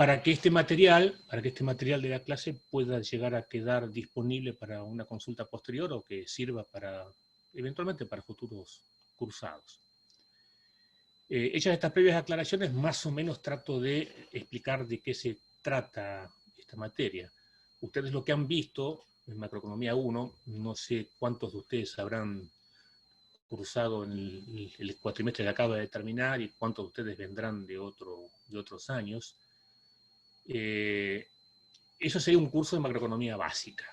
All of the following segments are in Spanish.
para que este material de la clase pueda llegar a quedar disponible para una consulta posterior o que sirva eventualmente para futuros cursados. Hechas estas previas aclaraciones, más o menos trato de explicar de qué se trata esta materia. Ustedes lo que han visto en Macroeconomía 1, no sé cuántos de ustedes habrán cursado en el cuatrimestre que acaba de terminar y cuántos de ustedes vendrán de otros años. Eso sería un curso de macroeconomía básica.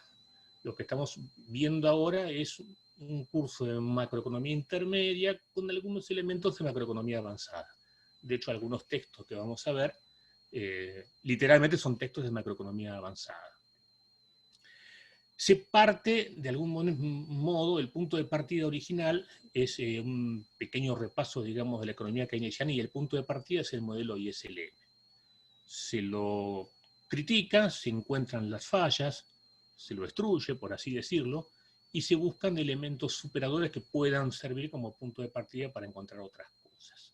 Lo que estamos viendo ahora es un curso de macroeconomía intermedia con algunos elementos de macroeconomía avanzada. De hecho, algunos textos que vamos a ver literalmente son textos de macroeconomía avanzada. Se parte, de algún modo, el punto de partida original es un pequeño repaso, digamos, de la economía keynesiana, y el punto de partida es el modelo ISLM. Se lo critica, se encuentran las fallas, se lo destruye, por así decirlo, y se buscan elementos superadores que puedan servir como punto de partida para encontrar otras cosas.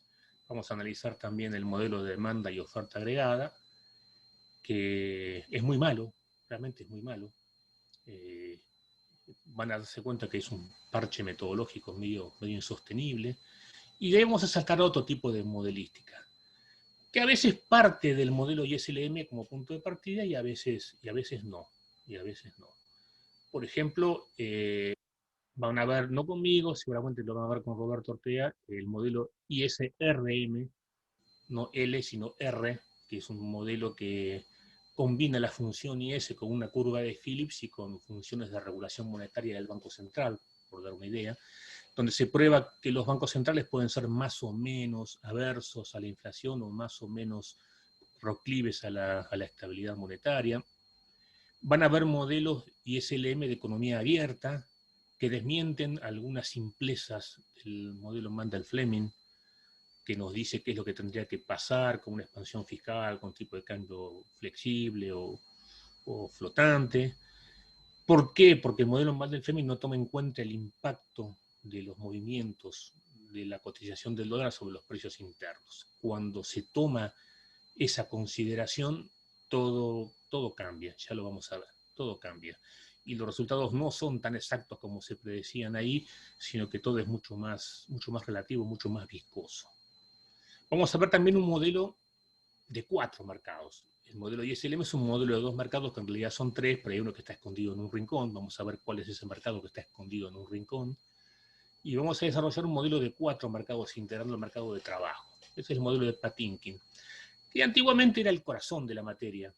Vamos a analizar también el modelo de demanda y oferta agregada, que es muy malo, realmente es muy malo. Van a darse cuenta que es un parche metodológico medio insostenible, y debemos sacar otro tipo de modelística, que a veces parte del modelo ISLM como punto de partida y a veces no. Por ejemplo, van a ver, no conmigo, seguramente lo van a ver con Roberto Ortega, el modelo ISRM, no L, sino R, que es un modelo que combina la función IS con una curva de Phillips y con funciones de regulación monetaria del Banco Central, por dar una idea, donde se prueba que los bancos centrales pueden ser más o menos aversos a la inflación o más o menos proclives a la estabilidad monetaria. Van a haber modelos ISLM de economía abierta que desmienten algunas simplezas del modelo Mandel-Fleming, que nos dice qué es lo que tendría que pasar con una expansión fiscal, con tipo de cambio flexible o flotante. ¿Por qué? Porque el modelo Mandel-Fleming no toma en cuenta el impacto de los movimientos de la cotización del dólar sobre los precios internos. Cuando se toma esa consideración, todo cambia, ya lo vamos a ver, todo cambia. Y los resultados no son tan exactos como se predecían ahí, sino que todo es mucho más relativo, mucho más viscoso. Vamos a ver también un modelo de 4 mercados. El modelo ISLM es un modelo de 2 mercados, que en realidad son 3, pero hay uno que está escondido en un rincón. Vamos a ver cuál es ese mercado que está escondido en un rincón. Y vamos a desarrollar un modelo de 4 mercados, integrando el mercado de trabajo. Ese es el modelo de Patinkin, que antiguamente era el corazón de la materia.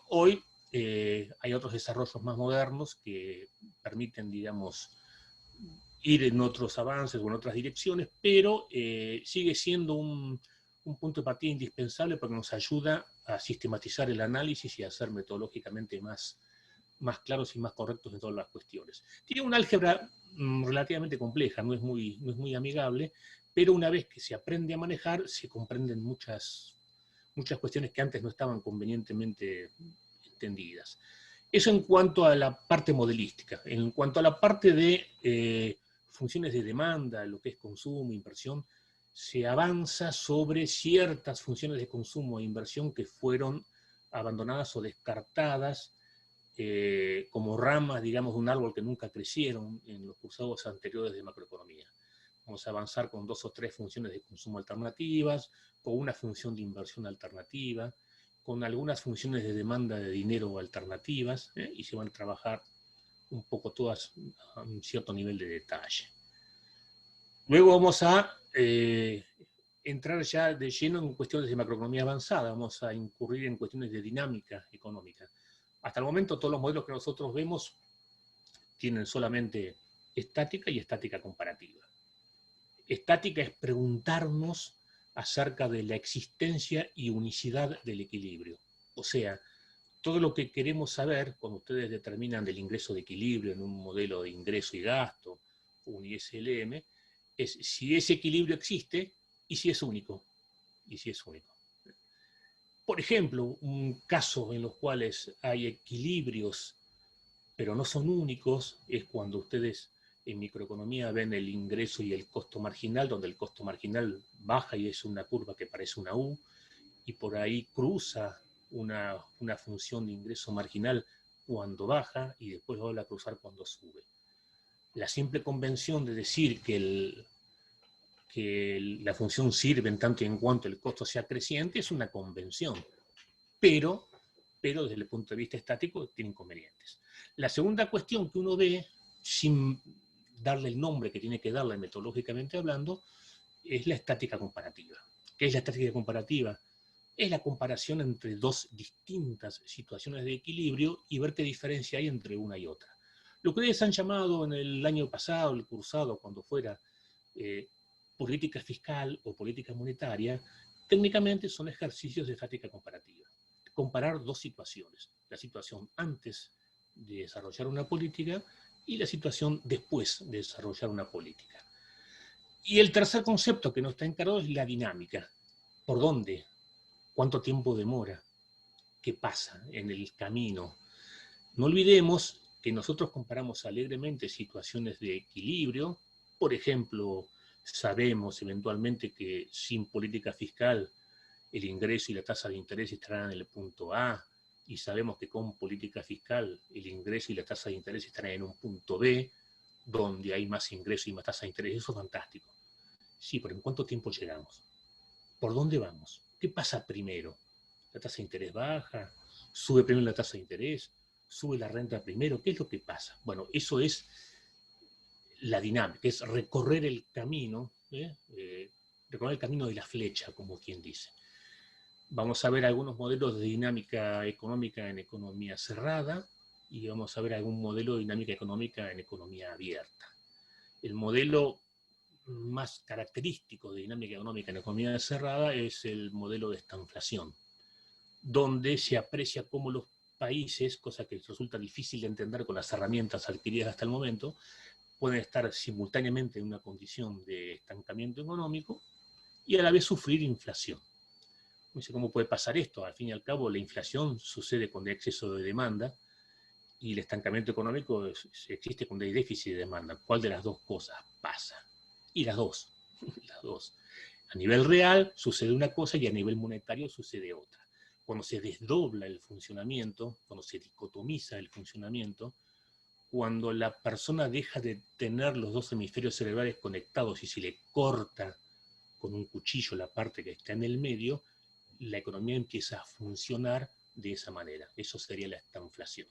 Hoy hay otros desarrollos más modernos que permiten, digamos, ir en otros avances o en otras direcciones, pero sigue siendo un punto de partida indispensable porque nos ayuda a sistematizar el análisis y a ser metodológicamente más claros y más correctos en todas las cuestiones. Tiene un álgebra relativamente compleja, no es muy amigable, pero una vez que se aprende a manejar, se comprenden muchas cuestiones que antes no estaban convenientemente entendidas. Eso en cuanto a la parte modelística. En cuanto a la parte de funciones de demanda, lo que es consumo, inversión, se avanza sobre ciertas funciones de consumo e inversión que fueron abandonadas o descartadas como ramas, digamos, de un árbol que nunca crecieron en los cursados anteriores de macroeconomía. Vamos a avanzar con 2 o 3 funciones de consumo alternativas, con una función de inversión alternativa, con algunas funciones de demanda de dinero alternativas, y se van a trabajar un poco todas a un cierto nivel de detalle. Luego vamos a entrar ya de lleno en cuestiones de macroeconomía avanzada, vamos a incurrir en cuestiones de dinámica económica. Hasta el momento todos los modelos que nosotros vemos tienen solamente estática y estática comparativa. Estática es preguntarnos acerca de la existencia y unicidad del equilibrio. O sea, todo lo que queremos saber cuando ustedes determinan del ingreso de equilibrio en un modelo de ingreso y gasto, un ISLM, es si ese equilibrio existe y si es único. Por ejemplo, un caso en los cuales hay equilibrios pero no son únicos es cuando ustedes en microeconomía ven el ingreso y el costo marginal, donde el costo marginal baja y es una curva que parece una U, y por ahí cruza una función de ingreso marginal cuando baja y después vuelve a cruzar cuando sube. La simple convención de decir que la función sirve en tanto y en cuanto el costo sea creciente es una convención, pero desde el punto de vista estático tiene inconvenientes. La segunda cuestión que uno ve, sin darle el nombre que tiene que darle metodológicamente hablando, es la estática comparativa. ¿Qué es la estática comparativa? Es la comparación entre dos distintas situaciones de equilibrio y ver qué diferencia hay entre una y otra. Lo que ustedes han llamado en el año pasado, el cursado, cuando fuera política fiscal o política monetaria, técnicamente son ejercicios de estática comparativa. Comparar dos situaciones, la situación antes de desarrollar una política y la situación después de desarrollar una política. Y el tercer concepto que no está encarado es la dinámica. ¿Por dónde? ¿Cuánto tiempo demora? ¿Qué pasa en el camino? No olvidemos que nosotros comparamos alegremente situaciones de equilibrio. Por ejemplo, sabemos eventualmente que sin política fiscal el ingreso y la tasa de interés estarán en el punto A, y sabemos que con política fiscal el ingreso y la tasa de interés estarán en un punto B, donde hay más ingreso y más tasa de interés. Eso es fantástico. Sí, pero ¿en cuánto tiempo llegamos? ¿Por dónde vamos? ¿Qué pasa primero? ¿La tasa de interés baja? ¿Sube primero la tasa de interés? ¿Sube la renta primero? ¿Qué es lo que pasa? Bueno, eso es la dinámica, es recorrer el camino, recorrer el camino de la flecha, como quien dice. Vamos a ver algunos modelos de dinámica económica en economía cerrada y vamos a ver algún modelo de dinámica económica en economía abierta. El modelo más característico de dinámica económica en economía cerrada es el modelo de estanflación, donde se aprecia cómo los países, cosa que resulta difícil de entender con las herramientas adquiridas hasta el momento, pueden estar simultáneamente en una condición de estancamiento económico y a la vez sufrir inflación. ¿Cómo puede pasar esto? Al fin y al cabo, la inflación sucede cuando hay exceso de demanda y el estancamiento económico existe cuando hay déficit de demanda. ¿Cuál de las dos cosas pasa? Y las dos. Las dos. A nivel real sucede una cosa y a nivel monetario sucede otra. Cuando se desdobla el funcionamiento, cuando se dicotomiza el funcionamiento, cuando la persona deja de tener los dos hemisferios cerebrales conectados y se le corta con un cuchillo la parte que está en el medio, la economía empieza a funcionar de esa manera. Eso sería la estanflación.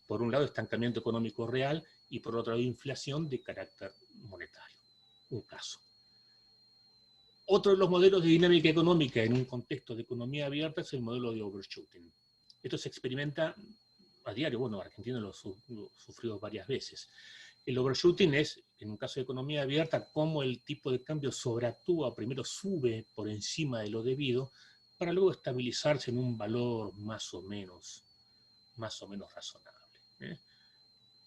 Por un lado, estancamiento económico real y por otro lado, inflación de carácter monetario. Un caso. Otro de los modelos de dinámica económica en un contexto de economía abierta es el modelo de overshooting. Esto se experimenta a diario. Bueno, Argentina lo ha sufrido varias veces. El overshooting es, en un caso de economía abierta, cómo el tipo de cambio sobreactúa, primero sube por encima de lo debido, para luego estabilizarse en un valor más o menos razonable.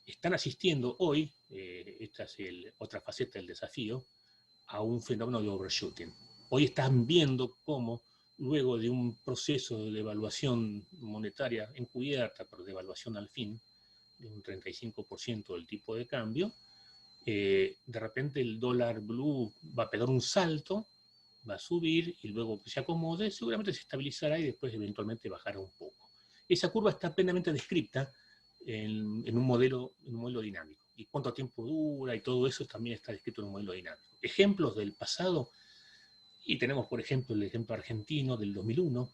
Están asistiendo hoy, esta es otra faceta del desafío, a un fenómeno de overshooting. Hoy están viendo cómo, luego de un proceso de devaluación monetaria encubierta, pero devaluación al fin, de un 35% del tipo de cambio, de repente el dólar blue va a pegar un salto, va a subir y luego que se acomode, seguramente se estabilizará y después eventualmente bajará un poco. Esa curva está plenamente descrita en un modelo dinámico. Y cuánto tiempo dura y todo eso también está descrito en un modelo dinámico. Ejemplos del pasado, y tenemos por ejemplo el ejemplo argentino del 2001,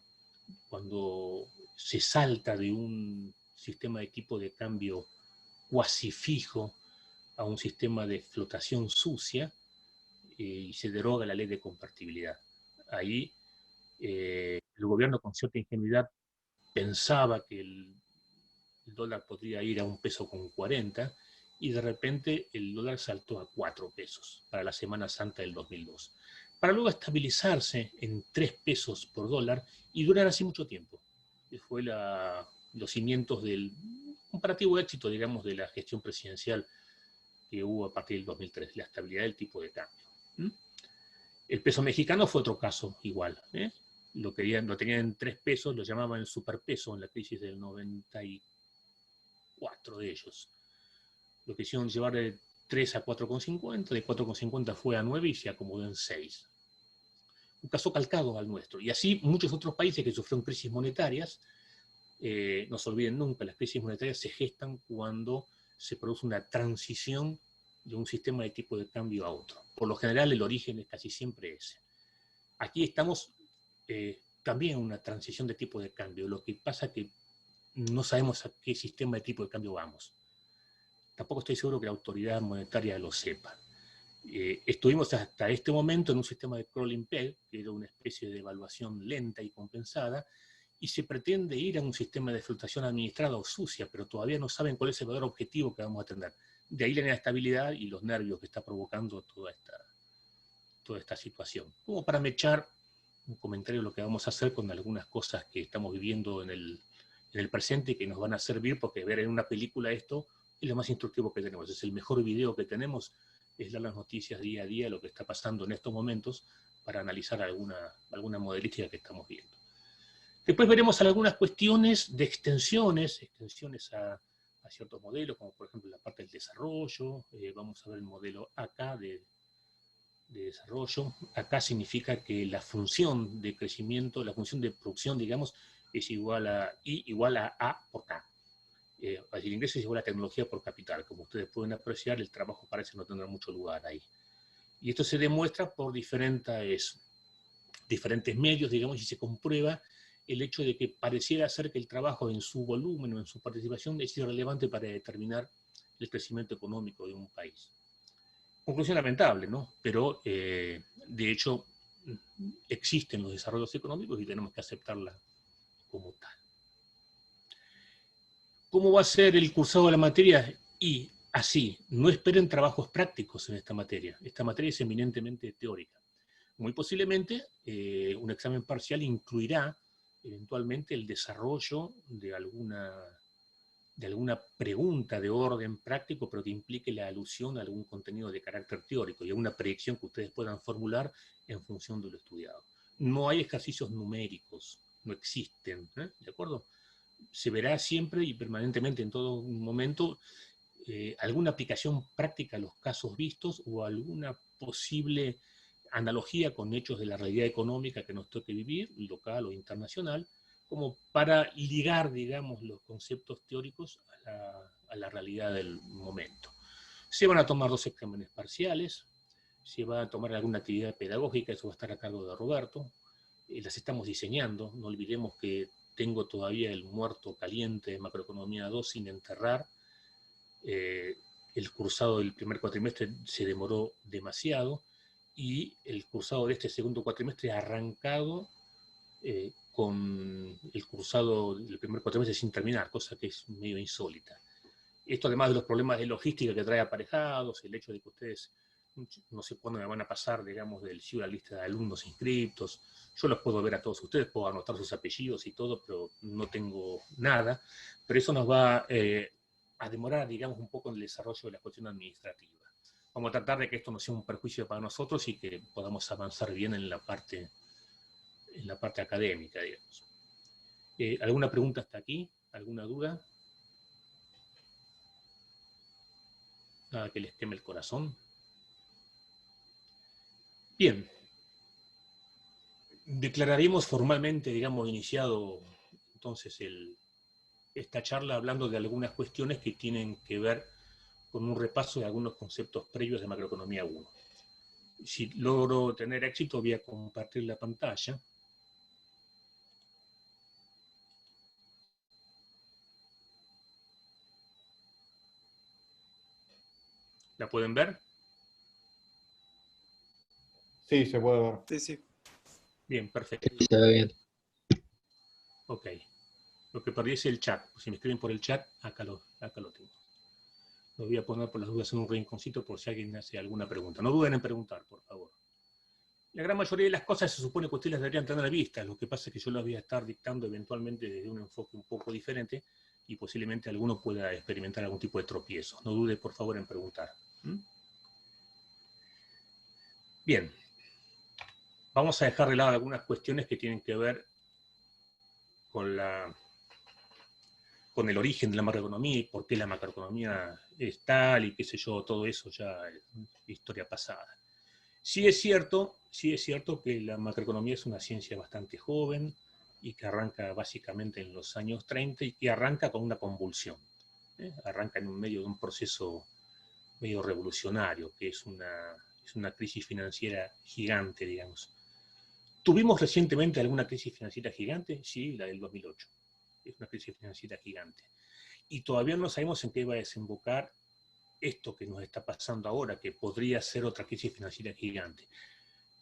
cuando se salta de un sistema de tipo de cambio cuasi fijo a un sistema de flotación sucia y se deroga la ley de convertibilidad. Ahí el gobierno con cierta ingenuidad pensaba que el dólar podría ir a $1,40 y de repente el dólar saltó a 4 pesos para la Semana Santa del 2002, para luego estabilizarse en 3 pesos por dólar y durar así mucho tiempo. Fue los cimientos del comparativo éxito, digamos, de la gestión presidencial que hubo a partir del 2003, la estabilidad del tipo de cambio. El peso mexicano fue otro caso igual. Lo tenían en 3 pesos, lo llamaban el superpeso en la crisis del 94 de ellos. Lo que hicieron llevar de 3 a 4,50, de 4,50 fue a 9 y se acomodó en 6. un caso calcado al nuestro. Y así muchos otros países que sufrieron crisis monetarias, no se olviden nunca, las crisis monetarias se gestan cuando se produce una transición de un sistema de tipo de cambio a otro. Por lo general el origen es casi siempre ese. Aquí estamos también en una transición de tipo de cambio, lo que pasa es que no sabemos a qué sistema de tipo de cambio vamos. Tampoco estoy seguro que la autoridad monetaria lo sepa. Estuvimos hasta este momento en un sistema de crawling peg, que era una especie de evaluación lenta y compensada, y se pretende ir a un sistema de fluctuación administrada o sucia, pero todavía no saben cuál es el valor objetivo que vamos a tener. De ahí la inestabilidad y los nervios que está provocando toda esta situación. Como para mechar un comentario de lo que vamos a hacer con algunas cosas que estamos viviendo en el presente y que nos van a servir, porque ver en una película esto es lo más instructivo que tenemos, es el mejor video que tenemos, es dar las noticias día a día, lo que está pasando en estos momentos, para analizar alguna modelística que estamos viendo. Después veremos algunas cuestiones de extensiones a ciertos modelos, como por ejemplo la parte del desarrollo. Vamos a ver el modelo AK de desarrollo. Acá significa que la función de crecimiento, la función de producción, digamos, es igual a I igual a A por K. El ingreso es igual a tecnología por capital. Como ustedes pueden apreciar, el trabajo parece no tener mucho lugar ahí. Y esto se demuestra por diferentes medios, digamos, y se comprueba el hecho de que pareciera ser que el trabajo en su volumen o en su participación es irrelevante para determinar el crecimiento económico de un país. Conclusión lamentable, ¿no? Pero, de hecho, existen los desarrollos económicos y tenemos que aceptarla como tal. ¿Cómo va a ser el cursado de la materia? Y así, no esperen trabajos prácticos en esta materia. Esta materia es eminentemente teórica. Muy posiblemente un examen parcial incluirá eventualmente el desarrollo de alguna pregunta de orden práctico, pero que implique la alusión a algún contenido de carácter teórico y a una predicción que ustedes puedan formular en función de lo estudiado. No hay ejercicios numéricos, no existen, ¿de acuerdo? Se verá siempre y permanentemente en todo momento alguna aplicación práctica a los casos vistos o alguna posible analogía con hechos de la realidad económica que nos toque vivir, local o internacional, como para ligar, digamos, los conceptos teóricos a la realidad del momento. Se van a tomar 2 exámenes parciales, se va a tomar alguna actividad pedagógica, eso va a estar a cargo de Roberto, las estamos diseñando, no olvidemos que tengo todavía el muerto caliente de Macroeconomía 2 sin enterrar. El cursado del primer cuatrimestre se demoró demasiado y el cursado de este segundo cuatrimestre ha arrancado con el cursado del primer cuatrimestre sin terminar, cosa que es medio insólita. Esto además de los problemas de logística que trae aparejados, el hecho de que ustedes no sé cuándo me van a pasar, digamos, del CIU a la lista de alumnos inscriptos. Yo los puedo ver a todos ustedes, puedo anotar sus apellidos y todo, pero no tengo nada. Pero eso nos va a demorar, digamos, un poco en el desarrollo de la cuestión administrativa. Vamos a tratar de que esto no sea un perjuicio para nosotros y que podamos avanzar bien en la parte académica, digamos. ¿Alguna pregunta hasta aquí? ¿Alguna duda? Nada que les queme el corazón. Bien. Declararemos formalmente, digamos, iniciado entonces esta charla hablando de algunas cuestiones que tienen que ver con un repaso de algunos conceptos previos de Macroeconomía 1. Si logro tener éxito, voy a compartir la pantalla. ¿La pueden ver? Sí, se puede ver. Sí, sí. Bien, perfecto. Sí, se ve bien. Ok. Lo que perdí es el chat. Si me escriben por el chat, acá lo tengo. Lo voy a poner por las dudas en un rinconcito por si alguien hace alguna pregunta. No duden en preguntar, por favor. La gran mayoría de las cosas se supone que ustedes las deberían tener a vista. Lo que pasa es que yo las voy a estar dictando eventualmente desde un enfoque un poco diferente y posiblemente alguno pueda experimentar algún tipo de tropiezo. No dude, por favor, en preguntar. Bien. Vamos a dejar de lado algunas cuestiones que tienen que ver con el origen de la macroeconomía y por qué la macroeconomía es tal y qué sé yo, todo eso ya es historia pasada. Sí es cierto sí es cierto que la macroeconomía es una ciencia bastante joven y que arranca básicamente en los años 30 y que arranca con una convulsión. Arranca en medio de un proceso medio revolucionario, que es una crisis financiera gigante, digamos. ¿Tuvimos recientemente alguna crisis financiera gigante? Sí, la del 2008. Es una crisis financiera gigante. Y todavía no sabemos en qué va a desembocar esto que nos está pasando ahora, que podría ser otra crisis financiera gigante.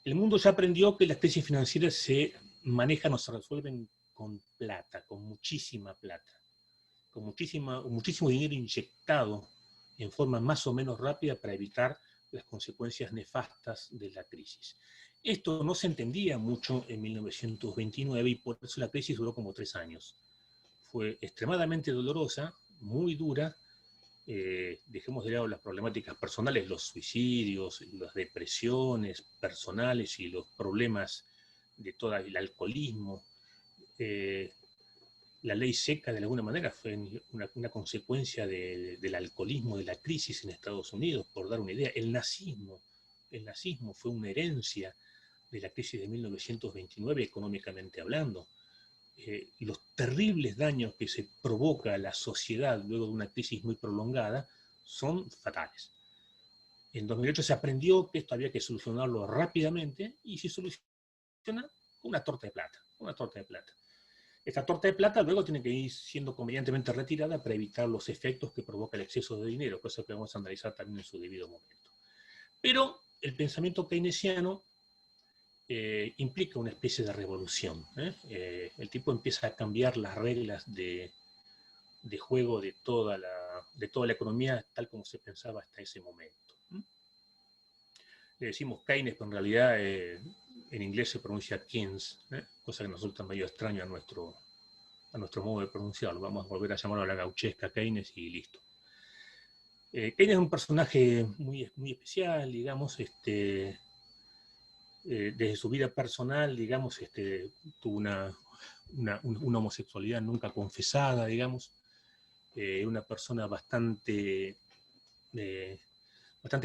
El mundo ya aprendió que las crisis financieras se manejan o se resuelven con plata, con muchísima plata, con muchísimo dinero inyectado en forma más o menos rápida para evitar las consecuencias nefastas de la crisis. Esto no se entendía mucho en 1929 y por eso la crisis duró como 3 años. Fue extremadamente dolorosa, muy dura. Dejemos de lado las problemáticas personales, los suicidios, las depresiones personales y los problemas de todo el alcoholismo. La ley seca, de alguna manera, fue una consecuencia del alcoholismo, de la crisis en Estados Unidos, por dar una idea. El nazismo fue una herencia de la crisis de 1929, económicamente hablando. Los terribles daños que se provoca a la sociedad luego de una crisis muy prolongada son fatales. En 2008 se aprendió que esto había que solucionarlo rápidamente y se soluciona con una torta de plata. Una torta de plata. Esta torta de plata luego tiene que ir siendo convenientemente retirada para evitar los efectos que provoca el exceso de dinero, cosa que vamos a analizar también en su debido momento. Pero el pensamiento keynesiano implica una especie de revolución. El tipo empieza a cambiar las reglas de juego de toda la economía tal como se pensaba hasta ese momento. Le decimos Keynes, pero en realidad en inglés se pronuncia Keynes, cosa que nos resulta medio extraño a nuestro modo de pronunciarlo. Vamos a volver a llamarlo a la gauchesca Keynes y listo. Keynes es un personaje muy, muy especial, digamos, desde su vida personal, digamos, tuvo una homosexualidad nunca confesada, digamos, una persona bastante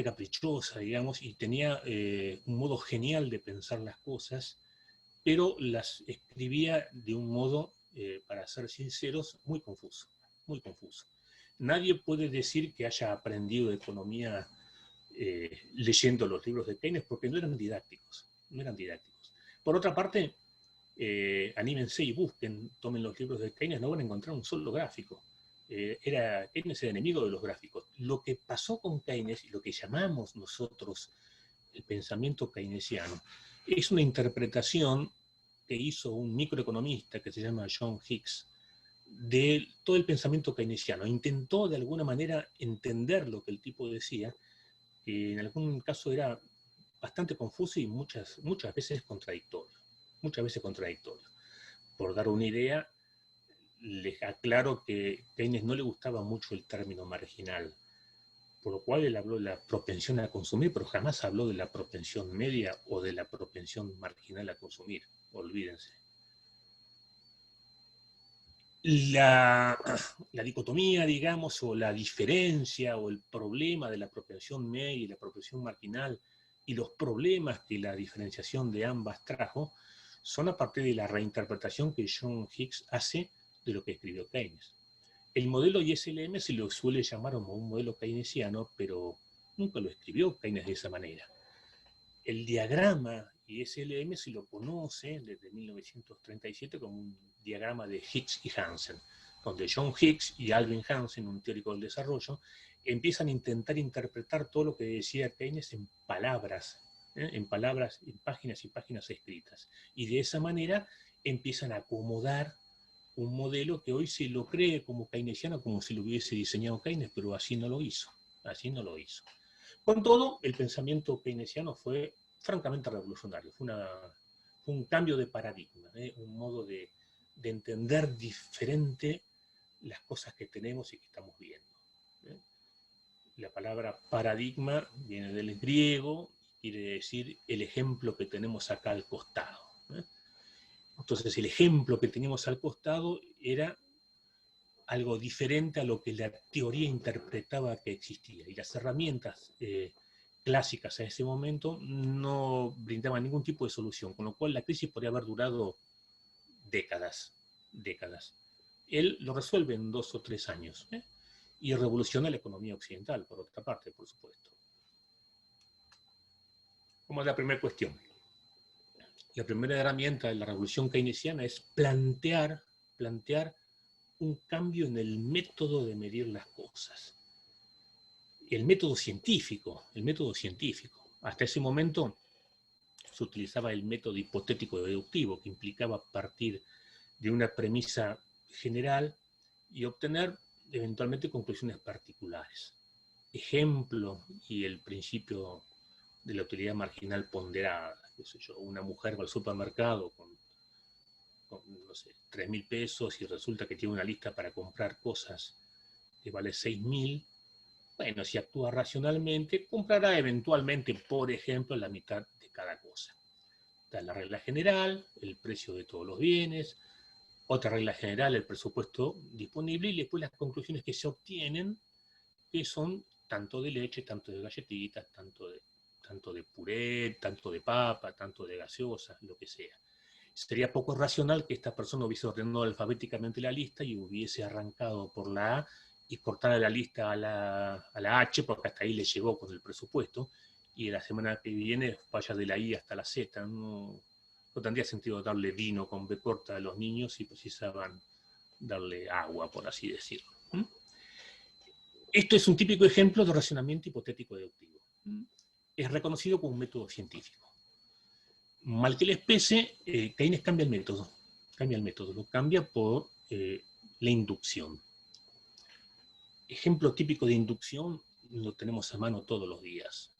caprichosa, digamos, y tenía un modo genial de pensar las cosas, pero las escribía de un modo, para ser sinceros, muy confuso, muy confuso. Nadie puede decir que haya aprendido economía leyendo los libros de Keynes porque no eran didácticos, no eran didácticos. Por otra parte, anímense y busquen, tomen los libros de Keynes, no van a encontrar un solo gráfico. Keynes era enemigo de los gráficos. Lo que pasó con Keynes y lo que llamamos nosotros el pensamiento keynesiano es una interpretación que hizo un microeconomista que se llama John Hicks de todo el pensamiento keynesiano. Intentó de alguna manera entender lo que el tipo decía, que en algún caso era bastante confuso y muchas veces contradictorio. Muchas veces contradictorio. Por dar una idea, les aclaro que a Keynes no le gustaba mucho el término marginal, por lo cual él habló de la propensión a consumir, pero jamás habló de la propensión media o de la propensión marginal a consumir. Olvídense. La dicotomía, digamos, o la diferencia o el problema de la propensión media y la propensión marginal y los problemas que la diferenciación de ambas trajo son a partir de la reinterpretación que John Hicks hace de lo que escribió Keynes. El modelo ISLM se lo suele llamar como un modelo keynesiano, pero nunca lo escribió Keynes de esa manera. El diagrama ISLM se lo conoce desde 1937 como un diagrama de Hicks y Hansen, donde John Hicks y Alvin Hansen, un teórico del desarrollo, empiezan a intentar interpretar todo lo que decía Keynes en palabras, en páginas y páginas escritas. Y de esa manera empiezan a acomodar un modelo que hoy se lo cree como keynesiano, como si lo hubiese diseñado Keynes, pero así no lo hizo. Así no lo hizo. Con todo, el pensamiento keynesiano fue francamente revolucionario. Fue un cambio de paradigma, un modo de entender diferente las cosas que tenemos y que estamos viendo. La palabra paradigma viene del griego, quiere decir el ejemplo que tenemos acá al costado. Entonces, el ejemplo que teníamos al costado era algo diferente a lo que la teoría interpretaba que existía. Y las herramientas clásicas a ese momento no brindaban ningún tipo de solución, con lo cual la crisis podría haber durado décadas. Él lo resuelve en 2 o 3 años, y revoluciona la economía occidental, por otra parte, por supuesto. Como es la primera cuestión. La primera herramienta de la revolución keynesiana es plantear un cambio en el método de medir las cosas. El método científico. Hasta ese momento se utilizaba el método hipotético deductivo, que implicaba partir de una premisa general y obtener eventualmente conclusiones particulares. Ejemplo, y el principio de la utilidad marginal ponderada. Qué sé yo, una mujer va al supermercado con no sé, 3.000 pesos y resulta que tiene una lista para comprar cosas que vale 6.000. Bueno, si actúa racionalmente, comprará eventualmente, por ejemplo, la mitad de cada cosa. Está la regla general, el precio de todos los bienes, otra regla general, el presupuesto disponible, y después las conclusiones que se obtienen, que son tanto de leche, tanto de galletitas, tanto de puré, tanto de papa, tanto de gaseosa, lo que sea. Sería poco racional que esta persona hubiese ordenado alfabéticamente la lista y hubiese arrancado por la A y cortara la lista a la H, porque hasta ahí le llegó con el presupuesto, y la semana que viene vaya de la I hasta la Z. No tendría sentido darle vino con B corta a los niños si precisaban darle agua, por así decirlo. Esto es un típico ejemplo de racionamiento hipotético deductivo. Es reconocido como un método científico. Mal que les pese, Keynes cambia el método. Lo cambia por la inducción. Ejemplo típico de inducción lo tenemos a mano todos los días.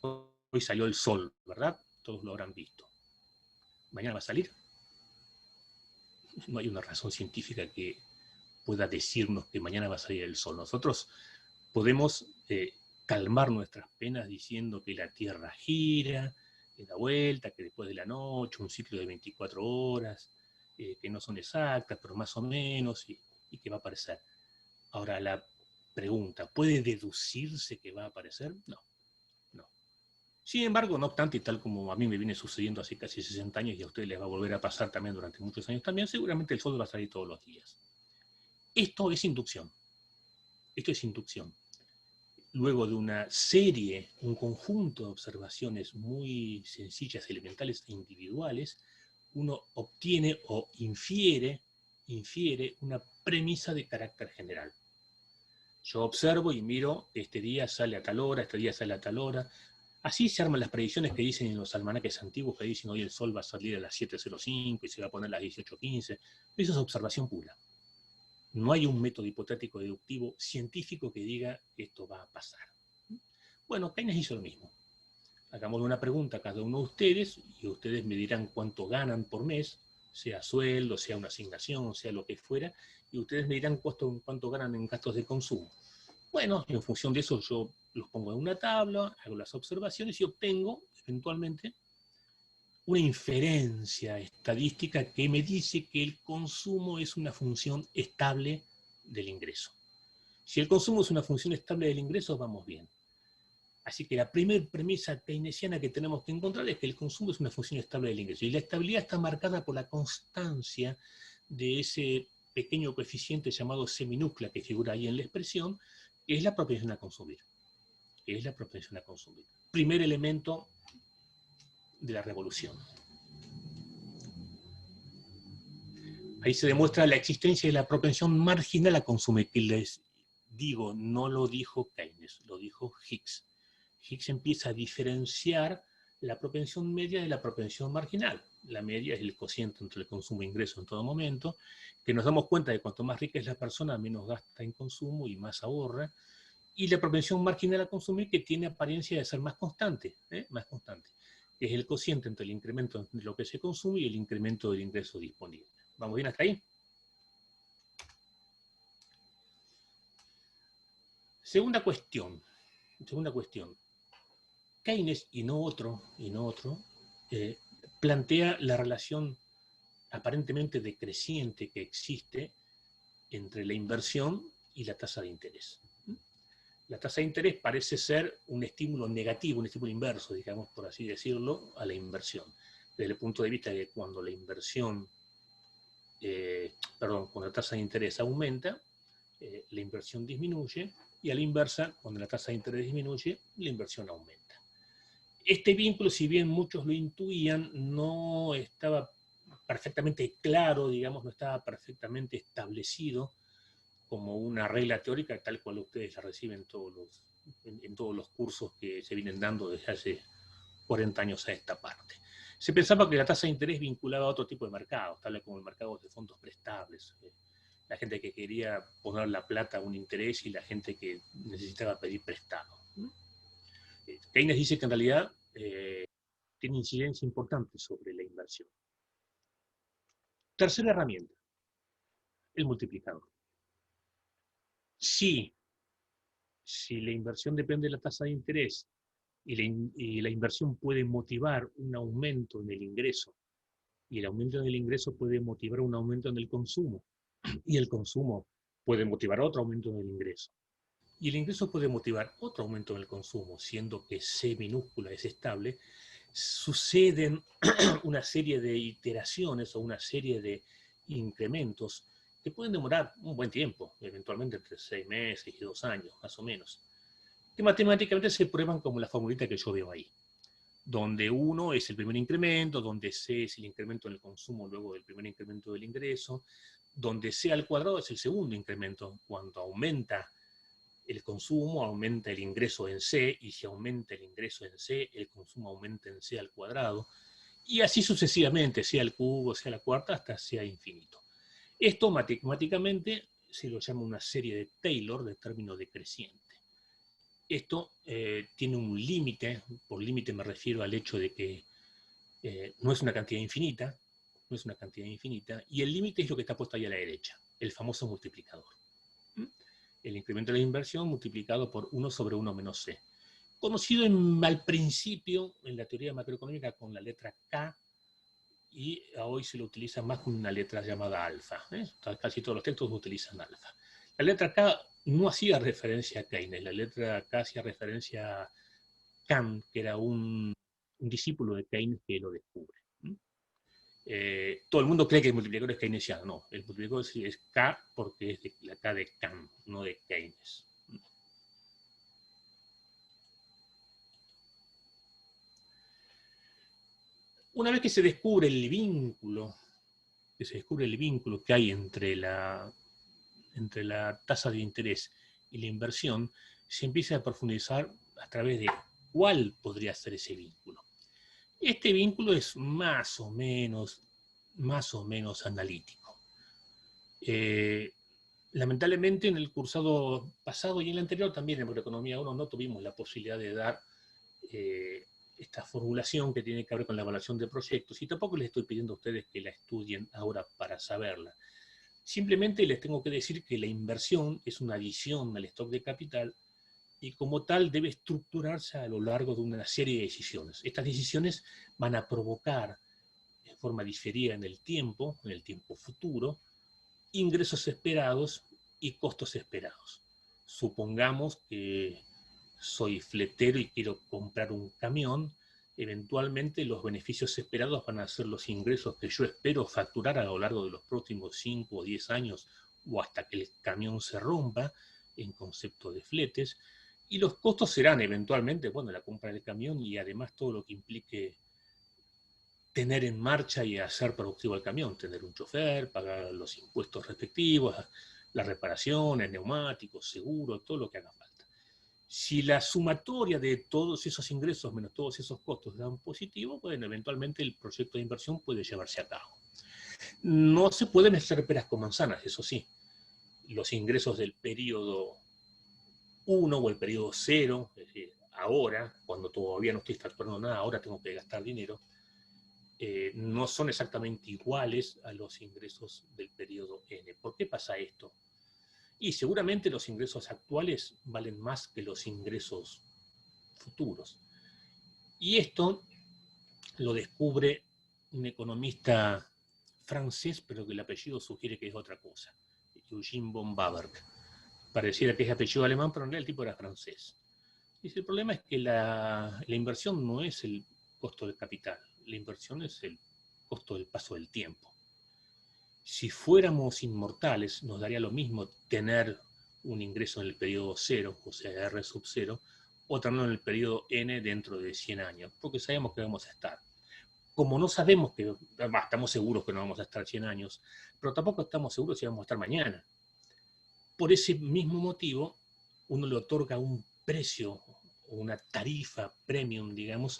Hoy salió el sol, ¿verdad? Todos lo habrán visto. ¿Mañana va a salir? No hay una razón científica que pueda decirnos que mañana va a salir el sol. Nosotros podemos calmar nuestras penas diciendo que la Tierra gira, que da vuelta, que después de la noche, un ciclo de 24 horas, que no son exactas, pero más o menos, y que va a aparecer. Ahora, la pregunta, ¿puede deducirse que va a aparecer? No. Sin embargo, no obstante, y tal como a mí me viene sucediendo hace casi 60 años y a ustedes les va a volver a pasar también durante muchos años también, seguramente el sol va a salir todos los días. Esto es inducción. Luego de una serie, un conjunto de observaciones muy sencillas, elementales e individuales, uno obtiene o infiere una premisa de carácter general. Yo observo y miro, este día sale a tal hora, este día sale a tal hora. Así se arman las predicciones que dicen en los almanaques antiguos, que dicen hoy el sol va a salir a las 7:05 y se va a poner a las 18:15. Eso es observación pura. No hay un método hipotético deductivo científico que diga esto va a pasar. Bueno, Keynes hizo lo mismo. Hagámosle una pregunta a cada uno de ustedes y ustedes me dirán cuánto ganan por mes, sea sueldo, sea una asignación, sea lo que fuera, y ustedes me dirán cuánto ganan en gastos de consumo. Bueno, en función de eso yo los pongo en una tabla, hago las observaciones y obtengo eventualmente una inferencia estadística que me dice que el consumo es una función estable del ingreso. Si el consumo es una función estable del ingreso, vamos bien. Así que la primera premisa keynesiana que tenemos que encontrar es que el consumo es una función estable del ingreso. Y la estabilidad está marcada por la constancia de ese pequeño coeficiente llamado seminúcleo que figura ahí en la expresión, que es la propensión a consumir. Primer elemento de la revolución. Ahí se demuestra la existencia de la propensión marginal a consumir, que les digo, no lo dijo Keynes, lo dijo Hicks. Hicks empieza a diferenciar la propensión media de la propensión marginal. La media es el cociente entre el consumo e ingreso en todo momento, que nos damos cuenta de que cuanto más rica es la persona, menos gasta en consumo y más ahorra. Y la propensión marginal a consumir, que tiene apariencia de ser más constante, que es el cociente entre el incremento de lo que se consume y el incremento del ingreso disponible. ¿Vamos bien hasta ahí? Segunda cuestión. Keynes, y no otro, plantea la relación aparentemente decreciente que existe entre la inversión y la tasa de interés. la tasa de interés parece ser un estímulo negativo, un estímulo inverso, digamos, por así decirlo, a la inversión. Desde el punto de vista de que cuando la inversión, cuando la tasa de interés aumenta, la inversión disminuye, y a la inversa, cuando la tasa de interés disminuye, la inversión aumenta. Este vínculo, si bien muchos lo intuían, no estaba perfectamente claro, digamos, no estaba perfectamente establecido como una regla teórica tal cual ustedes la reciben en todos los cursos que se vienen dando desde hace 40 años a esta parte. Se pensaba que la tasa de interés vinculaba a otro tipo de mercados, tal como el mercado de fondos prestables. La gente que quería poner la plata a un interés y la gente que necesitaba pedir prestado. Keynes dice que en realidad tiene incidencia importante sobre la inversión. Tercera herramienta, el multiplicador. Si la inversión depende de la tasa de interés y la inversión puede motivar un aumento en el ingreso, y el aumento en el ingreso puede motivar un aumento en el consumo, y el consumo puede motivar otro aumento en el ingreso, y el ingreso puede motivar otro aumento en el consumo, siendo que C minúscula es estable, suceden una serie de iteraciones o una serie de incrementos que pueden demorar un buen tiempo, eventualmente entre 6 meses y 2 años, más o menos, que matemáticamente se prueban como la formulita que yo veo ahí, donde 1 es el primer incremento, donde C es el incremento en el consumo luego del primer incremento del ingreso, donde C al cuadrado es el segundo incremento. Cuando aumenta el consumo, aumenta el ingreso en C, y si aumenta el ingreso en C, el consumo aumenta en C al cuadrado, y así sucesivamente, C al cubo, C a la cuarta, hasta C a infinito. Esto matemáticamente se lo llama una serie de Taylor de término decreciente. Esto tiene un límite, por límite me refiero al hecho de que no es una cantidad infinita, no es una cantidad infinita, y el límite es lo que está puesto ahí a la derecha, el famoso multiplicador. El incremento de la inversión multiplicado por 1 sobre 1 menos C. Conocido al principio en la teoría macroeconómica con la letra K, y hoy se lo utiliza más con una letra llamada alfa. Casi todos los textos utilizan alfa. La letra K no hacía referencia a Keynes, la letra K hacía referencia a Kant, que era un discípulo de Keynes que lo descubre. Todo el mundo cree que el multiplicador es keynesiano. No, el multiplicador es K porque es de la K de Kant, no de Keynes. Una vez que se descubre el vínculo, que hay entre la tasa de interés y la inversión, se empieza a profundizar a través de cuál podría ser ese vínculo. Este vínculo es más o menos analítico. Lamentablemente en el cursado pasado y en el anterior también en Macroeconomía 1 no tuvimos la posibilidad de dar esta formulación que tiene que ver con la evaluación de proyectos, y tampoco les estoy pidiendo a ustedes que la estudien ahora para saberla. Simplemente les tengo que decir que la inversión es una adición al stock de capital y como tal debe estructurarse a lo largo de una serie de decisiones. Estas decisiones van a provocar de forma diferida en el tiempo futuro, ingresos esperados y costos esperados. Supongamos que soy fletero y quiero comprar un camión, eventualmente los beneficios esperados van a ser los ingresos que yo espero facturar a lo largo de los próximos 5 o 10 años o hasta que el camión se rompa en concepto de fletes, y los costos serán eventualmente, bueno, la compra del camión y además todo lo que implique tener en marcha y hacer productivo el camión, tener un chofer, pagar los impuestos respectivos, las reparaciones, neumáticos, seguros, todo lo que haga falta. Si la sumatoria de todos esos ingresos menos todos esos costos da un positivo, bueno, eventualmente el proyecto de inversión puede llevarse a cabo. No se pueden hacer peras con manzanas, eso sí. Los ingresos del periodo 1 o el periodo 0, es decir, ahora, cuando todavía no estoy facturando nada, ahora tengo que gastar dinero, no son exactamente iguales a los ingresos del periodo N. ¿Por qué pasa esto? Y seguramente los ingresos actuales valen más que los ingresos futuros. Y esto lo descubre un economista francés, pero que el apellido sugiere que es otra cosa, Eugene von Bawerk. pareciera que es apellido alemán, pero en realidad el tipo era francés. Dice, el problema es que la inversión no es el costo del capital, la inversión es el costo del paso del tiempo. Si fuéramos inmortales, nos daría lo mismo tener un ingreso en el periodo 0, o sea, R sub 0, o tenerlo en el periodo N dentro de 100 años, porque sabemos que vamos a estar. Como no sabemos que, estamos seguros que no vamos a estar 100 años, pero tampoco estamos seguros si vamos a estar mañana. Por ese mismo motivo, uno le otorga un precio, una tarifa premium, digamos,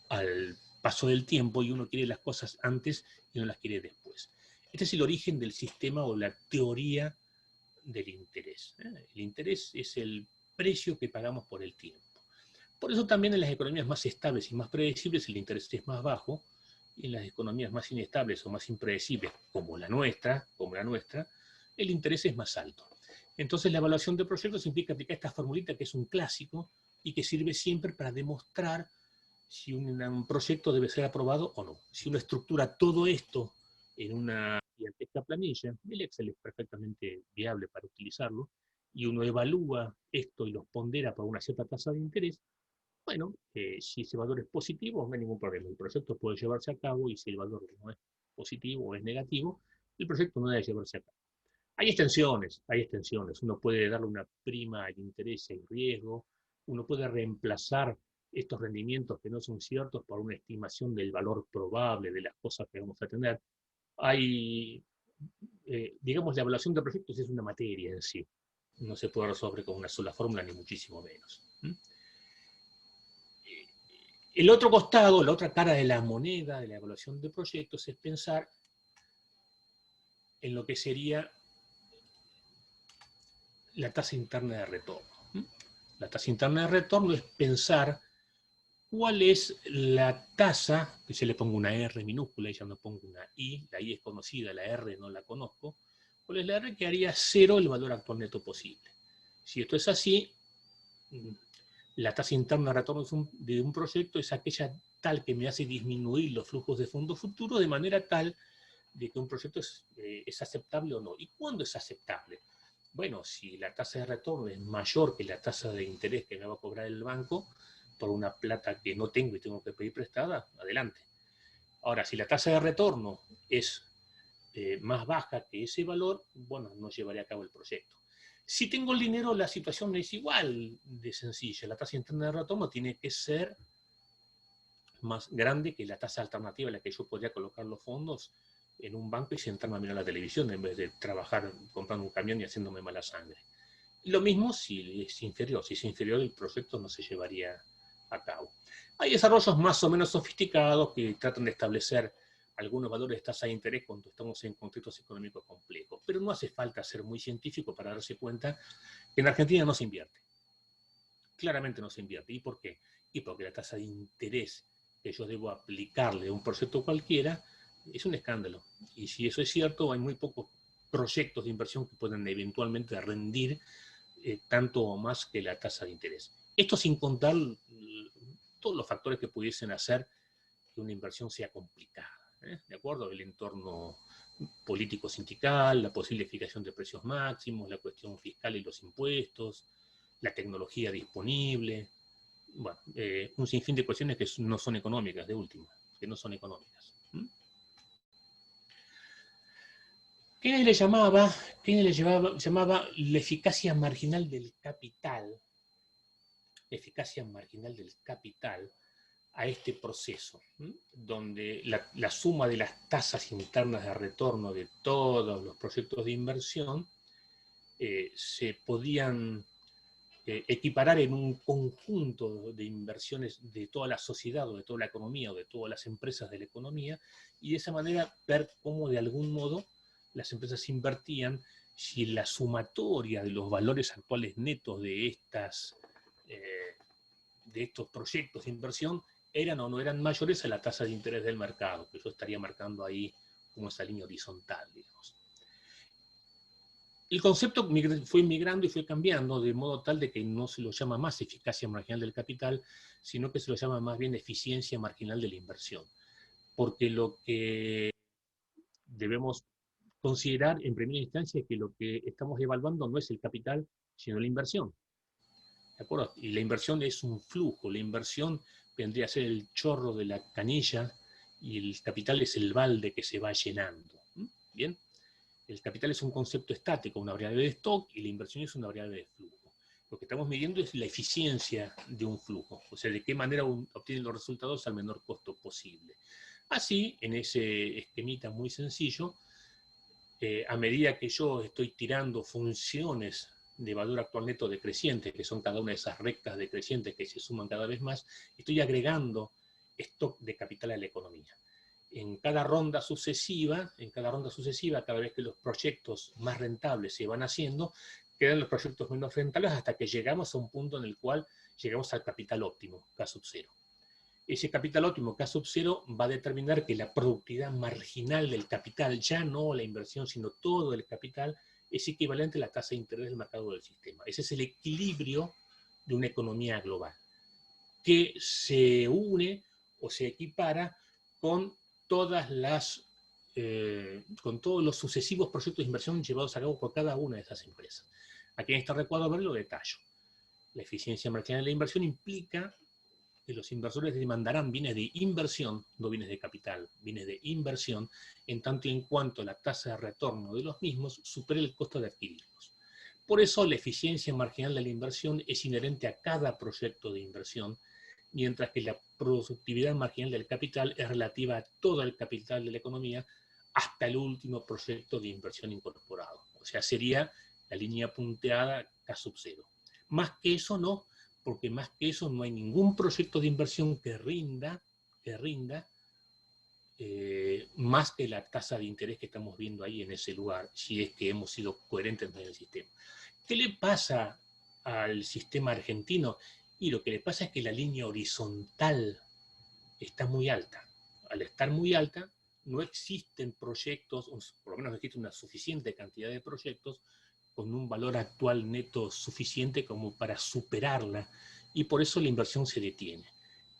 al paso del tiempo, y uno quiere las cosas antes y no las quiere después. Este es el origen del sistema o la teoría del interés. El interés es el precio que pagamos por el tiempo. Por eso también en las economías más estables y más predecibles el interés es más bajo, y en las economías más inestables o más impredecibles, como la nuestra, el interés es más alto. Entonces la evaluación de proyectos implica aplicar esta formulita que es un clásico y que sirve siempre para demostrar si un proyecto debe ser aprobado o no. Si uno estructura todo esto en una gigantesca planilla, el Excel es perfectamente viable para utilizarlo, y uno evalúa esto y los pondera por una cierta tasa de interés, bueno, si ese valor es positivo, no hay ningún problema. El proyecto puede llevarse a cabo, y si el valor no es positivo o es negativo, el proyecto no debe llevarse a cabo. Hay extensiones, hay extensiones. Uno puede darle una prima al interés y al riesgo, uno puede reemplazar estos rendimientos que no son ciertos por una estimación del valor probable de las cosas que vamos a tener. Hay, digamos, la evaluación de proyectos es una materia en sí. No se puede resolver con una sola fórmula, ni muchísimo menos. El otro costado, la otra cara de la moneda de la evaluación de proyectos, es pensar en lo que sería la tasa interna de retorno. La tasa interna de retorno es pensar cuál es la tasa, que yo le pongo una R minúscula y ya no pongo una I, la I es conocida, la R no la conozco, cuál es la R que haría cero el valor actual neto posible. Si esto es así, la tasa interna de retorno de un proyecto es aquella tal que me hace disminuir los flujos de fondos futuros de manera tal de que un proyecto es aceptable o no. ¿Y cuándo es aceptable? Bueno, si la tasa de retorno es mayor que la tasa de interés que me va a cobrar el banco por una plata que no tengo y tengo que pedir prestada, adelante. Ahora, si la tasa de retorno es más baja que ese valor, bueno, no llevaré a cabo el proyecto. Si tengo el dinero, la situación es igual de sencilla. La tasa interna de retorno tiene que ser más grande que la tasa alternativa en la que yo podría colocar los fondos en un banco y sentarme a mirar la televisión en vez de trabajar comprando un camión y haciéndome mala sangre. Lo mismo si es inferior. Si es inferior, el proyecto no se llevaría a cabo. Hay desarrollos más o menos sofisticados que tratan de establecer algunos valores de tasa de interés cuando estamos en contextos económicos complejos, pero no hace falta ser muy científico para darse cuenta que en Argentina no se invierte. Claramente no se invierte. ¿Y por qué? Y porque la tasa de interés que yo debo aplicarle a un proyecto cualquiera es un escándalo. Y si eso es cierto, hay muy pocos proyectos de inversión que puedan eventualmente rendir tanto o más que la tasa de interés. Esto sin contar todos los factores que pudiesen hacer que una inversión sea complicada. ¿De acuerdo? El entorno político sindical, la posible fijación de precios máximos, la cuestión fiscal y los impuestos, la tecnología disponible, bueno, un sinfín de cuestiones que no son económicas, de última, que no son económicas. Keynes le llamaba la eficacia marginal del capital, a este proceso, donde la suma de las tasas internas de retorno de todos los proyectos de inversión se podían equiparar en un conjunto de inversiones de toda la sociedad o de toda la economía o de todas las empresas de la economía, y de esa manera ver cómo de algún modo las empresas invertían si la sumatoria de los valores actuales netos de estos proyectos de inversión eran o no eran mayores a la tasa de interés del mercado, que yo estaría marcando ahí como esa línea horizontal, digamos. El concepto fue migrando y fue cambiando de modo tal de que no se lo llama más eficacia marginal del capital, sino que se lo llama más bien eficiencia marginal de la inversión. Porque lo que debemos considerar en primera instancia que lo que estamos evaluando no es el capital, sino la inversión. ¿De acuerdo? Y la inversión es un flujo, la inversión vendría a ser el chorro de la canilla y el capital es el balde que se va llenando. ¿Bien? El capital es un concepto estático, una variable de stock, y la inversión es una variable de flujo. Lo que estamos midiendo es la eficiencia de un flujo, o sea, de qué manera obtienen los resultados al menor costo posible. Así, en ese esquemita muy sencillo, a medida que yo estoy tirando funciones de valor actual neto decreciente, que son cada una de esas rectas decrecientes que se suman cada vez más, estoy agregando stock de capital a la economía. En cada ronda sucesiva, cada vez que los proyectos más rentables se van haciendo, quedan los proyectos menos rentables hasta que llegamos a un punto en el cual llegamos al capital óptimo, K sub 0. Ese capital óptimo K sub 0 va a determinar que la productividad marginal del capital, ya no la inversión, sino todo el capital, es equivalente a la tasa de interés del mercado del sistema. Ese es el equilibrio de una economía global, que se une o se equipara con con todos los sucesivos proyectos de inversión llevados a cabo por cada una de esas empresas. Aquí en este recuadro verlo detallo. La eficiencia marginal de la inversión implica que los inversores demandarán bienes de inversión, no bienes de capital, bienes de inversión, en tanto y en cuanto la tasa de retorno de los mismos supere el costo de adquirirlos. Por eso la eficiencia marginal de la inversión es inherente a cada proyecto de inversión, mientras que la productividad marginal del capital es relativa a todo el capital de la economía hasta el último proyecto de inversión incorporado. O sea, sería la línea punteada K sub 0. Más que eso no, porque más que eso no hay ningún proyecto de inversión que rinda más que la tasa de interés que estamos viendo ahí en ese lugar, si es que hemos sido coherentes en el sistema. ¿Qué le pasa al sistema argentino? Y lo que le pasa es que la línea horizontal está muy alta. Al estar muy alta, no existen proyectos, o por lo menos no existe una suficiente cantidad de proyectos con un valor actual neto suficiente como para superarla, y por eso la inversión se detiene.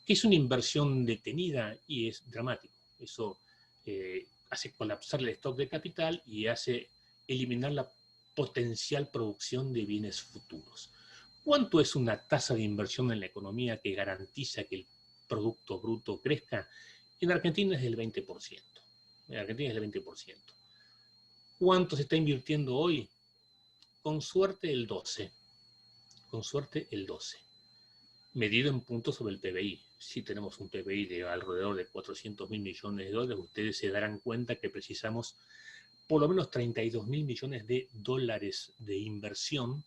¿Qué es una inversión detenida? Y es dramático. Eso hace colapsar el stock de capital y hace eliminar la potencial producción de bienes futuros. ¿Cuánto es una tasa de inversión en la economía que garantiza que el Producto Bruto crezca? En Argentina es del 20%. En Argentina es del 20%. ¿Cuánto se está invirtiendo hoy? Con suerte el 12%. Con suerte el 12%. Medido en puntos sobre el PBI. Si tenemos un PBI de alrededor de 400.000 millones de dólares, ustedes se darán cuenta que precisamos por lo menos 32.000 millones de dólares de inversión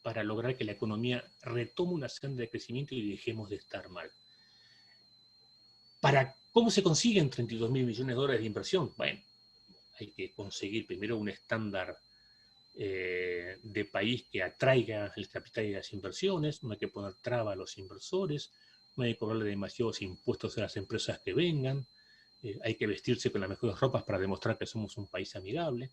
para lograr que la economía retome una senda de crecimiento y dejemos de estar mal. ¿Cómo se consiguen 32.000 millones de dólares de inversión? Bueno, hay que conseguir primero un estándar de país que atraiga el capital y las inversiones, no hay que poner traba a los inversores, no hay que cobrarle demasiados impuestos a las empresas que vengan, hay que vestirse con las mejores ropas para demostrar que somos un país amigable,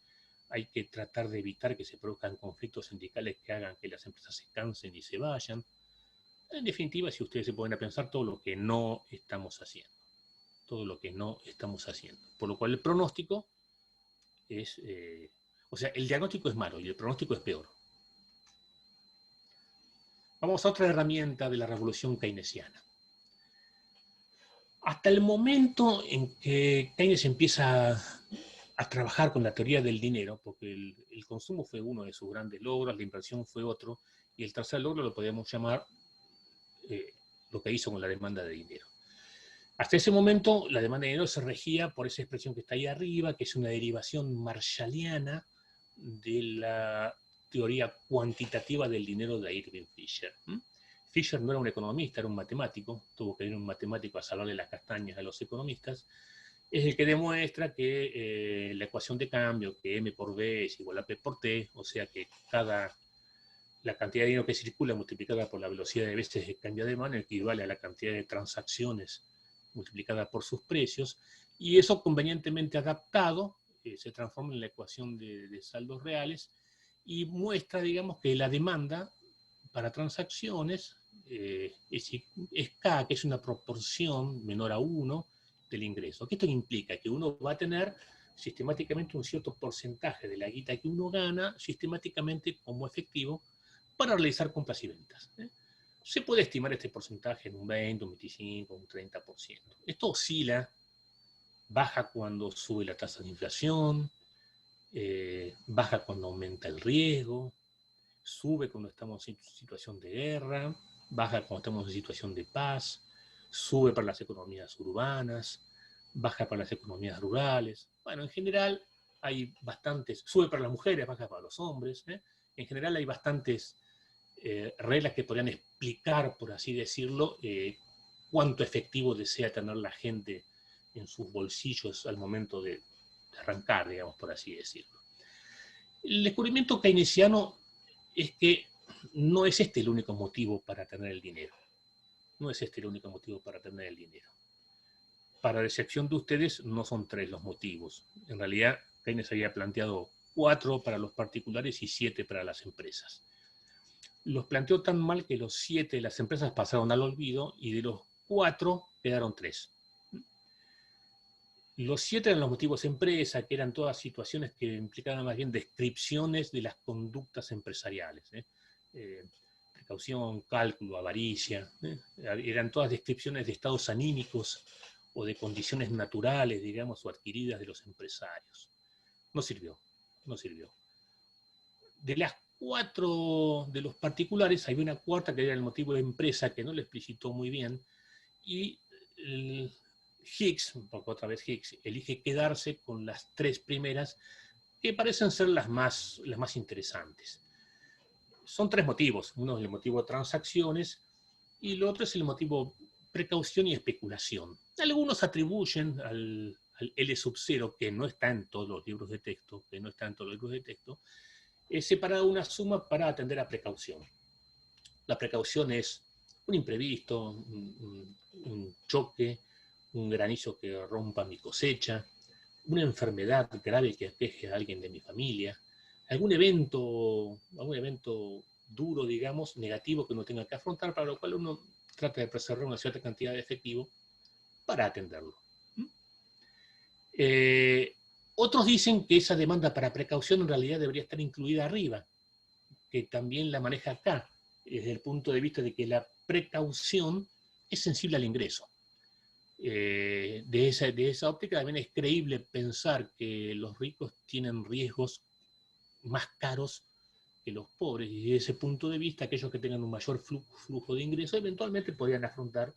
hay que tratar de evitar que se produzcan conflictos sindicales que hagan que las empresas se cansen y se vayan. En definitiva, si ustedes se ponen a pensar todo lo que no estamos haciendo, por lo cual el pronóstico es... o sea, el diagnóstico es malo y el pronóstico es peor. Vamos a otra herramienta de la revolución keynesiana. Hasta el momento en que Keynes empieza a trabajar con la teoría del dinero, porque el consumo fue uno de sus grandes logros, la inversión fue otro, y el tercer logro lo podemos llamar lo que hizo con la demanda de dinero. Hasta ese momento, la demanda de dinero se regía por esa expresión que está ahí arriba, que es una derivación marshalliana de la teoría cuantitativa del dinero de Irving Fisher. Fisher no era un economista, era un matemático, tuvo que ir un matemático a salvarle las castañas a los economistas, es el que demuestra que la ecuación de cambio, que M por B es igual a P por T, o sea que la cantidad de dinero que circula multiplicada por la velocidad de veces que cambia de mano equivale a la cantidad de transacciones multiplicada por sus precios, y eso convenientemente adaptado se transforma en la ecuación de saldos reales y muestra, digamos, que la demanda para transacciones es K, que es una proporción menor a 1 del ingreso. ¿Qué esto implica? Que uno va a tener sistemáticamente un cierto porcentaje de la guita que uno gana, sistemáticamente como efectivo, para realizar compras y ventas. Se puede estimar este porcentaje en un 20, un 25, un 30%. Esto oscila, baja cuando sube la tasa de inflación, baja cuando aumenta el riesgo, sube cuando estamos en situación de guerra, baja cuando estamos en situación de paz, sube para las economías urbanas, baja para las economías rurales. Bueno, en general hay bastantes, sube para las mujeres, baja para los hombres. En general hay bastantes reglas que podrían explicar, por así decirlo, cuánto efectivo desea tener la gente en sus bolsillos al momento de arrancar, digamos, por así decirlo. El descubrimiento keynesiano es que no es este el único motivo para tener el dinero. No es este el único motivo para tener el dinero. Para la excepción de ustedes, no son 3 los motivos. En realidad, Keynes había planteado 4 para los particulares y 7 para las empresas. Los planteó tan mal que los 7 de las empresas pasaron al olvido y de los 4 quedaron 3. Los 7 eran los motivos empresa, que eran todas situaciones que implicaban más bien descripciones de las conductas empresariales. Precaución, cálculo, avaricia. Eran todas descripciones de estados anímicos o de condiciones naturales, digamos, o adquiridas de los empresarios. No sirvió, no sirvió. De las 4 de los particulares, había una cuarta que era el motivo de empresa, que no lo explicitó muy bien, y Hicks, un poco otra vez Hicks, elige quedarse con las 3 primeras, que parecen ser las más interesantes. Son 3 motivos. Uno es el motivo de transacciones y el otro es el motivo precaución y especulación. Algunos atribuyen al L sub 0, que no está en todos los libros de texto, separado una suma para atender a precaución. La precaución es un imprevisto, un choque, un granizo que rompa mi cosecha, una enfermedad grave que aqueje a alguien de mi familia, algún evento duro, digamos, negativo que uno tenga que afrontar, para lo cual uno trata de preservar una cierta cantidad de efectivo para atenderlo. Otros dicen que esa demanda para precaución en realidad debería estar incluida arriba, que también la maneja acá, desde el punto de vista de que la precaución es sensible al ingreso. De esa óptica también es creíble pensar que los ricos tienen riesgos más caros que los pobres, y desde ese punto de vista aquellos que tengan un mayor flujo de ingresos eventualmente podrían afrontar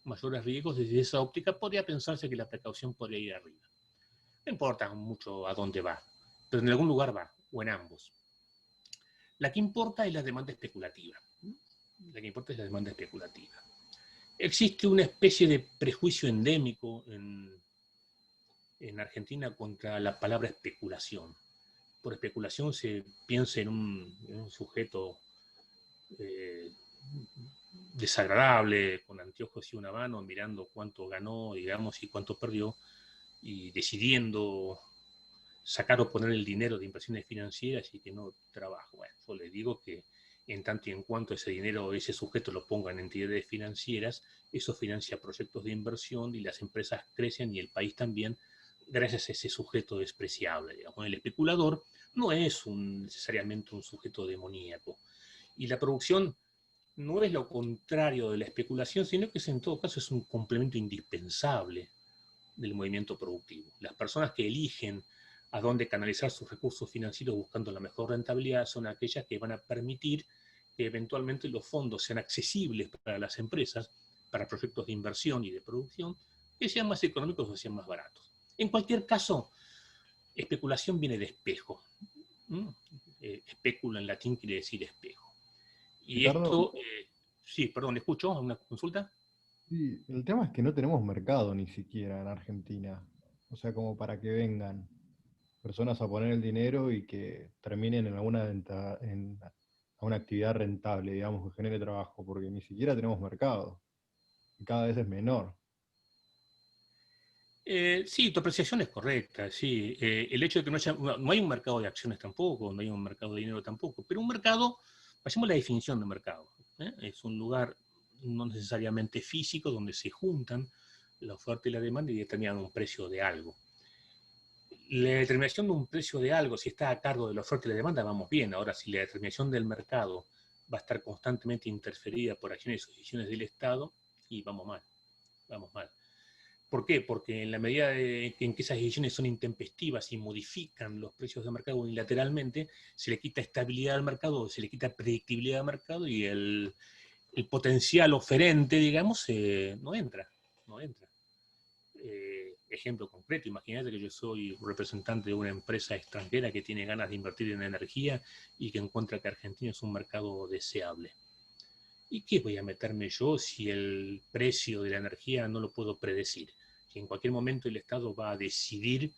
mayores riesgos. Desde esa óptica podría pensarse que la precaución podría ir arriba. No importa mucho a dónde va, pero en algún lugar va, o en ambos. La que importa es la demanda especulativa. Existe una especie de prejuicio endémico en Argentina contra la palabra especulación. Por especulación se piensa en un sujeto desagradable, con anteojos y una mano, mirando cuánto ganó, digamos, y cuánto perdió, y decidiendo sacar o poner el dinero de inversiones financieras y que no trabaja. Bueno, yo les digo que en tanto y en cuanto ese dinero, ese sujeto lo ponga en entidades financieras, eso financia proyectos de inversión y las empresas crecen y el país también, gracias a ese sujeto despreciable. Digamos. El especulador no es necesariamente un sujeto demoníaco. Y la producción no es lo contrario de la especulación, sino que en todo caso es un complemento indispensable del movimiento productivo. Las personas que eligen a dónde canalizar sus recursos financieros buscando la mejor rentabilidad son aquellas que van a permitir que eventualmente los fondos sean accesibles para las empresas, para proyectos de inversión y de producción, que sean más económicos o sean más baratos. En cualquier caso, especulación viene de espejo. Especula en latín quiere decir espejo. Y Ricardo, esto, sí, perdón, ¿escucho? ¿Una consulta? sí, el tema es que no tenemos mercado ni siquiera en Argentina. O sea, como para que vengan personas a poner el dinero y que terminen en en una actividad rentable, digamos, que genere trabajo, porque ni siquiera tenemos mercado. Y cada vez es menor. Sí, tu apreciación es correcta, sí. El hecho de que no hay un mercado de acciones tampoco, no hay un mercado de dinero tampoco, pero un mercado, hacemos la definición de mercado. Es un lugar no necesariamente físico donde se juntan la oferta y la demanda y determinan un precio de algo. la determinación de un precio de algo, si está a cargo de la oferta y la demanda, vamos bien. Ahora, si la determinación del mercado va a estar constantemente interferida por acciones o decisiones del Estado, y vamos mal, vamos mal. ¿Por qué? Porque en la medida en que esas decisiones son intempestivas y modifican los precios de mercado unilateralmente, se le quita estabilidad al mercado, se le quita predictibilidad al mercado y el potencial oferente, digamos, no entra, no entra. Ejemplo concreto, imagínate que yo soy representante de una empresa extranjera que tiene ganas de invertir en energía y que encuentra que Argentina es un mercado deseable. ¿Y qué voy a meterme yo si el precio de la energía no lo puedo predecir? Que en cualquier momento el Estado va a decidir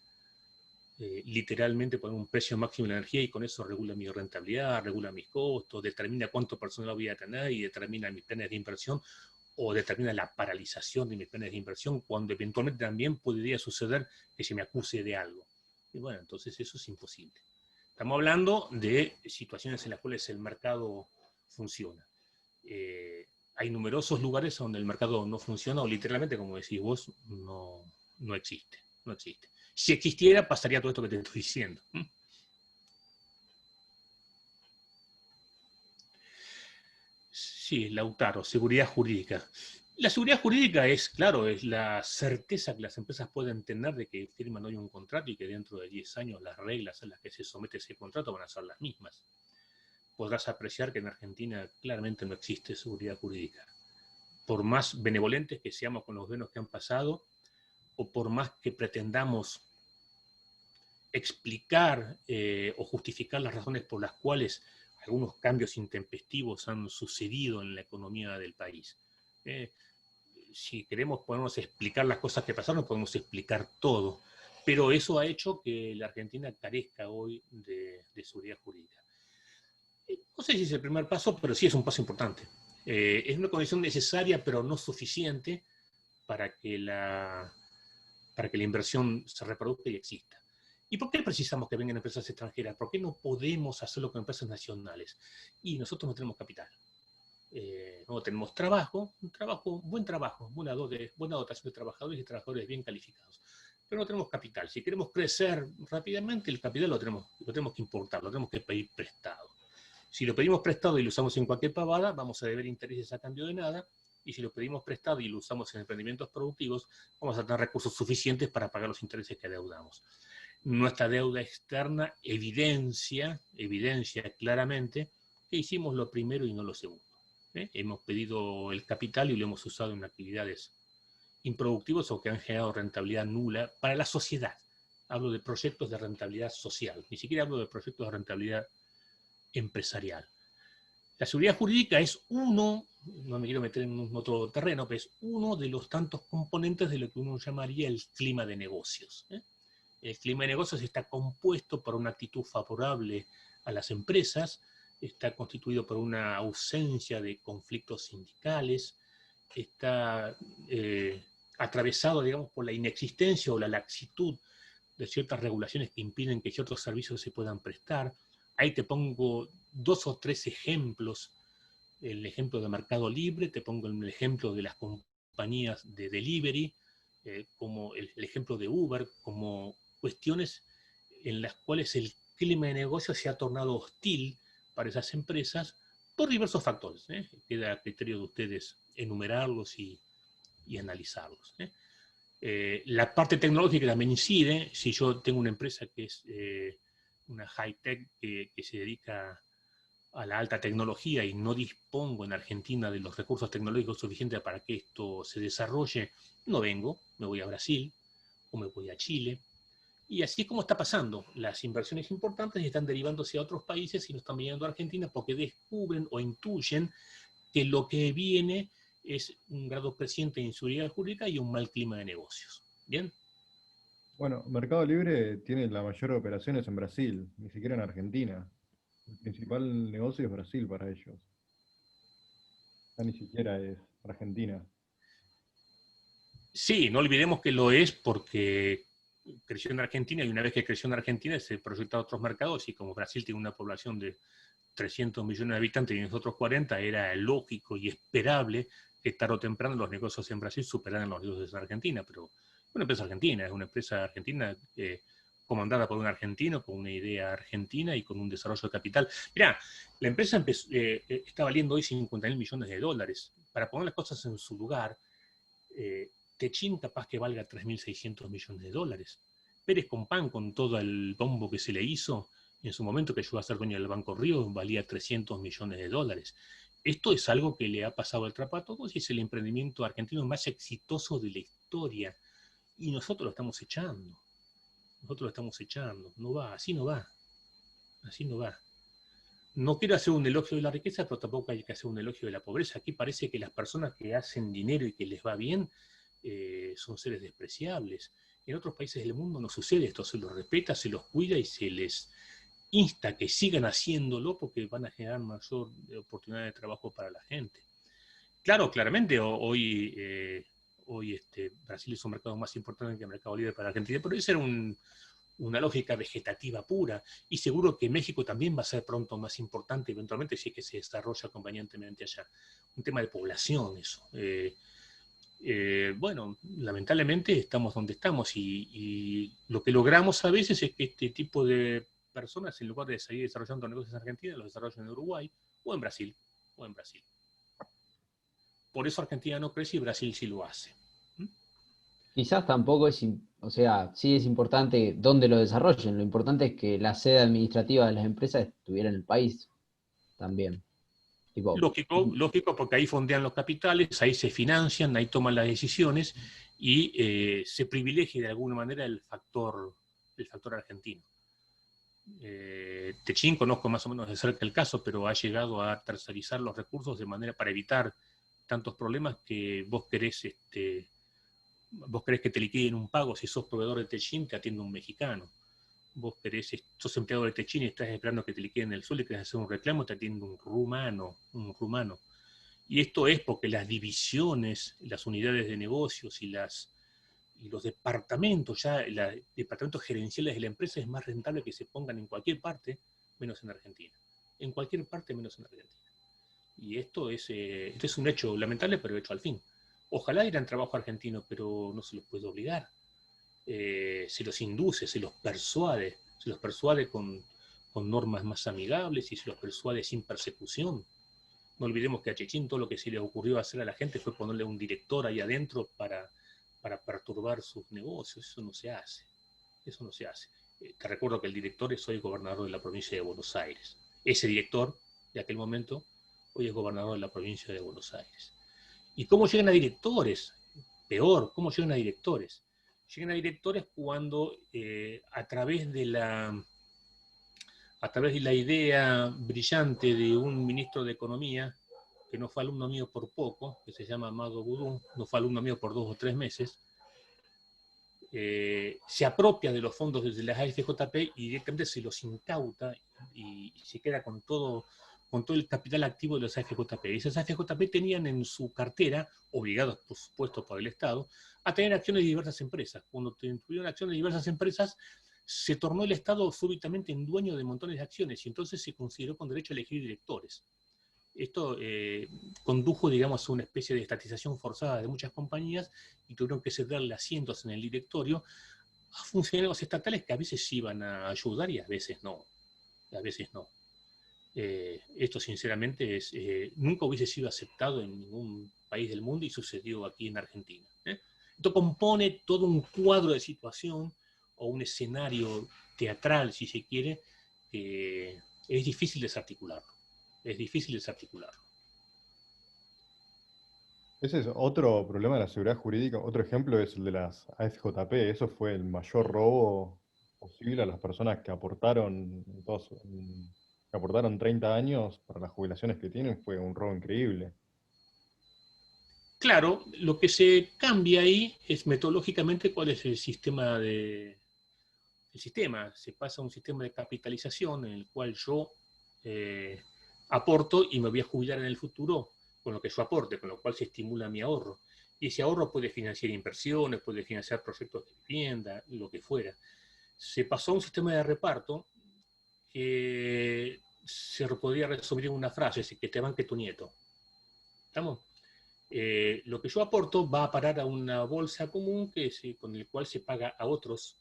literalmente poner un precio máximo de la energía y con eso regula mi rentabilidad, regula mis costos, determina cuánto personal voy a tener y determina mis planes de inversión o determina la paralización de mis planes de inversión cuando eventualmente también podría suceder que se me acuse de algo. Y bueno, entonces eso es imposible. Estamos hablando de situaciones en las cuales el mercado funciona. Hay numerosos lugares donde el mercado no funciona o literalmente, como decís vos, no existe. No existe. Si existiera, pasaría todo esto que te estoy diciendo. Sí, Lautaro, seguridad jurídica. La seguridad jurídica es, claro, es la certeza que las empresas pueden tener de que firman hoy un contrato y que dentro de 10 años las reglas a las que se somete ese contrato van a ser las mismas. Podrás apreciar que en Argentina claramente no existe seguridad jurídica. Por más benevolentes que seamos con los buenos que han pasado, o por más que pretendamos explicar o justificar las razones por las cuales algunos cambios intempestivos han sucedido en la economía del país. Si queremos ponernos a explicar las cosas que pasaron, podemos explicar todo, pero eso ha hecho que la Argentina carezca hoy de seguridad jurídica. No sé si es el primer paso, pero sí es un paso importante. Es una condición necesaria, pero no suficiente para que la inversión se reproduzca y exista. ¿Y por qué precisamos que vengan empresas extranjeras? ¿Por qué no podemos hacerlo con empresas nacionales? Y nosotros no tenemos capital. No tenemos trabajo, buen trabajo, buena dotación de trabajadores y trabajadores bien calificados. Pero no tenemos capital. Si queremos crecer rápidamente, el capital lo tenemos que importar, lo tenemos que pedir prestado. Si lo pedimos prestado y lo usamos en cualquier pavada, vamos a deber intereses a cambio de nada. Y si lo pedimos prestado y lo usamos en emprendimientos productivos, vamos a tener recursos suficientes para pagar los intereses que adeudamos. Nuestra deuda externa evidencia claramente que hicimos lo primero y no lo segundo. Hemos pedido el capital y lo hemos usado en actividades improductivas o que han generado rentabilidad nula para la sociedad. Hablo de proyectos de rentabilidad social, ni siquiera hablo de proyectos de rentabilidad empresarial. La seguridad jurídica es no me quiero meter en otro terreno, pero es uno de los tantos componentes de lo que uno llamaría el clima de negocios. El clima de negocios está compuesto por una actitud favorable a las empresas, está constituido por una ausencia de conflictos sindicales, está atravesado, digamos, por la inexistencia o la laxitud de ciertas regulaciones que impiden que ciertos servicios se puedan prestar. Ahí te pongo 2 o 3 ejemplos. El ejemplo de Mercado Libre, te pongo el ejemplo de las compañías de delivery, como el ejemplo de Uber, como cuestiones en las cuales el clima de negocio se ha tornado hostil para esas empresas por diversos factores. Queda a criterio de ustedes enumerarlos y analizarlos. La parte tecnológica también incide. Si yo tengo una empresa que es una high-tech que se dedica a la alta tecnología y no dispongo en Argentina de los recursos tecnológicos suficientes para que esto se desarrolle, no vengo, me voy a Brasil o me voy a Chile. Y así es como está pasando. Las inversiones importantes están derivándose a otros países y no están viniendo a Argentina porque descubren o intuyen que lo que viene es un grado creciente de inseguridad jurídica y un mal clima de negocios. ¿Bien? Bueno, Mercado Libre tiene la mayor operaciones en Brasil, ni siquiera en Argentina. El principal negocio es Brasil para ellos. Ya ni siquiera es Argentina. Sí, no olvidemos que lo es porque creció en Argentina y una vez que creció en Argentina se proyecta a otros mercados y como Brasil tiene una población de 300 millones de habitantes y nosotros 40, era lógico y esperable que tarde o temprano los negocios en Brasil superaran los negocios en Argentina, pero una empresa argentina, es una empresa argentina comandada por un argentino, con una idea argentina y con un desarrollo de capital. Mirá, la empresa está valiendo hoy 50.000 millones de dólares. Para poner las cosas en su lugar, Techin capaz que valga 3.600 millones de dólares. Pérez Compán, con todo el bombo que se le hizo, en su momento que llegó a ser dueño del Banco Río, valía 300 millones de dólares. Esto es algo que le ha pasado el trapo a todos y es el emprendimiento argentino más exitoso de la historia. Y nosotros lo estamos echando. Nosotros lo estamos echando. No va, así no va. Así no va. No quiero hacer un elogio de la riqueza, pero tampoco hay que hacer un elogio de la pobreza. Aquí parece que las personas que hacen dinero y que les va bien son seres despreciables. En otros países del mundo no sucede esto, se los respeta, se los cuida y se les insta que sigan haciéndolo porque van a generar mayor oportunidad de trabajo para la gente. Claro, claramente hoy, Brasil es un mercado más importante que el mercado libre para Argentina, pero esa era una lógica vegetativa pura, y seguro que México también va a ser pronto más importante eventualmente si es que se desarrolla convenientemente allá. Un tema de población eso. Bueno, lamentablemente estamos donde estamos y lo que logramos a veces es que este tipo de personas, en lugar de seguir desarrollando negocios en Argentina, los desarrollan en Uruguay o en Brasil. O en Brasil. Por eso Argentina no crece y Brasil sí lo hace. Quizás tampoco o sea, sí es importante dónde lo desarrollen. Lo importante es que la sede administrativa de las empresas estuviera en el país también. Tipo, Lógico, lógico, porque ahí fondean los capitales, ahí se financian, ahí toman las decisiones y se privilegia de alguna manera el factor argentino. Techin conozco más o menos de cerca el caso, pero ha llegado a tercerizar los recursos de manera para evitar tantos problemas que vos querés que te liquiden un pago. Si sos proveedor de Techin, te atiende un mexicano. Vos sos empleado de Techin y estás esperando que te liquiden el sueldo y querés hacer un reclamo, te atiende un rumano. Y esto es porque las divisiones, las unidades de negocios y los departamentos, departamentos gerenciales de la empresa, es más rentable que se pongan en cualquier parte, menos en Argentina. En cualquier parte, menos en Argentina. Y esto es un hecho lamentable, pero hecho al fin. Ojalá dieran trabajo argentino, pero no se los puede obligar. Se los induce, se los persuade con normas más amigables y se los persuade sin persecución. No olvidemos que a Techin todo lo que se le ocurrió hacer a la gente fue ponerle un director ahí adentro para perturbar sus negocios. Eso no se hace. Eso no se hace. Te recuerdo que el director es hoy gobernador de la provincia de Buenos Aires. Ese director de aquel momento hoy es gobernador de la provincia de Buenos Aires. ¿Y cómo llegan a directores? Peor, ¿cómo llegan a directores? Llegan a directores cuando a través de la idea brillante de un ministro de Economía, que no fue alumno mío por poco, que se llama Amado Boudou, no fue alumno mío por 2 o 3 meses, se apropia de los fondos desde las AFJP y directamente se los incauta y se queda con todo el capital activo de las AFJP. Y esas AFJP tenían en su cartera, obligados por supuesto por el Estado, a tener acciones de diversas empresas. Cuando tuvieron acciones de diversas empresas, se tornó el Estado súbitamente en dueño de montones de acciones y entonces se consideró con derecho a elegir directores. Esto condujo, digamos, a una especie de estatización forzada de muchas compañías y tuvieron que cederle asientos en el directorio a funcionarios estatales que a veces iban a ayudar y a veces no. A veces no. Esto, sinceramente, nunca hubiese sido aceptado en ningún país del mundo y sucedió aquí en Argentina. Esto compone todo un cuadro de situación o un escenario teatral, si se quiere, que es difícil desarticularlo. Es difícil desarticularlo. Ese es otro problema de la seguridad jurídica. Otro ejemplo es el de las AFJP. Eso fue el mayor robo posible a las personas que aportaron, que aportaron 30 años para las jubilaciones que tienen. Fue un robo increíble. Claro, lo que se cambia ahí es metodológicamente cuál es el sistema se pasa a un sistema de capitalización en el cual yo aporto y me voy a jubilar en el futuro con lo que yo aporte, con lo cual se estimula mi ahorro. Y ese ahorro puede financiar inversiones, puede financiar proyectos de vivienda, lo que fuera. Se pasó a un sistema de reparto que se podría resumir en una frase, es que te banque tu nieto. ¿Estamos? Lo que yo aporto va a parar a una bolsa común con el cual se paga a otros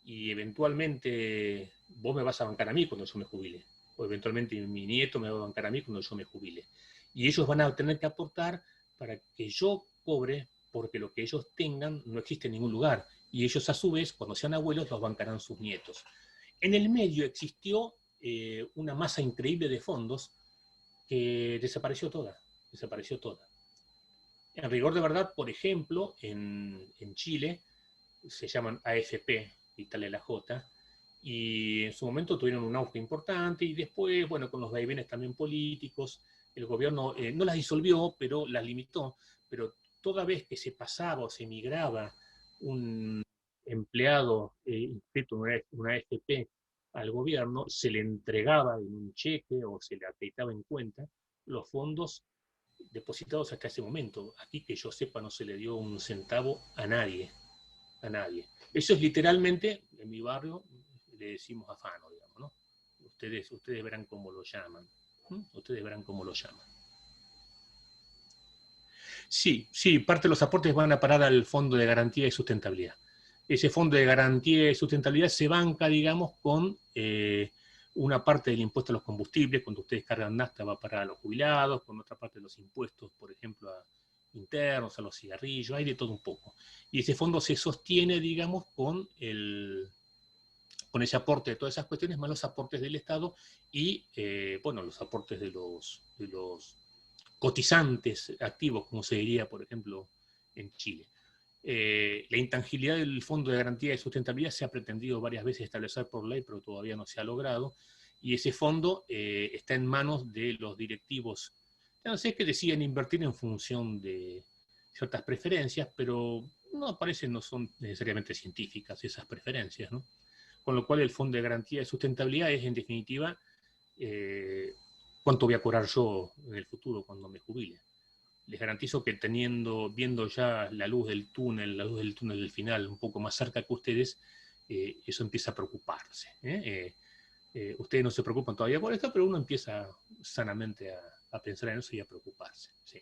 y eventualmente vos me vas a bancar a mí cuando yo me jubile, o eventualmente mi nieto me va a bancar a mí cuando yo me jubile. Y ellos van a tener que aportar para que yo cobre, porque lo que ellos tengan no existe en ningún lugar. Y ellos a su vez, cuando sean abuelos, los bancarán sus nietos. En el medio existió una masa increíble de fondos que desapareció toda, desapareció toda. En rigor de verdad, por ejemplo, en Chile se llaman AFP, Italia la J, y en su momento tuvieron un auge importante y después, bueno, con los vaivenes también políticos, el gobierno no las disolvió, pero las limitó, pero toda vez que se pasaba o se migraba un empleado inscrito en una AFP al gobierno, se le entregaba en un cheque o se le acreditaba en cuenta los fondos depositados hasta ese momento. Aquí que yo sepa no se le dio un centavo a nadie, a nadie. Eso es literalmente, en mi barrio le decimos afano, digamos, ¿no? Ustedes verán cómo lo llaman. Ustedes verán cómo lo llaman. Sí, sí, parte de los aportes van a parar al Fondo de Garantía y Sustentabilidad. Ese Fondo de Garantía y Sustentabilidad se banca, digamos, con una parte del impuesto a los combustibles, cuando ustedes cargan nafta va para los jubilados, con otra parte de los impuestos, por ejemplo, a internos, a los cigarrillos, hay de todo un poco. Y ese fondo se sostiene, digamos, con ese aporte de todas esas cuestiones, más los aportes del Estado y, bueno, los aportes de los cotizantes activos, como se diría, por ejemplo, en Chile. La intangibilidad del Fondo de Garantía y Sustentabilidad se ha pretendido varias veces establecer por ley, pero todavía no se ha logrado, y ese fondo está en manos de los directivos. No sé, que deciden invertir en función de ciertas preferencias, pero no parecen, no son necesariamente científicas esas preferencias, ¿no? Con lo cual el Fondo de Garantía y Sustentabilidad es, en definitiva, cuánto voy a cobrar yo en el futuro cuando me jubile. Les garantizo que viendo ya la luz del túnel del final un poco más cerca que ustedes, eso empieza a preocuparse. Ustedes no se preocupan todavía por esto, pero uno empieza sanamente a pensar en eso y a preocuparse. Sí.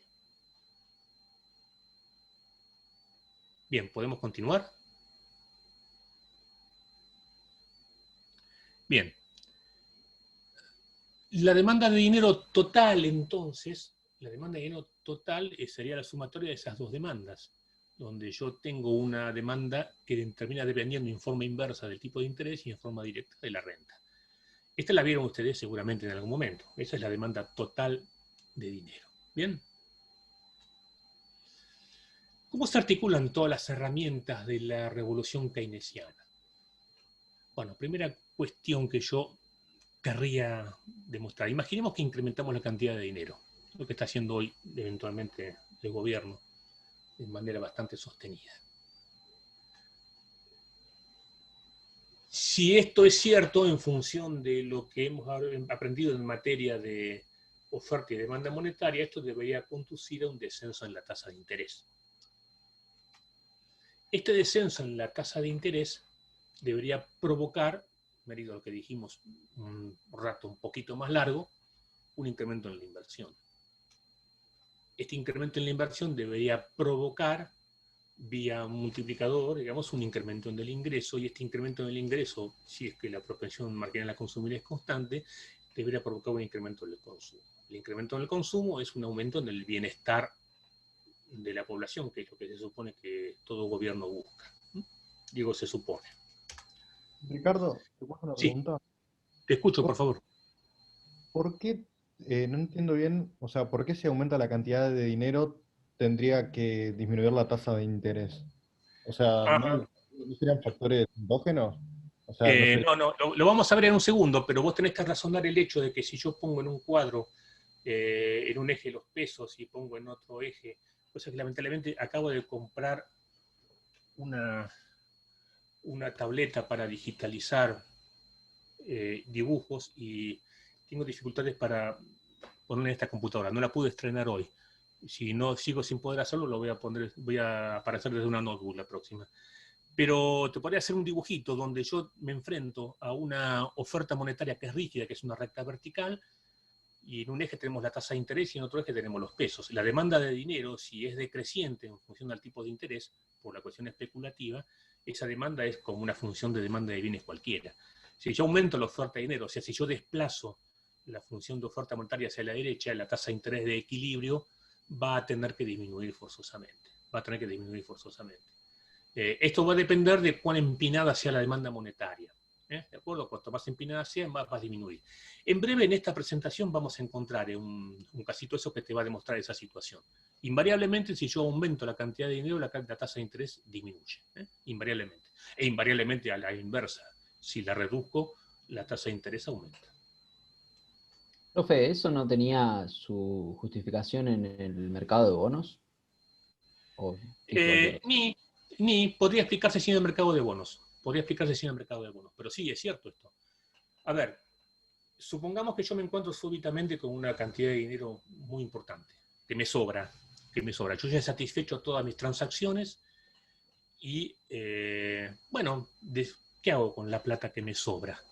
Bien, ¿podemos continuar? Bien. La demanda de dinero total, entonces, la demanda de dinero total sería la sumatoria de esas dos demandas, donde yo tengo una demanda que termina dependiendo en forma inversa del tipo de interés y en forma directa de la renta. Esta la vieron ustedes seguramente en algún momento. Esa es la demanda total de dinero. ¿Bien? ¿Cómo se articulan todas las herramientas de la revolución keynesiana? Bueno, primera cuestión que yo querría demostrar. Imaginemos que incrementamos la cantidad de dinero, lo que está haciendo hoy eventualmente el gobierno de manera bastante sostenida. Si esto es cierto en función de lo que hemos aprendido en materia de oferta y demanda monetaria, esto debería conducir a un descenso en la tasa de interés. Este descenso en la tasa de interés debería provocar, debido a lo que dijimos un rato un poquito más largo, un incremento en la inversión. Este incremento en la inversión debería provocar, vía multiplicador, digamos, un incremento en el ingreso, y este incremento en el ingreso, si es que la propensión marginal a consumir es constante, debería provocar un incremento en el consumo. El incremento en el consumo es un aumento en el bienestar de la población, que es lo que se supone que todo gobierno busca. Digo, se supone. Ricardo, te puedo hacer una Sí, pregunta. te escucho, por favor. ¿Por qué, no entiendo bien, o sea, por qué si aumenta la cantidad de dinero tendría que disminuir la tasa de interés? O sea, Ajá. ¿no serían factores endógenos? O sea, no sé. No, lo vamos a ver en un segundo, pero vos tenés que razonar el hecho de que si yo pongo en un cuadro, en un eje los pesos y pongo en otro eje, cosa que lamentablemente acabo de comprar una tableta para digitalizar dibujos y tengo dificultades para poner en esta computadora. No la pude estrenar hoy. Si no sigo sin poder hacerlo, voy a aparecer desde una notebook la próxima. Pero te podría hacer un dibujito donde yo me enfrento a una oferta monetaria que es rígida, que es una recta vertical, y en un eje tenemos la tasa de interés y en otro eje tenemos los pesos. La demanda de dinero, si es decreciente en función del tipo de interés, por la cuestión especulativa, esa demanda es como una función de demanda de bienes cualquiera. Si yo aumento la oferta de dinero, o sea, si yo desplazo la función de oferta monetaria hacia la derecha, la tasa de interés de equilibrio va a tener que disminuir forzosamente. Esto va a depender de cuán empinada sea la demanda monetaria. ¿De acuerdo? Cuanto más empinada sea, más va a disminuir. En breve, en esta presentación, vamos a encontrar un casito eso que te va a demostrar esa situación. Invariablemente, si yo aumento la cantidad de dinero, la tasa de interés disminuye. Invariablemente. E invariablemente a la inversa. Si la reduzco, la tasa de interés aumenta. Profe, ¿eso no tenía su justificación en el mercado de bonos? ¿O Ni podría explicarse sin el mercado de bonos. Pero sí, es cierto esto. A ver, supongamos que yo me encuentro súbitamente con una cantidad de dinero muy importante, que me sobra. Yo ya he satisfecho todas mis transacciones y, bueno, ¿qué hago con la plata que me sobra?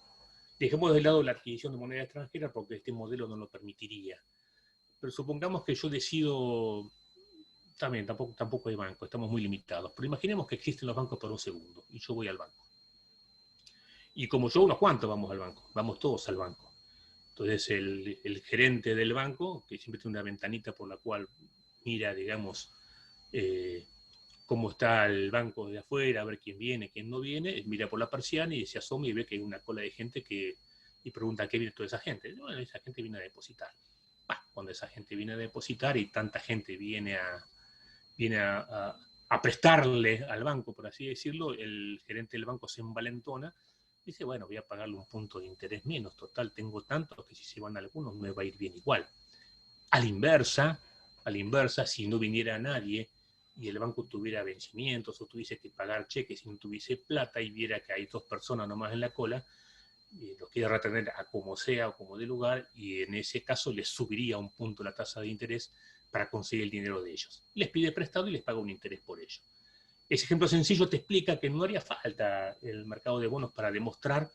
Dejemos de lado la adquisición de moneda extranjera porque este modelo no lo permitiría. Pero supongamos que yo decido, también tampoco hay banco, estamos muy limitados, pero imaginemos que existen los bancos por un segundo y yo voy al banco. Y como yo, unos cuantos vamos al banco, vamos todos al banco. Entonces el gerente del banco, que siempre tiene una ventanita por la cual mira, digamos, cómo está el banco de afuera, a ver quién viene, quién no viene, mira por la persiana y se asoma y ve que hay una cola de gente y pregunta, ¿qué viene toda esa gente? Bueno, esa gente viene a depositar. Cuando esa gente viene a depositar y tanta gente viene a prestarle al banco, por así decirlo, el gerente del banco se envalentona, dice, bueno, voy a pagarle un punto de interés menos, total, tengo tantos que si se van algunos me va a ir bien igual. A la inversa, si no viniera nadie y el banco tuviera vencimientos o tuviese que pagar cheques y no tuviese plata y viera que hay 2 personas nomás en la cola, los quiere retener a como sea o como de lugar, y en ese caso les subiría un punto la tasa de interés para conseguir el dinero de ellos. Les pide prestado y les paga un interés por ello. Ese ejemplo sencillo te explica que no haría falta el mercado de bonos para demostrar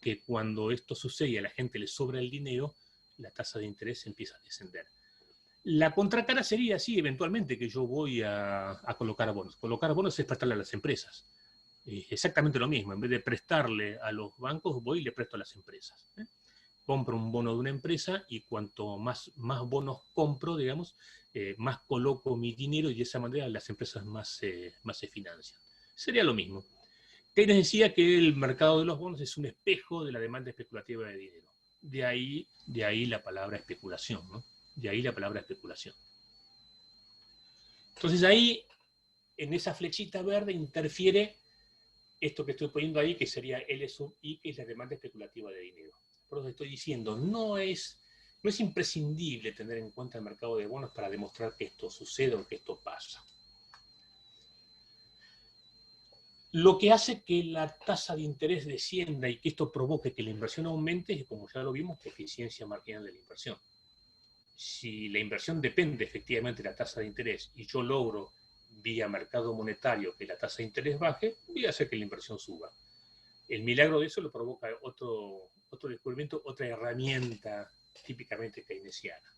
que cuando esto sucede y a la gente le sobra el dinero, la tasa de interés empieza a descender. La contracara sería, sí, eventualmente, que yo voy a colocar bonos. Colocar bonos es prestarle a las empresas. Exactamente lo mismo. En vez de prestarle a los bancos, voy y le presto a las empresas. Compro un bono de una empresa y cuanto más bonos compro, digamos, más coloco mi dinero y de esa manera las empresas más se financian. Sería lo mismo. Keynes decía que el mercado de los bonos es un espejo de la demanda especulativa de dinero. De ahí la palabra especulación, ¿no? Entonces ahí, en esa flechita verde, interfiere esto que estoy poniendo ahí, que sería L sub I, que es la demanda especulativa de dinero. Por eso estoy diciendo, no es imprescindible tener en cuenta el mercado de bonos para demostrar que esto sucede o que esto pasa. Lo que hace que la tasa de interés descienda y que esto provoque que la inversión aumente es, como ya lo vimos, la eficiencia marginal de la inversión. Si la inversión depende efectivamente de la tasa de interés y yo logro vía mercado monetario que la tasa de interés baje, voy a hacer que la inversión suba. El milagro de eso lo provoca otro descubrimiento, otra herramienta típicamente keynesiana.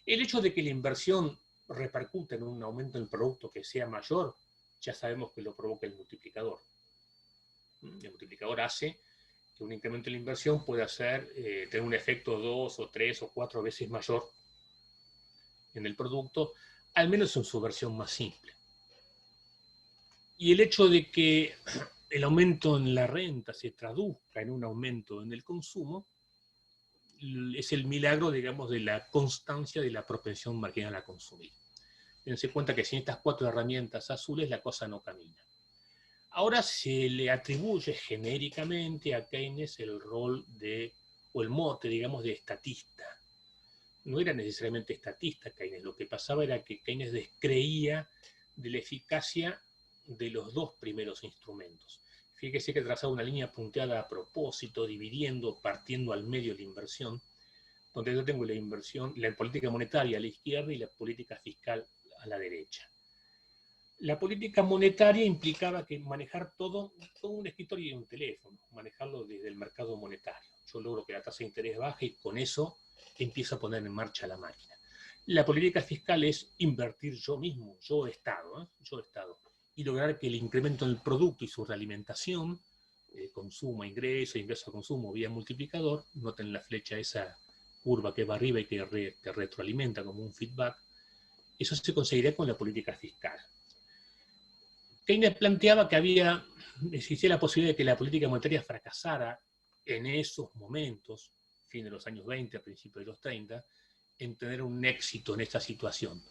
El hecho de que la inversión repercute en un aumento del producto que sea mayor, ya sabemos que lo provoca el multiplicador. El multiplicador hace que un incremento en la inversión pueda tener un efecto 2 o 3 o 4 veces mayor en el producto, al menos en su versión más simple. Y el hecho de que el aumento en la renta se traduzca en un aumento en el consumo es el milagro, digamos, de la constancia de la propensión marginal a consumir. Dense cuenta que sin estas 4 herramientas azules la cosa no camina. Ahora se le atribuye genéricamente a Keynes el rol o el mote, digamos, de estatista. No era necesariamente estatista Keynes, lo que pasaba era que Keynes descreía de la eficacia de los 2 primeros instrumentos. Fíjese que trazaba una línea punteada a propósito, partiendo al medio la inversión, donde yo tengo la inversión, la política monetaria a la izquierda y la política fiscal a la derecha. La política monetaria implicaba que manejar todo un escritorio y un teléfono, manejarlo desde el mercado monetario. Yo logro que la tasa de interés baje y con eso empiezo a poner en marcha la máquina. La política fiscal es invertir yo mismo, yo Estado. y lograr que el incremento en el producto y su realimentación, consumo a ingreso, ingreso a consumo vía multiplicador, noten la flecha esa curva que va arriba y que retroalimenta como un feedback, eso se conseguiría con la política fiscal. Keynes planteaba que existía la posibilidad de que la política monetaria fracasara en esos momentos, fin de los años 20, a principios de los 30, en tener un éxito en esta situación.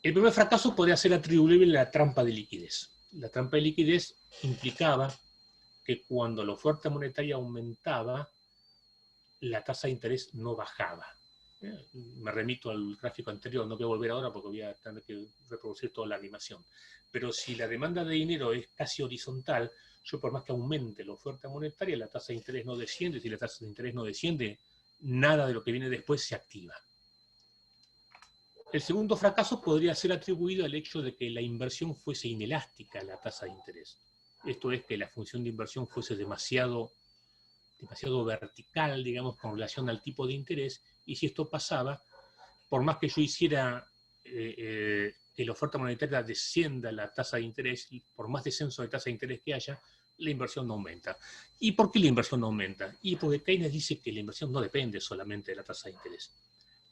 El primer fracaso podría ser atribuible a la trampa de liquidez. La trampa de liquidez implicaba que cuando la oferta monetaria aumentaba, la tasa de interés no bajaba. Me remito al gráfico anterior, no voy a volver ahora porque voy a tener que reproducir toda la animación. Pero si la demanda de dinero es casi horizontal, yo por más que aumente la oferta monetaria, la tasa de interés no desciende. Si la tasa de interés no desciende, nada de lo que viene después se activa. El segundo fracaso podría ser atribuido al hecho de que la inversión fuese inelástica a la tasa de interés. Esto es, que la función de inversión fuese demasiado vertical, digamos, con relación al tipo de interés, y si esto pasaba, por más que yo hiciera que la oferta monetaria descienda la tasa de interés, y por más descenso de tasa de interés que haya, la inversión no aumenta. ¿Y por qué la inversión no aumenta? Y porque Keynes dice que la inversión no depende solamente de la tasa de interés.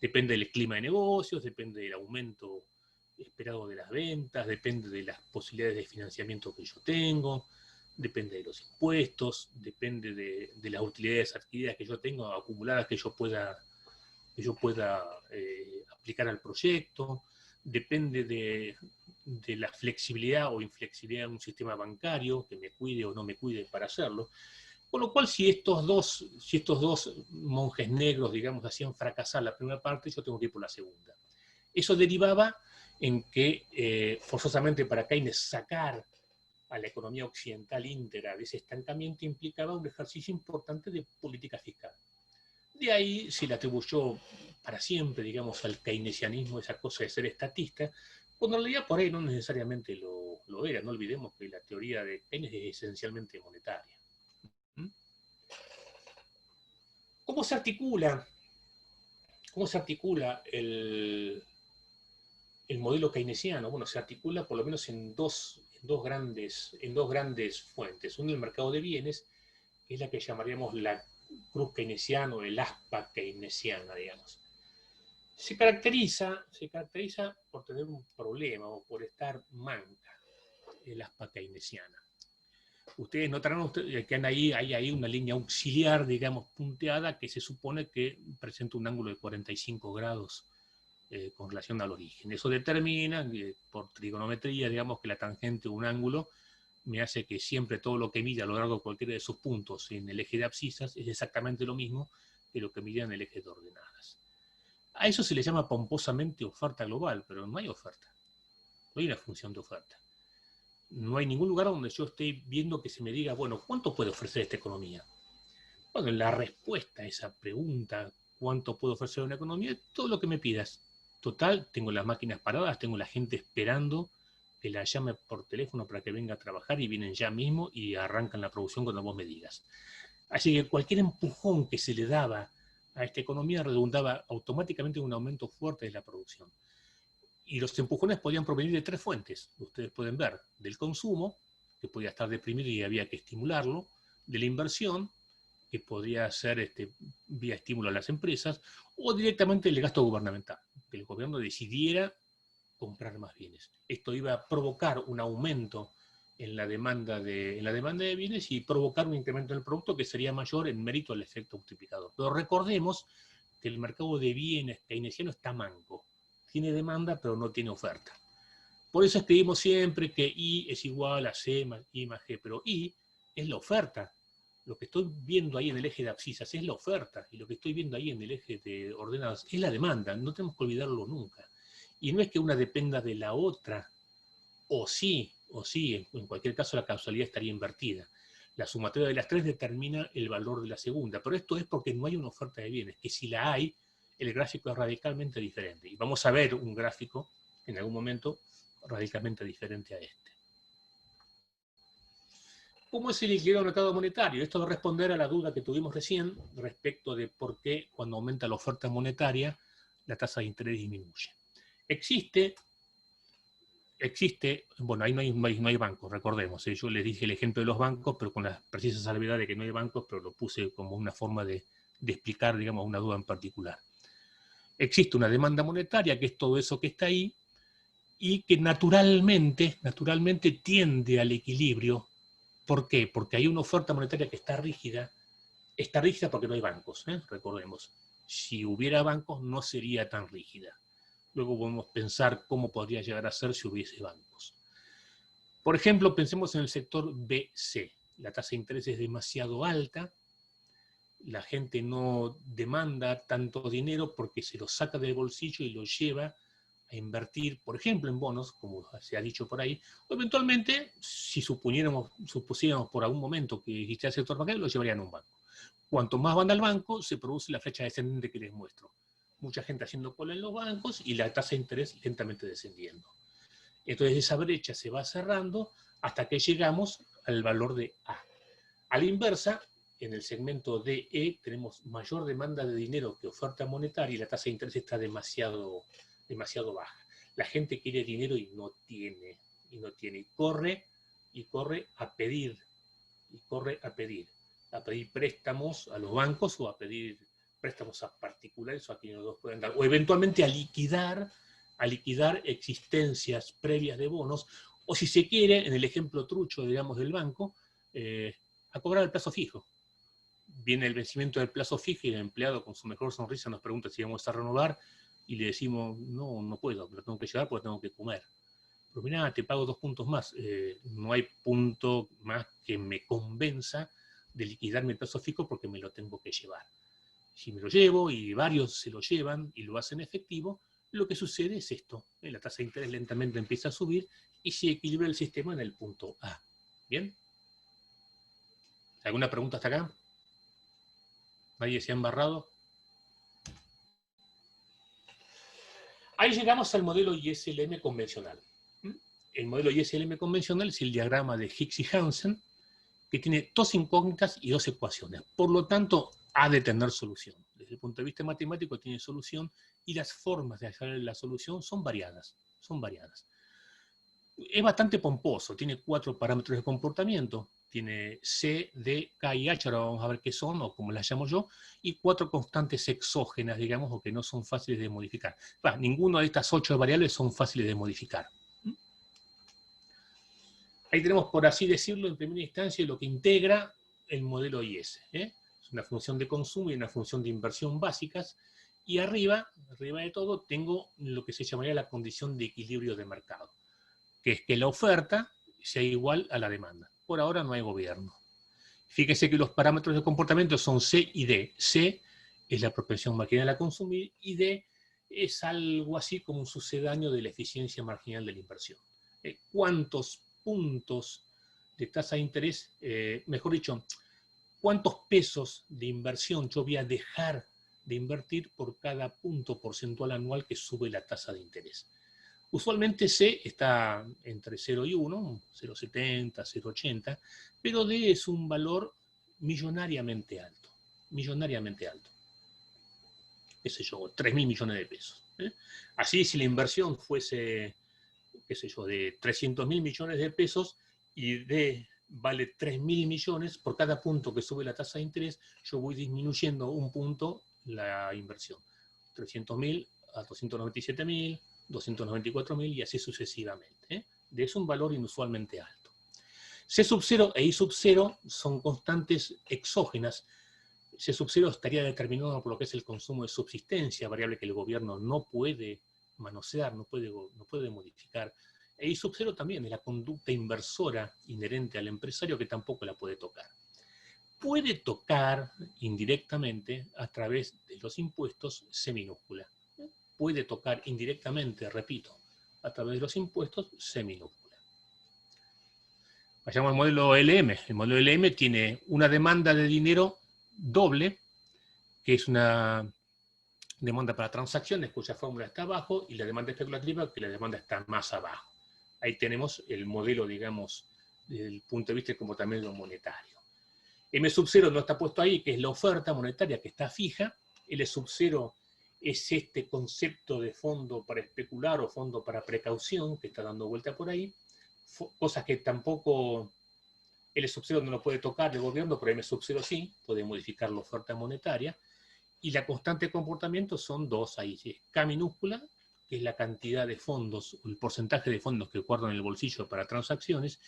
Depende del clima de negocios, depende del aumento esperado de las ventas, depende de las posibilidades de financiamiento que yo tengo, depende de los impuestos, depende de las utilidades adquiridas que yo tengo, acumuladas, que yo pueda aplicar al proyecto, depende de la flexibilidad o inflexibilidad de un sistema bancario, que me cuide o no me cuide para hacerlo. Con lo cual, si estos dos monjes negros, digamos, hacían fracasar la primera parte, yo tengo que ir por la segunda. Eso derivaba en que, forzosamente para Keynes, sacar a la economía occidental íntegra de ese estancamiento implicaba un ejercicio importante de política fiscal. De ahí se le atribuyó para siempre, digamos, al keynesianismo esa cosa de ser estatista, cuando en realidad por ahí no necesariamente lo era. No olvidemos que la teoría de Keynes es esencialmente monetaria. ¿Cómo se articula el modelo keynesiano? Bueno, se articula por lo menos en dos grandes fuentes. Uno, el mercado de bienes, que es la que llamaríamos la cruz keynesiana o el aspa keynesiana, digamos. Se caracteriza por tener un problema o por estar manca, el aspa keynesiana. Ustedes notarán que hay ahí una línea auxiliar, digamos, punteada, que se supone que presenta un ángulo de 45 grados con relación al origen. Eso determina, por trigonometría, digamos, que la tangente de un ángulo me hace que siempre todo lo que mide a lo largo de cualquiera de sus puntos en el eje de abscisas es exactamente lo mismo que lo que mide en el eje de ordenadas. A eso se le llama pomposamente oferta global, pero no hay oferta. No hay una función de oferta. No hay ningún lugar donde yo esté viendo que se me diga, bueno, ¿cuánto puede ofrecer esta economía? Bueno, la respuesta a esa pregunta, ¿cuánto puede ofrecer una economía? Es todo lo que me pidas. Total, tengo las máquinas paradas, tengo la gente esperando que la llame por teléfono para que venga a trabajar y vienen ya mismo y arrancan la producción cuando vos me digas. Así que cualquier empujón que se le daba a esta economía redundaba automáticamente en un aumento fuerte de la producción. Y los empujones podían provenir de tres fuentes. Ustedes pueden ver: del consumo, que podía estar deprimido y había que estimularlo; de la inversión, que podría ser vía estímulo a las empresas; o directamente del gasto gubernamental, que el gobierno decidiera comprar más bienes. Esto iba a provocar un aumento en la demanda de bienes y provocar un incremento en el producto que sería mayor en mérito al efecto multiplicador. Pero recordemos que el mercado de bienes keynesiano está manco. Tiene demanda, pero no tiene oferta. Por eso escribimos siempre que I es igual a C más I más G, pero I es la oferta. Lo que estoy viendo ahí en el eje de abscisas es la oferta, y lo que estoy viendo ahí en el eje de ordenadas es la demanda. No tenemos que olvidarlo nunca. Y no es que una dependa de la otra, o sí, en cualquier caso la causalidad estaría invertida. La sumatoria de las tres determina el valor de la segunda, pero esto es porque no hay una oferta de bienes, que si la hay, el gráfico es radicalmente diferente. Y vamos a ver un gráfico en algún momento radicalmente diferente a este. ¿Cómo es el equilibrio del mercado monetario? Esto va a responder a la duda que tuvimos recién respecto de por qué cuando aumenta la oferta monetaria la tasa de interés disminuye. Existe existe, bueno, ahí no hay bancos, recordemos. Yo les dije el ejemplo de los bancos, pero con la precisa salvedad de que no hay bancos, pero lo puse como una forma de explicar, digamos, una duda en particular. Existe una demanda monetaria, que es todo eso que está ahí, y que naturalmente tiende al equilibrio. ¿Por qué? Porque hay una oferta monetaria que está rígida porque no hay bancos, recordemos. Si hubiera bancos no sería tan rígida. Luego podemos pensar cómo podría llegar a ser si hubiese bancos. Por ejemplo, pensemos en el sector BC. La tasa de interés es demasiado alta, la gente no demanda tanto dinero porque se lo saca del bolsillo y lo lleva a invertir, por ejemplo, en bonos, como se ha dicho por ahí, o eventualmente, si supusiéramos por algún momento que existía el sector bancario, lo llevarían a un banco. Cuanto más van al banco, se produce la flecha descendente que les muestro. Mucha gente haciendo cola en los bancos y la tasa de interés lentamente descendiendo. Entonces esa brecha se va cerrando hasta que llegamos al valor de A. A la inversa, en el segmento DE tenemos mayor demanda de dinero que oferta monetaria y la tasa de interés está demasiado baja. La gente quiere dinero y no tiene. Y corre a pedir. A pedir préstamos a los bancos o a pedir préstamos a particulares o a quienes los pueden dar. O eventualmente a liquidar existencias previas de bonos, o si se quiere, en el ejemplo trucho, digamos, del banco, a cobrar el plazo fijo. Viene el vencimiento del plazo fijo y el empleado con su mejor sonrisa nos pregunta si vamos a renovar y le decimos, no puedo, lo tengo que llevar porque tengo que comer. Pero mirá, te pago 2 puntos más. No hay punto más que me convenza de liquidar mi plazo fijo porque me lo tengo que llevar. Si me lo llevo y varios se lo llevan y lo hacen efectivo, lo que sucede es esto. La tasa de interés lentamente empieza a subir y se equilibra el sistema en el punto A. ¿Bien? ¿Alguna pregunta hasta acá? ¿Nadie se ha embarrado? Ahí llegamos al modelo ISLM convencional. El modelo ISLM convencional es el diagrama de Hicks y Hansen, que tiene 2 incógnitas y 2 ecuaciones. Por lo tanto, ha de tener solución. Desde el punto de vista matemático tiene solución y las formas de hallar la solución son variadas. Es bastante pomposo, tiene 4 parámetros de comportamiento. Tiene C, D, K y H, ahora vamos a ver qué son, o como las llamo yo, y 4 constantes exógenas, digamos, o que no son fáciles de modificar. Ninguna de estas 8 variables son fáciles de modificar. Ahí tenemos, por así decirlo, en primera instancia, lo que integra el modelo IS. Es una función de consumo y una función de inversión básicas, y arriba de todo, tengo lo que se llamaría la condición de equilibrio de mercado, que es que la oferta sea igual a la demanda. Por ahora no hay gobierno. Fíjese que los parámetros de comportamiento son C y D. C es la propensión marginal a consumir y D es algo así como un sucedáneo de la eficiencia marginal de la inversión. ¿Cuántos puntos de tasa de interés, mejor dicho, cuántos pesos de inversión yo voy a dejar de invertir por cada punto porcentual anual que sube la tasa de interés? Usualmente C está entre 0 y 1, 0,70, 0,80, pero D es un valor millonariamente alto. Qué sé yo, 3.000 millones de pesos. Así, si la inversión fuese, qué sé yo, de 300.000 millones de pesos y D vale 3.000 millones, por cada punto que sube la tasa de interés, yo voy disminuyendo un punto la inversión. 300.000 a 297.000, 294.000 y así sucesivamente. Es un valor inusualmente alto. C sub 0 e I sub 0 son constantes exógenas. C sub 0 estaría determinado por lo que es el consumo de subsistencia, variable que el gobierno no puede manosear, no puede modificar. E I sub 0 también es la conducta inversora inherente al empresario que tampoco la puede tocar. Puede tocar indirectamente a través de los impuestos C minúscula. Puede tocar indirectamente, repito, a través de los impuestos C minúscula. Vayamos al modelo LM. El modelo LM tiene una demanda de dinero doble, que es una demanda para transacciones, cuya fórmula está abajo, y la demanda especulativa, que la demanda está más abajo. Ahí tenemos el modelo, digamos, desde el punto de vista como también lo monetario. M sub 0 no está puesto ahí, que es la oferta monetaria que está fija. L sub 0 es este concepto de fondo para especular o fondo para precaución que está dando vuelta por ahí, cosas que tampoco el sub-0 no lo puede tocar el gobierno, pero el sub-0 sí, puede modificar la oferta monetaria, y la constante de comportamiento son dos ahí, es K minúscula, que es la cantidad de fondos, el porcentaje de fondos que guardan en el bolsillo para transacciones,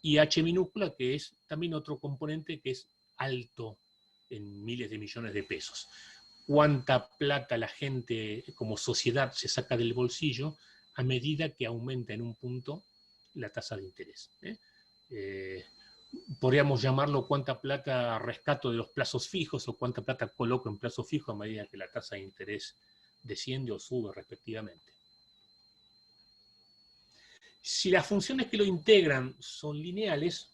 y H minúscula, que es también otro componente que es alto en miles de millones de pesos. Cuánta plata la gente como sociedad se saca del bolsillo a medida que aumenta en un punto la tasa de interés. Podríamos llamarlo cuánta plata rescato de los plazos fijos o cuánta plata coloco en plazo fijo a medida que la tasa de interés desciende o sube respectivamente. Si las funciones que lo integran son lineales,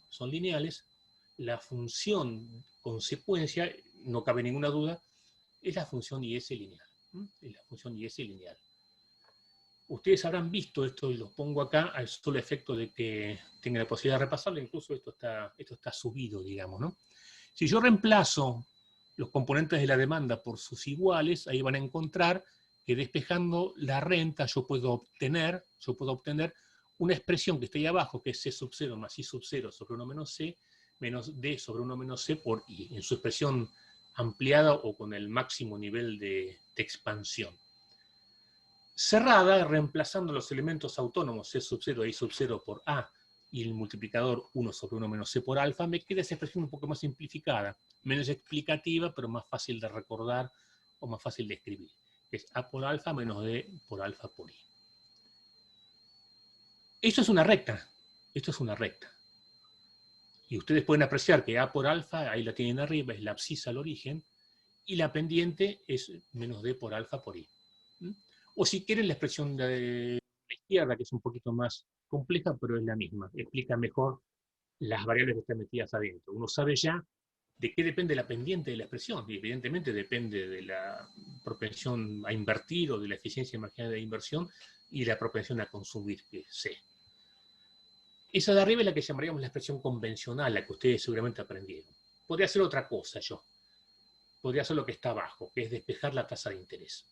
la función consecuencia, no cabe ninguna duda, es la función IS lineal. Es la función IS lineal. Ustedes habrán visto esto, y lo pongo acá al solo efecto de que tengan la posibilidad de repasarlo, incluso esto está subido, digamos, ¿no? Si yo reemplazo los componentes de la demanda por sus iguales, ahí van a encontrar que despejando la renta yo puedo obtener una expresión que está ahí abajo, que es C sub 0 más I sub 0 sobre 1 menos C, menos D sobre 1 menos C por I, en su expresión ampliada o con el máximo nivel de expansión. Cerrada, reemplazando los elementos autónomos C sub 0 e I sub 0 por A y el multiplicador 1 sobre 1 menos C por alfa, me queda esa expresión un poco más simplificada, menos explicativa, pero más fácil de recordar o más fácil de escribir. Es A por alfa menos D por alfa por I. Esto es una recta. Y ustedes pueden apreciar que A por alfa, ahí la tienen arriba, es la abscisa al origen, y la pendiente es menos D por alfa por I. O si quieren la expresión de la izquierda, que es un poquito más compleja, pero es la misma. Explica mejor las variables que están metidas adentro. Uno sabe ya de qué depende la pendiente de la expresión, y evidentemente depende de la propensión a invertir o de la eficiencia marginal de inversión y la propensión a consumir, que es C. Esa de arriba es la que llamaríamos la expresión convencional, la que ustedes seguramente aprendieron. Podría hacer otra cosa yo. Podría hacer lo que está abajo, que es despejar la tasa de interés.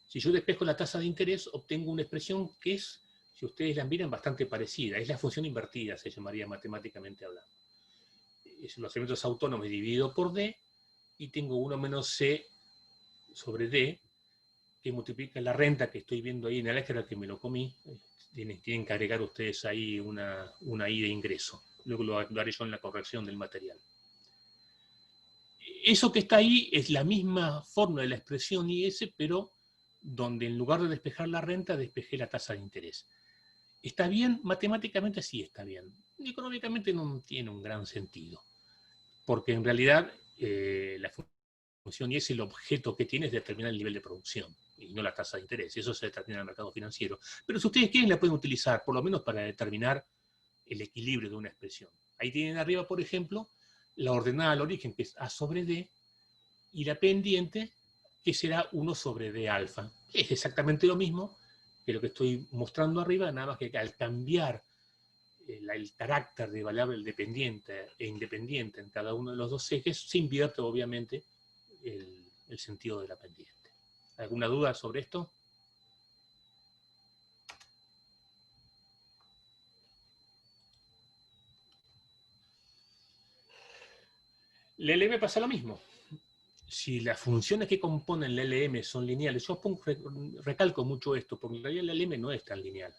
Si yo despejo la tasa de interés, obtengo una expresión que es, si ustedes la miran, bastante parecida. Es la función invertida, se llamaría matemáticamente hablando. Es los elementos autónomos dividido por D, y tengo 1 menos C sobre D, que multiplica la renta que estoy viendo ahí en el álgebra, que me lo comí. Tienen que agregar ustedes ahí una I de ingreso. Luego lo haré yo en la corrección del material. Eso que está ahí es la misma forma de la expresión IS, pero donde en lugar de despejar la renta, despejé la tasa de interés. ¿Está bien? Matemáticamente sí está bien. Económicamente no tiene un gran sentido, porque en realidad la función IS, el objeto que tiene es determinar el nivel de producción, y no la tasa de interés. Eso se determina en el mercado financiero. Pero si ustedes quieren, la pueden utilizar, por lo menos para determinar el equilibrio de una expresión. Ahí tienen arriba, por ejemplo, la ordenada al origen, que es A sobre D, y la pendiente, que será 1 sobre D alfa. Es exactamente lo mismo que lo que estoy mostrando arriba, nada más que al cambiar el carácter de variable dependiente e independiente en cada uno de los dos ejes, se invierte obviamente el sentido de la pendiente. ¿Alguna duda sobre esto? La LM pasa lo mismo. Si las funciones que componen la LM son lineales, yo recalco mucho esto, porque en realidad la LM no es tan lineal,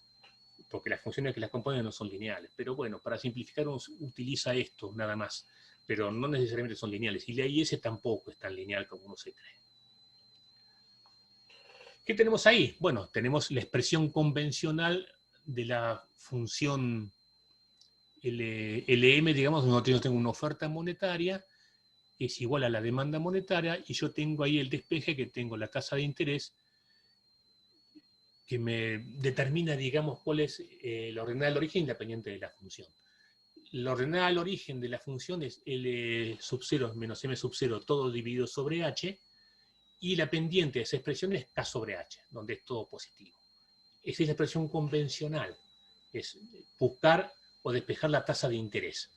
porque las funciones que las componen no son lineales. Pero bueno, para simplificar uno utiliza esto nada más, pero no necesariamente son lineales. Y la IS tampoco es tan lineal como uno se cree. ¿Qué tenemos ahí? Bueno, tenemos la expresión convencional de la función LM, digamos, donde yo tengo una oferta monetaria, que es igual a la demanda monetaria, y yo tengo ahí el despeje, que tengo la tasa de interés, que me determina, digamos, cuál es la ordenada del origen independiente de la función. La ordenada al origen de la función es L sub 0 menos M sub 0, todo dividido sobre H, y la pendiente de esa expresión es K sobre H, donde es todo positivo. Esa es la expresión convencional, es buscar o despejar la tasa de interés.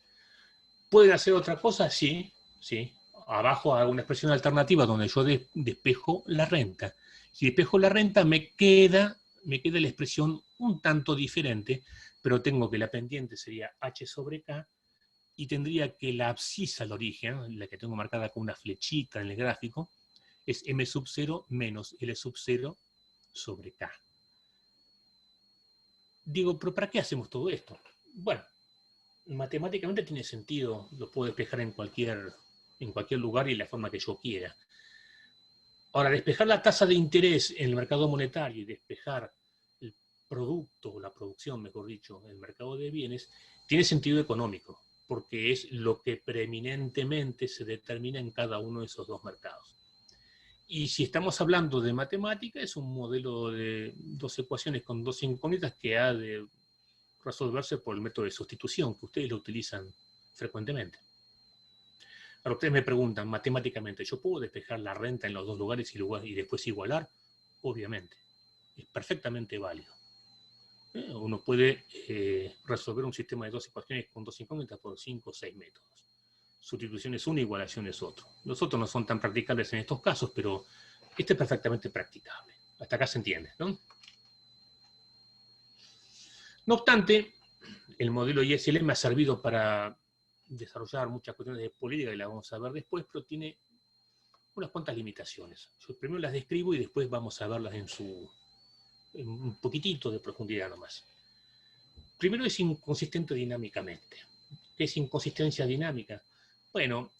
¿Pueden hacer otra cosa? Sí, sí. abajo hago una expresión alternativa donde yo despejo la renta. Si despejo la renta me queda la expresión un tanto diferente, pero tengo que la pendiente sería H sobre K, y tendría que la abscisa al origen, la que tengo marcada con una flechita en el gráfico, es M sub 0 menos L sub 0 sobre K. Digo, ¿pero para qué hacemos todo esto? Bueno, matemáticamente tiene sentido, lo puedo despejar en cualquier lugar y la forma que yo quiera. Ahora, despejar la tasa de interés en el mercado monetario y despejar el producto, o la producción, mejor dicho, en el mercado de bienes, tiene sentido económico, porque es lo que preeminentemente se determina en cada uno de esos dos mercados. Y si estamos hablando de matemática, es un modelo de dos ecuaciones con dos incógnitas que ha de resolverse por el método de sustitución, que ustedes lo utilizan frecuentemente. Ahora ustedes me preguntan, matemáticamente, ¿yo puedo despejar la renta en los dos lugares y después igualar? Obviamente, es perfectamente válido. Uno puede resolver un sistema de dos ecuaciones con dos incógnitas por 5 o 6 métodos. Sustitución es uno, igualación es otro. Los otros no son tan practicables en estos casos, pero este es perfectamente practicable. Hasta acá se entiende, ¿no? No obstante, el modelo ISL me ha servido para desarrollar muchas cuestiones de política, que las vamos a ver después, pero tiene unas cuantas limitaciones. Yo primero las describo y después vamos a verlas en un poquitito de profundidad nomás. Primero, es inconsistente dinámicamente. ¿Qué es inconsistencia dinámica? Bueno,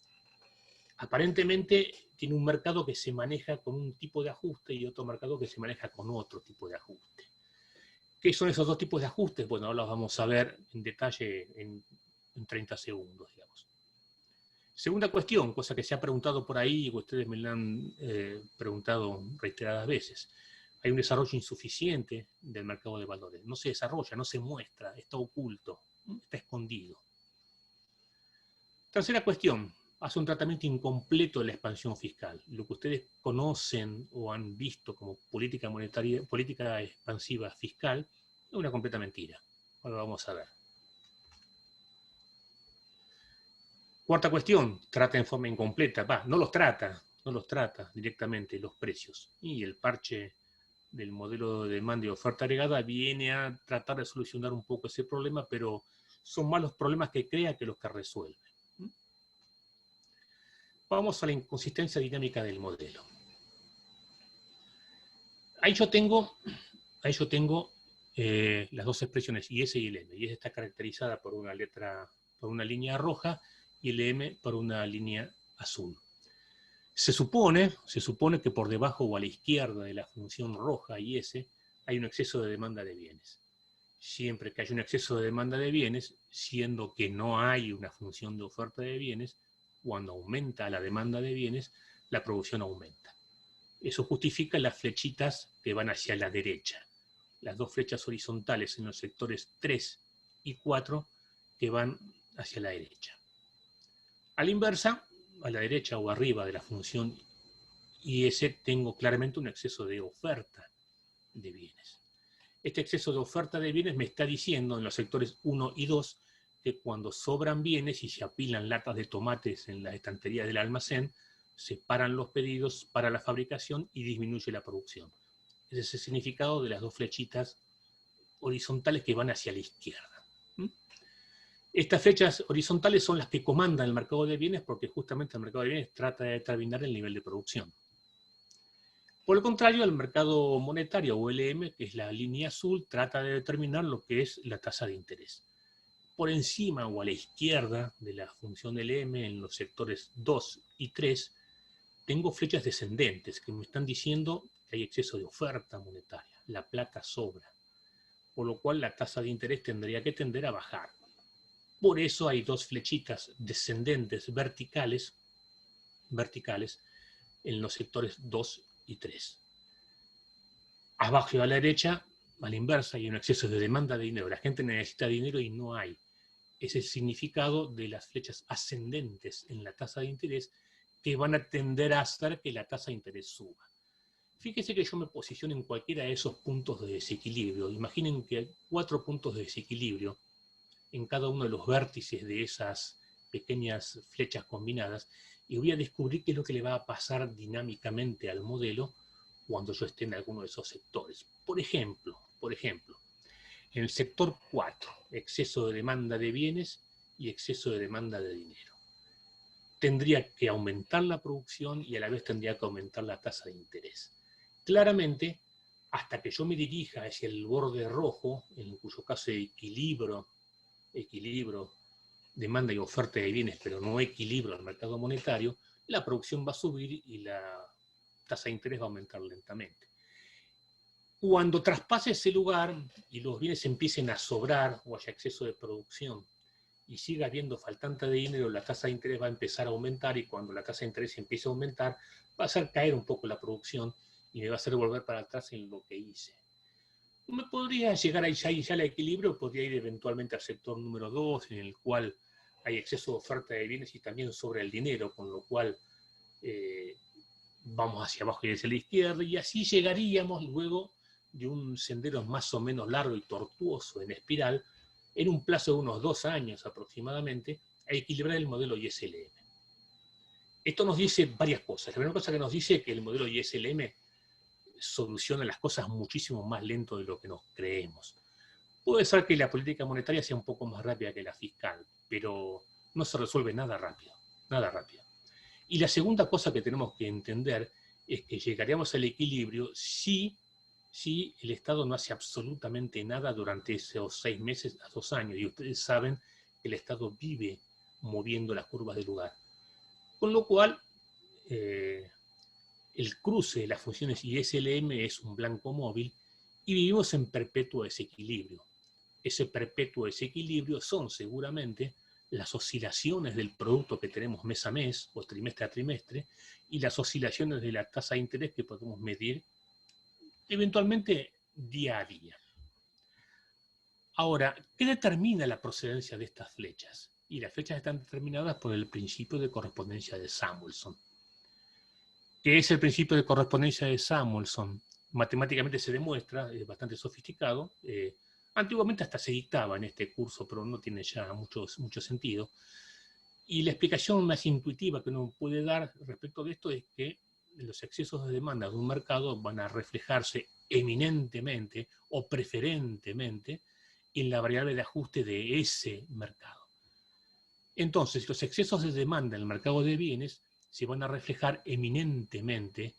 aparentemente tiene un mercado que se maneja con un tipo de ajuste y otro mercado que se maneja con otro tipo de ajuste. ¿Qué son esos dos tipos de ajustes? Bueno, ahora los vamos a ver en detalle en 30 segundos, digamos. Segunda cuestión, cosa que se ha preguntado por ahí y ustedes me la han preguntado reiteradas veces. Hay un desarrollo insuficiente del mercado de valores. No se desarrolla, no se muestra, está oculto, está escondido. Tercera cuestión, hace un tratamiento incompleto de la expansión fiscal. Lo que ustedes conocen o han visto como política monetaria, política expansiva fiscal, es una completa mentira. Ahora vamos a ver. Cuarta cuestión, trata en forma incompleta. No los trata directamente los precios. Y el parche del modelo de demanda y oferta agregada viene a tratar de solucionar un poco ese problema, pero son más los problemas que crea que los que resuelve. Vamos a la inconsistencia dinámica del modelo. Ahí yo tengo las dos expresiones IS y LM. IS está caracterizada por una línea roja y LM por una línea azul. Se supone que por debajo o a la izquierda de la función roja IS hay un exceso de demanda de bienes. Siempre que hay un exceso de demanda de bienes, siendo que no hay una función de oferta de bienes, cuando aumenta la demanda de bienes, la producción aumenta. Eso justifica las flechitas que van hacia la derecha. Las dos flechas horizontales en los sectores 3 y 4 que van hacia la derecha. A la inversa, a la derecha o arriba de la función IS, tengo claramente un exceso de oferta de bienes. Este exceso de oferta de bienes me está diciendo en los sectores 1 y 2 que cuando sobran bienes y se apilan latas de tomates en las estanterías del almacén, se paran los pedidos para la fabricación y disminuye la producción. Ese es el significado de las dos flechitas horizontales que van hacia la izquierda. Estas flechas horizontales son las que comandan el mercado de bienes porque justamente el mercado de bienes trata de determinar el nivel de producción. Por el contrario, el mercado monetario o LM, que es la línea azul, trata de determinar lo que es la tasa de interés. Por encima o a la izquierda de la función LM, en los sectores 2 y 3, tengo flechas descendentes que me están diciendo que hay exceso de oferta monetaria, la plata sobra, por lo cual la tasa de interés tendría que tender a bajar. Por eso hay dos flechitas descendentes verticales en los sectores 2 y 3. Abajo y a la derecha, a la inversa, hay un exceso de demanda de dinero. La gente necesita dinero y no hay. Es el significado de las flechas ascendentes en la tasa de interés que van a tender a hacer que la tasa de interés suba. Fíjese que yo me posiciono en cualquiera de esos puntos de desequilibrio. Imaginen que hay 4 puntos de desequilibrio en cada uno de los vértices de esas pequeñas flechas combinadas, y voy a descubrir qué es lo que le va a pasar dinámicamente al modelo cuando yo esté en alguno de esos sectores. Por ejemplo, en el sector 4, exceso de demanda de bienes y exceso de demanda de dinero. Tendría que aumentar la producción y a la vez tendría que aumentar la tasa de interés. Claramente, hasta que yo me dirija hacia el borde rojo, en cuyo caso equilibrio demanda y oferta de bienes, pero no equilibrio al mercado monetario, la producción va a subir y la tasa de interés va a aumentar lentamente. Cuando traspase ese lugar y los bienes empiecen a sobrar o haya exceso de producción y siga habiendo faltante de dinero, la tasa de interés va a empezar a aumentar, y cuando la tasa de interés empiece a aumentar, va a hacer caer un poco la producción y me va a hacer volver para atrás en lo que hice. Me podría llegar ahí ya al equilibrio, podría ir eventualmente al sector número 2, en el cual hay exceso de oferta de bienes y también sobra el dinero, con lo cual vamos hacia abajo y hacia la izquierda, y así llegaríamos luego de un sendero más o menos largo y tortuoso en espiral, en un plazo de unos 2 años aproximadamente, a equilibrar el modelo ISLM. Esto nos dice varias cosas. La primera cosa que nos dice es que el modelo ISLM soluciona las cosas muchísimo más lento de lo que nos creemos. Puede ser que la política monetaria sea un poco más rápida que la fiscal, pero no se resuelve nada rápido, nada rápido. Y la segunda cosa que tenemos que entender es que llegaríamos al equilibrio si el Estado no hace absolutamente nada durante esos 6 meses a 2 años. Y ustedes saben que el Estado vive moviendo las curvas del lugar. Con lo cual, el cruce de las funciones ISLM es un blanco móvil y vivimos en perpetuo desequilibrio. Ese perpetuo desequilibrio son seguramente las oscilaciones del producto que tenemos mes a mes o trimestre a trimestre y las oscilaciones de la tasa de interés que podemos medir eventualmente día a día. Ahora, ¿qué determina la procedencia de estas flechas? Y las flechas están determinadas por el principio de correspondencia de Samuelson. ¿Qué es el principio de correspondencia de Samuelson? Matemáticamente se demuestra, es bastante sofisticado. Antiguamente hasta se dictaba en este curso, pero no tiene ya mucho sentido. Y la explicación más intuitiva que uno puede dar respecto de esto es que los excesos de demanda de un mercado van a reflejarse eminentemente o preferentemente en la variable de ajuste de ese mercado. Entonces, los excesos de demanda en el mercado de bienes se van a reflejar eminentemente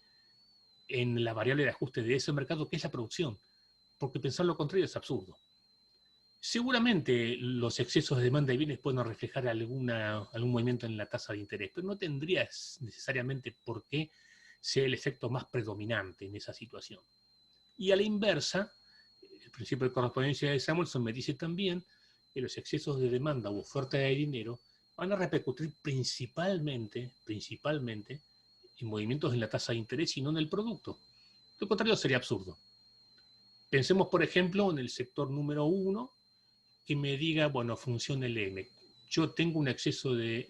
en la variable de ajuste de ese mercado, que es la producción, porque pensar lo contrario es absurdo. Seguramente los excesos de demanda de bienes pueden reflejar algún movimiento en la tasa de interés, pero no tendría necesariamente por qué ser el efecto más predominante en esa situación. Y a la inversa, el principio de correspondencia de Samuelson me dice también que los excesos de demanda u oferta de dinero van a repercutir principalmente en movimientos en la tasa de interés y no en el producto. Lo contrario sería absurdo. Pensemos, por ejemplo, en el sector número 1, que me diga, bueno, función LM. Yo tengo un exceso de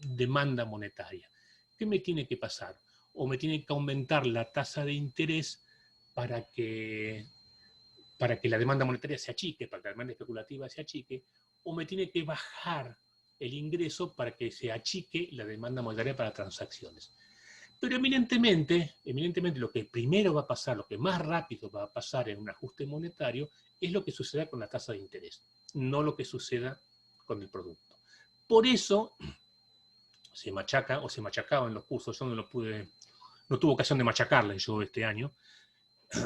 demanda monetaria. ¿Qué me tiene que pasar? O me tiene que aumentar la tasa de interés para que la demanda monetaria se achique, para que la demanda especulativa se achique, o me tiene que bajar el ingreso para que se achique la demanda monetaria para transacciones. Pero eminentemente lo que primero va a pasar, lo que más rápido va a pasar en un ajuste monetario, es lo que suceda con la tasa de interés, no lo que suceda con el producto. Por eso se machaca, o se machacaba en los cursos, yo no tuve ocasión de machacarla yo este año,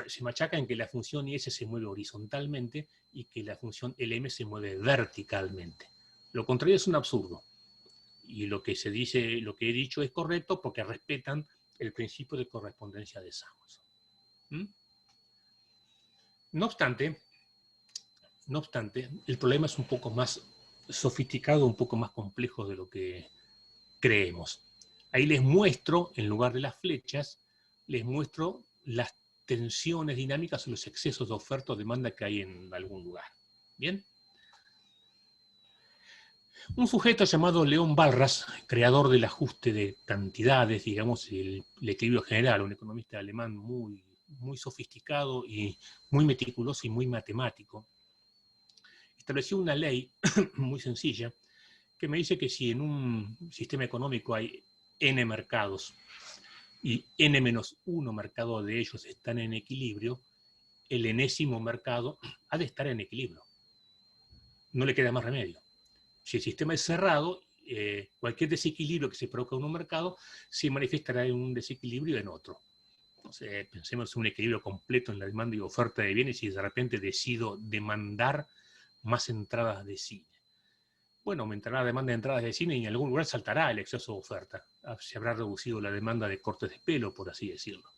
se machaca en que la función IS se mueve horizontalmente y que la función LM se mueve verticalmente. Lo contrario es un absurdo. Y lo que se dice, lo que he dicho es correcto porque respetan el principio de correspondencia de Samuelson. No obstante, el problema es un poco más sofisticado, un poco más complejo de lo que creemos. Ahí les muestro, en lugar de las flechas, les muestro las tensiones dinámicas o los excesos de oferta o demanda que hay en algún lugar. ¿Bien? Un sujeto llamado León Walras, creador del ajuste de cantidades, digamos, el equilibrio general, un economista alemán muy sofisticado y muy meticuloso y muy matemático, estableció una ley muy sencilla que me dice que si en un sistema económico hay n mercados y n-1 mercado de ellos están en equilibrio, el enésimo mercado ha de estar en equilibrio. No le queda más remedio. Si el sistema es cerrado, cualquier desequilibrio que se provoca en un mercado se manifestará en un desequilibrio en otro. Entonces, pensemos en un equilibrio completo en la demanda y oferta de bienes y de repente decido demandar más entradas de cine. Bueno, aumentará la demanda de entradas de cine y en algún lugar saltará el exceso de oferta. Se habrá reducido la demanda de cortes de pelo, por así decirlo.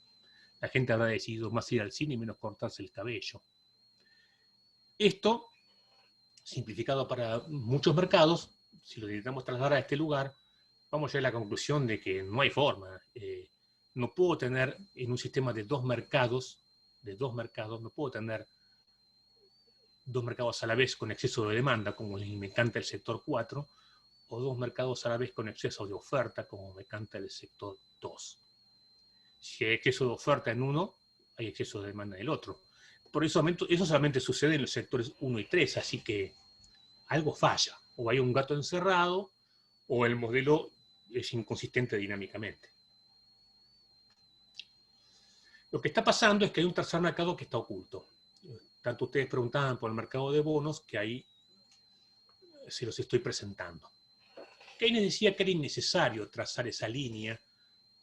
La gente habrá decidido más ir al cine y menos cortarse el cabello. Esto, simplificado para muchos mercados, si lo intentamos trasladar a este lugar, vamos a llegar a la conclusión de que no hay forma. No puedo tener en un sistema de dos mercados, no puedo tener dos mercados a la vez con exceso de demanda, como me canta el sector 4, o dos mercados a la vez con exceso de oferta, como me canta el sector 2. Si hay exceso de oferta en uno, hay exceso de demanda en el otro. Por eso solamente sucede en los sectores 1 y 3, así que algo falla. O hay un gato encerrado, o el modelo es inconsistente dinámicamente. Lo que está pasando es que hay un tercer mercado que está oculto. Tanto ustedes preguntaban por el mercado de bonos, que ahí se los estoy presentando. Keynes decía que era innecesario trazar esa línea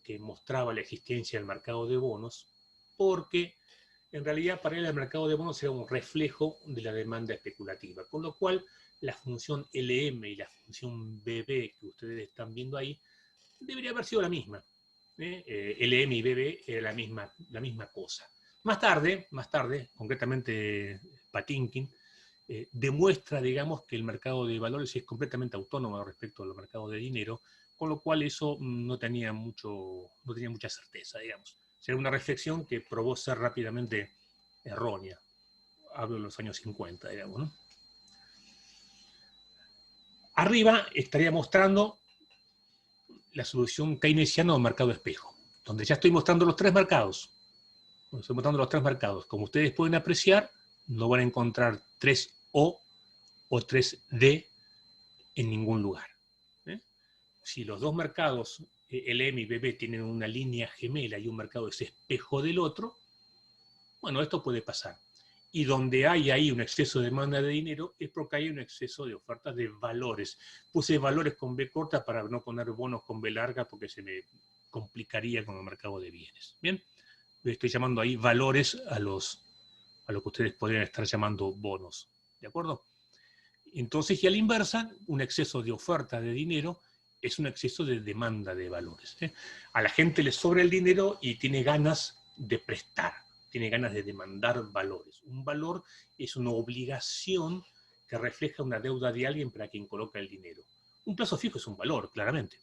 que mostraba la existencia del mercado de bonos, porque en realidad para él el mercado de bonos era un reflejo de la demanda especulativa, con lo cual la función LM y la función BB que ustedes están viendo ahí debería haber sido la misma. LM y BB era la misma cosa. Más tarde, concretamente Patinkin, demuestra, digamos, que el mercado de valores es completamente autónomo respecto al mercado de dinero, con lo cual eso no tenía mucha certeza, digamos. Era una reflexión que probó ser rápidamente errónea. Hablo de los años 50, digamos, ¿no? Arriba estaría mostrando la solución keynesiana del mercado espejo, donde ya estoy mostrando los tres mercados. Como ustedes pueden apreciar, no van a encontrar 3O o 3D en ningún lugar. Si los dos mercados, LM y BB, tienen una línea gemela y un mercado es espejo del otro, bueno, esto puede pasar. Y donde hay ahí un exceso de demanda de dinero es porque hay un exceso de ofertas de valores. Puse valores con B corta para no poner bonos con B larga porque se me complicaría con el mercado de bienes. Bien, estoy llamando ahí valores a lo que ustedes podrían estar llamando bonos. ¿De acuerdo? Entonces, y a la inversa, un exceso de oferta de dinero es un exceso de demanda de valores. A la gente le sobra el dinero y tiene ganas de prestar, tiene ganas de demandar valores. Un valor es una obligación que refleja una deuda de alguien para quien coloca el dinero. Un plazo fijo es un valor, claramente.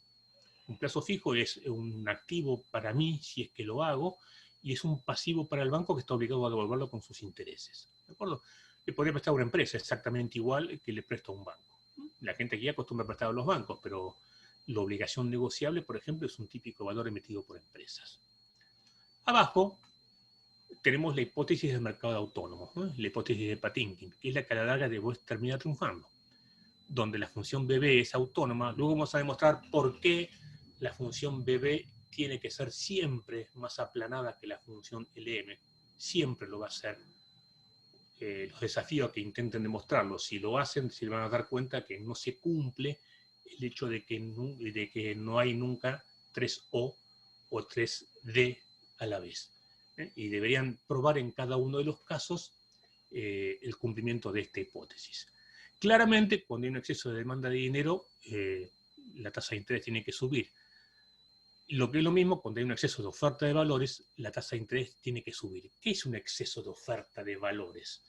Un plazo fijo es un activo para mí, si es que lo hago, y es un pasivo para el banco que está obligado a devolverlo con sus intereses. ¿De acuerdo? Le podría prestar a una empresa exactamente igual que le presta a un banco. La gente aquí acostumbra a prestar a los bancos, pero la obligación negociable, por ejemplo, es un típico valor emitido por empresas. Abajo tenemos la hipótesis del mercado autónomo, la hipótesis de Patinkin, que es la que a la larga termina triunfando, donde la función BB es autónoma. Luego vamos a demostrar por qué la función BB tiene que ser siempre más aplanada que la función LM. Siempre lo va a ser. Los desafíos que intenten demostrarlo, si lo hacen, se van a dar cuenta que no se cumple el hecho de que no hay nunca 3O o 3D a la vez. Y deberían probar en cada uno de los casos el cumplimiento de esta hipótesis. Claramente, cuando hay un exceso de demanda de dinero, la tasa de interés tiene que subir. Lo que es lo mismo, cuando hay un exceso de oferta de valores, la tasa de interés tiene que subir. ¿Qué es un exceso de oferta de valores?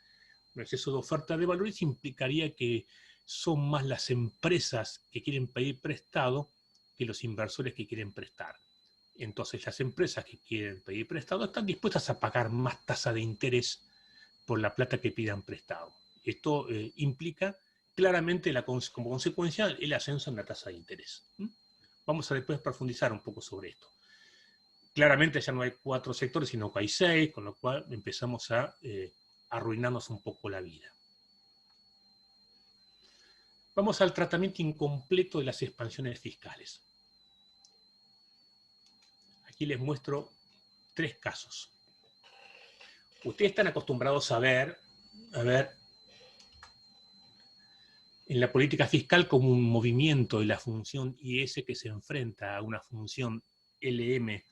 Un exceso de oferta de valores implicaría que son más las empresas que quieren pedir prestado que los inversores que quieren prestar. Entonces las empresas que quieren pedir prestado están dispuestas a pagar más tasa de interés por la plata que pidan prestado. Esto implica claramente como consecuencia el ascenso en la tasa de interés. Vamos a después profundizar un poco sobre esto. Claramente ya no hay 4 sectores, sino que hay 6, con lo cual empezamos a arruinarnos un poco la vida. Vamos al tratamiento incompleto de las expansiones fiscales. Aquí les muestro 3 casos. Ustedes están acostumbrados a ver en la política fiscal como un movimiento de la función IS que se enfrenta a una función LM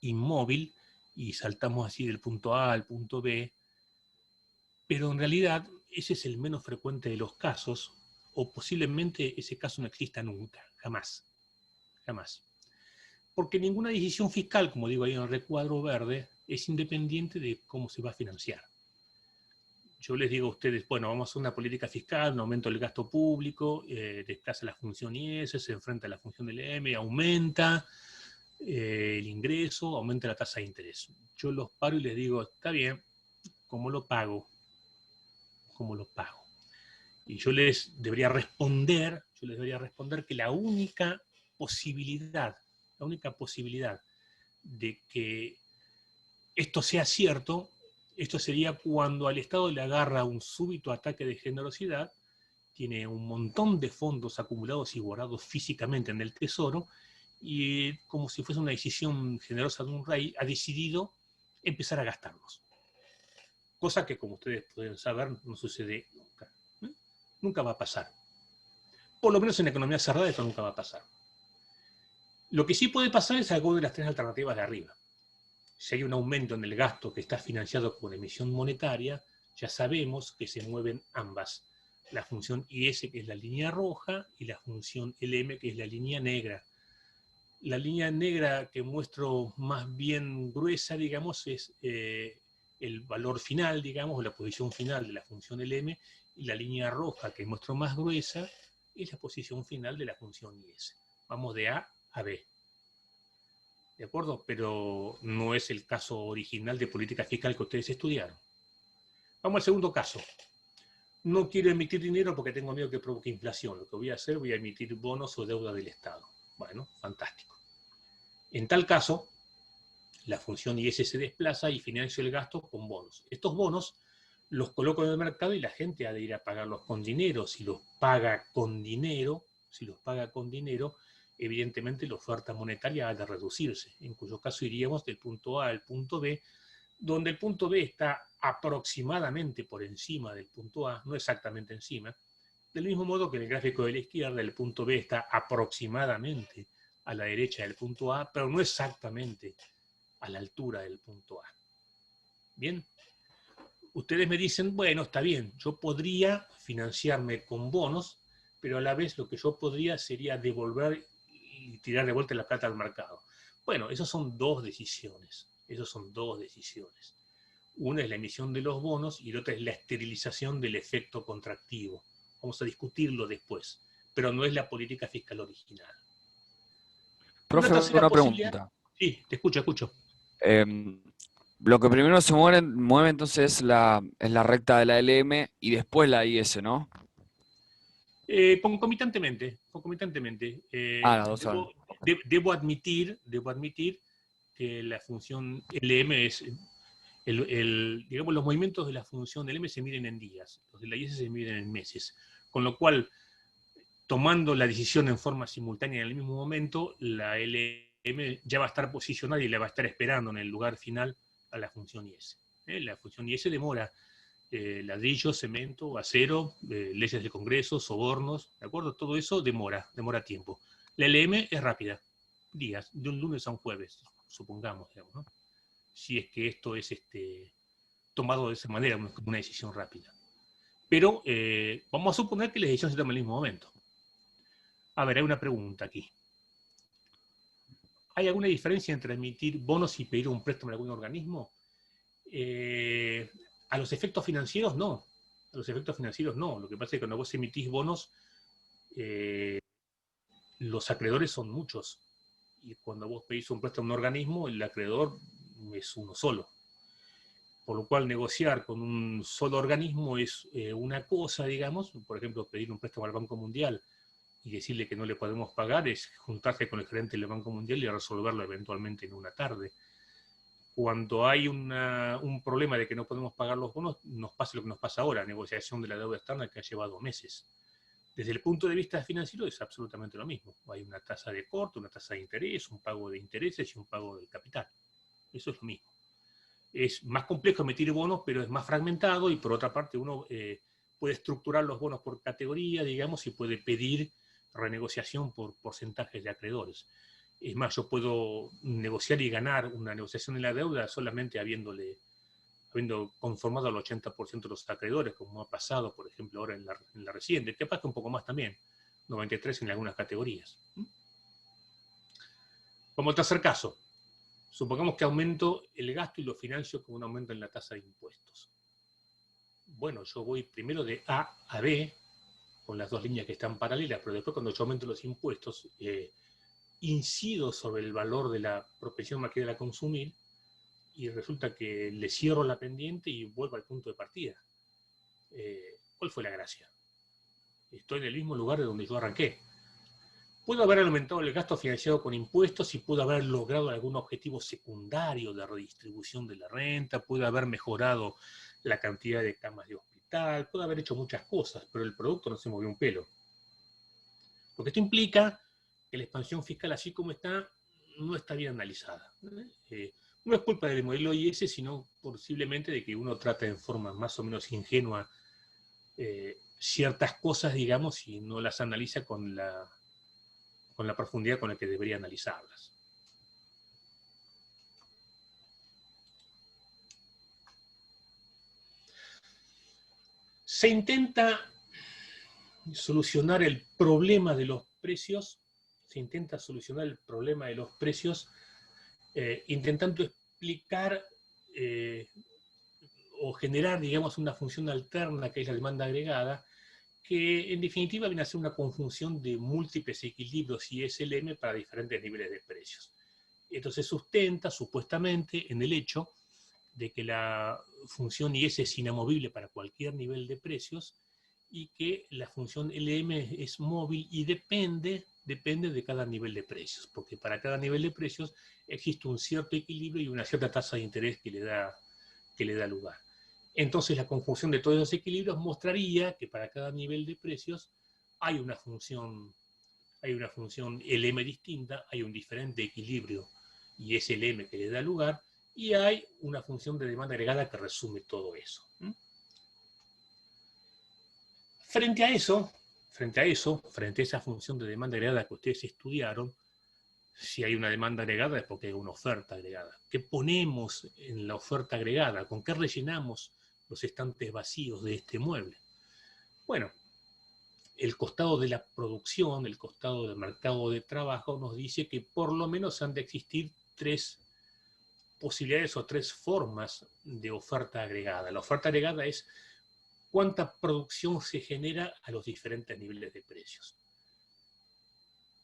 inmóvil, y saltamos así del punto A al punto B, pero en realidad ese es el menos frecuente de los casos, o posiblemente ese caso no exista nunca, jamás, jamás. Porque ninguna decisión fiscal, como digo ahí en el recuadro verde, es independiente de cómo se va a financiar. Yo les digo a ustedes, bueno, vamos a hacer una política fiscal, un aumento del gasto público, desplaza la función IS, se enfrenta a la función del M, aumenta el ingreso, aumenta la tasa de interés. Yo los paro y les digo, está bien, ¿cómo lo pago? ¿Cómo lo pago? Y yo les debería responder que la única posibilidad de que esto sea cierto, esto sería cuando al Estado le agarra un súbito ataque de generosidad, tiene un montón de fondos acumulados y guardados físicamente en el Tesoro, y como si fuese una decisión generosa de un rey, ha decidido empezar a gastarlos. Cosa que, como ustedes pueden saber, no sucede nunca. Nunca va a pasar. Por lo menos en la economía cerrada esto nunca va a pasar. Lo que sí puede pasar es algo de las 3 alternativas de arriba. Si hay un aumento en el gasto que está financiado con emisión monetaria, ya sabemos que se mueven ambas. La función IS, que es la línea roja, y la función LM, que es la línea negra. La línea negra que muestro más bien gruesa, digamos, es el valor final, digamos, o la posición final de la función LM, y la línea roja que muestro más gruesa es la posición final de la función IS. Vamos de A a B. ¿De acuerdo? Pero no es el caso original de política fiscal que ustedes estudiaron. Vamos al segundo caso. No quiero emitir dinero porque tengo miedo que provoque inflación. Lo que voy a hacer, voy a emitir bonos o deuda del Estado. Bueno, fantástico. En tal caso, la función IS se desplaza y financio el gasto con bonos. Estos bonos los coloco en el mercado y la gente ha de ir a pagarlos con dinero. Si los paga con dinero, evidentemente la oferta monetaria ha de reducirse, en cuyo caso iríamos del punto A al punto B, donde el punto B está aproximadamente por encima del punto A, no exactamente encima, del mismo modo que en el gráfico de la izquierda el punto B está aproximadamente a la derecha del punto A, pero no exactamente a la altura del punto A. Bien, ustedes me dicen, bueno, está bien, yo podría financiarme con bonos, pero a la vez lo que yo podría sería devolver y tirar de vuelta la plata al mercado. Bueno, esas son 2 decisiones. Una es la emisión de los bonos y la otra es la esterilización del efecto contractivo. Vamos a discutirlo después, pero no es la política fiscal original. Profe, una pregunta. Sí, te escucho. Lo que primero se mueve entonces es la recta de la LM y después la IS, ¿no? Concomitantemente. Las dos son. Debo admitir que la función LM es, digamos, los movimientos de la función LM se miden en días, los de la IS se miden en meses, con lo cual, tomando la decisión en forma simultánea en el mismo momento, la LM ya va a estar posicionada y la va a estar esperando en el lugar final a la función IS. La función IS demora ladrillo, cemento, acero, leyes del Congreso, sobornos, ¿de acuerdo? Todo eso demora tiempo. La LM es rápida, días, de un lunes a un jueves, supongamos, digamos, ¿no? Si es que esto es tomado de esa manera, como una decisión rápida. Pero vamos a suponer que la decisión se toma en el mismo momento. A ver, hay una pregunta aquí. ¿Hay alguna diferencia entre emitir bonos y pedir un préstamo a algún organismo? A los efectos financieros no. Lo que pasa es que cuando vos emitís bonos, los acreedores son muchos. Y cuando vos pedís un préstamo a un organismo, el acreedor es uno solo. Por lo cual negociar con un solo organismo es una cosa, digamos. Por ejemplo, pedir un préstamo al Banco Mundial y decirle que no le podemos pagar es juntarse con el gerente del Banco Mundial y resolverlo eventualmente en una tarde. Cuando hay un problema de que no podemos pagar los bonos, nos pasa lo que nos pasa ahora, negociación de la deuda externa que ha llevado meses. Desde el punto de vista financiero es absolutamente lo mismo. Hay una tasa de corte, una tasa de interés, un pago de intereses y un pago del capital. Eso es lo mismo. Es más complejo emitir bonos, pero es más fragmentado, y por otra parte uno puede estructurar los bonos por categoría, digamos, y puede pedir renegociación por porcentajes de acreedores. Es más, yo puedo negociar y ganar una negociación de la deuda solamente habiendo conformado al 80% de los acreedores, como ha pasado, por ejemplo, ahora en la reciente, que pasa un poco más también, 93 en algunas categorías. Como tercer caso, supongamos que aumento el gasto y lo financio con un aumento en la tasa de impuestos. Bueno, yo voy primero de A a B, con las dos líneas que están paralelas, pero después cuando yo aumento los impuestos, incido sobre el valor de la propensión material a consumir, y resulta que le cierro la pendiente y vuelvo al punto de partida. ¿Cuál fue la gracia? Estoy en el mismo lugar de donde yo arranqué. Puedo haber aumentado el gasto financiado con impuestos y puedo haber logrado algún objetivo secundario de redistribución de la renta, puedo haber mejorado la cantidad de camas de hospital, puedo haber hecho muchas cosas, pero el producto no se movió un pelo. Porque esto implica que la expansión fiscal, así como está, no está bien analizada. No es culpa del modelo IS, sino posiblemente de que uno trata en forma más o menos ingenua ciertas cosas, digamos, y no las analiza con la profundidad con la que debería analizarlas. Se intenta solucionar el problema de los precios, intentando explicar o generar, digamos, una función alterna que es la demanda agregada, que en definitiva viene a ser una conjunción de múltiples equilibrios ISLM para diferentes niveles de precios. Esto se sustenta supuestamente en el hecho de que la función IS es inamovible para cualquier nivel de precios y que la función LM es móvil y depende de cada nivel de precios, porque para cada nivel de precios existe un cierto equilibrio y una cierta tasa de interés que le da lugar. Entonces la conjunción de todos esos equilibrios mostraría que para cada nivel de precios hay una función LM distinta, hay un diferente equilibrio y es LM que le da lugar, y hay una función de demanda agregada que resume todo eso. Frente a esa función de demanda agregada que ustedes estudiaron, si hay una demanda agregada es porque hay una oferta agregada. ¿Qué ponemos en la oferta agregada? ¿Con qué rellenamos los estantes vacíos de este mueble? Bueno, el costado de la producción, el costado del mercado de trabajo nos dice que por lo menos han de existir tres posibilidades o tres formas de oferta agregada. La oferta agregada es cuánta producción se genera a los diferentes niveles de precios.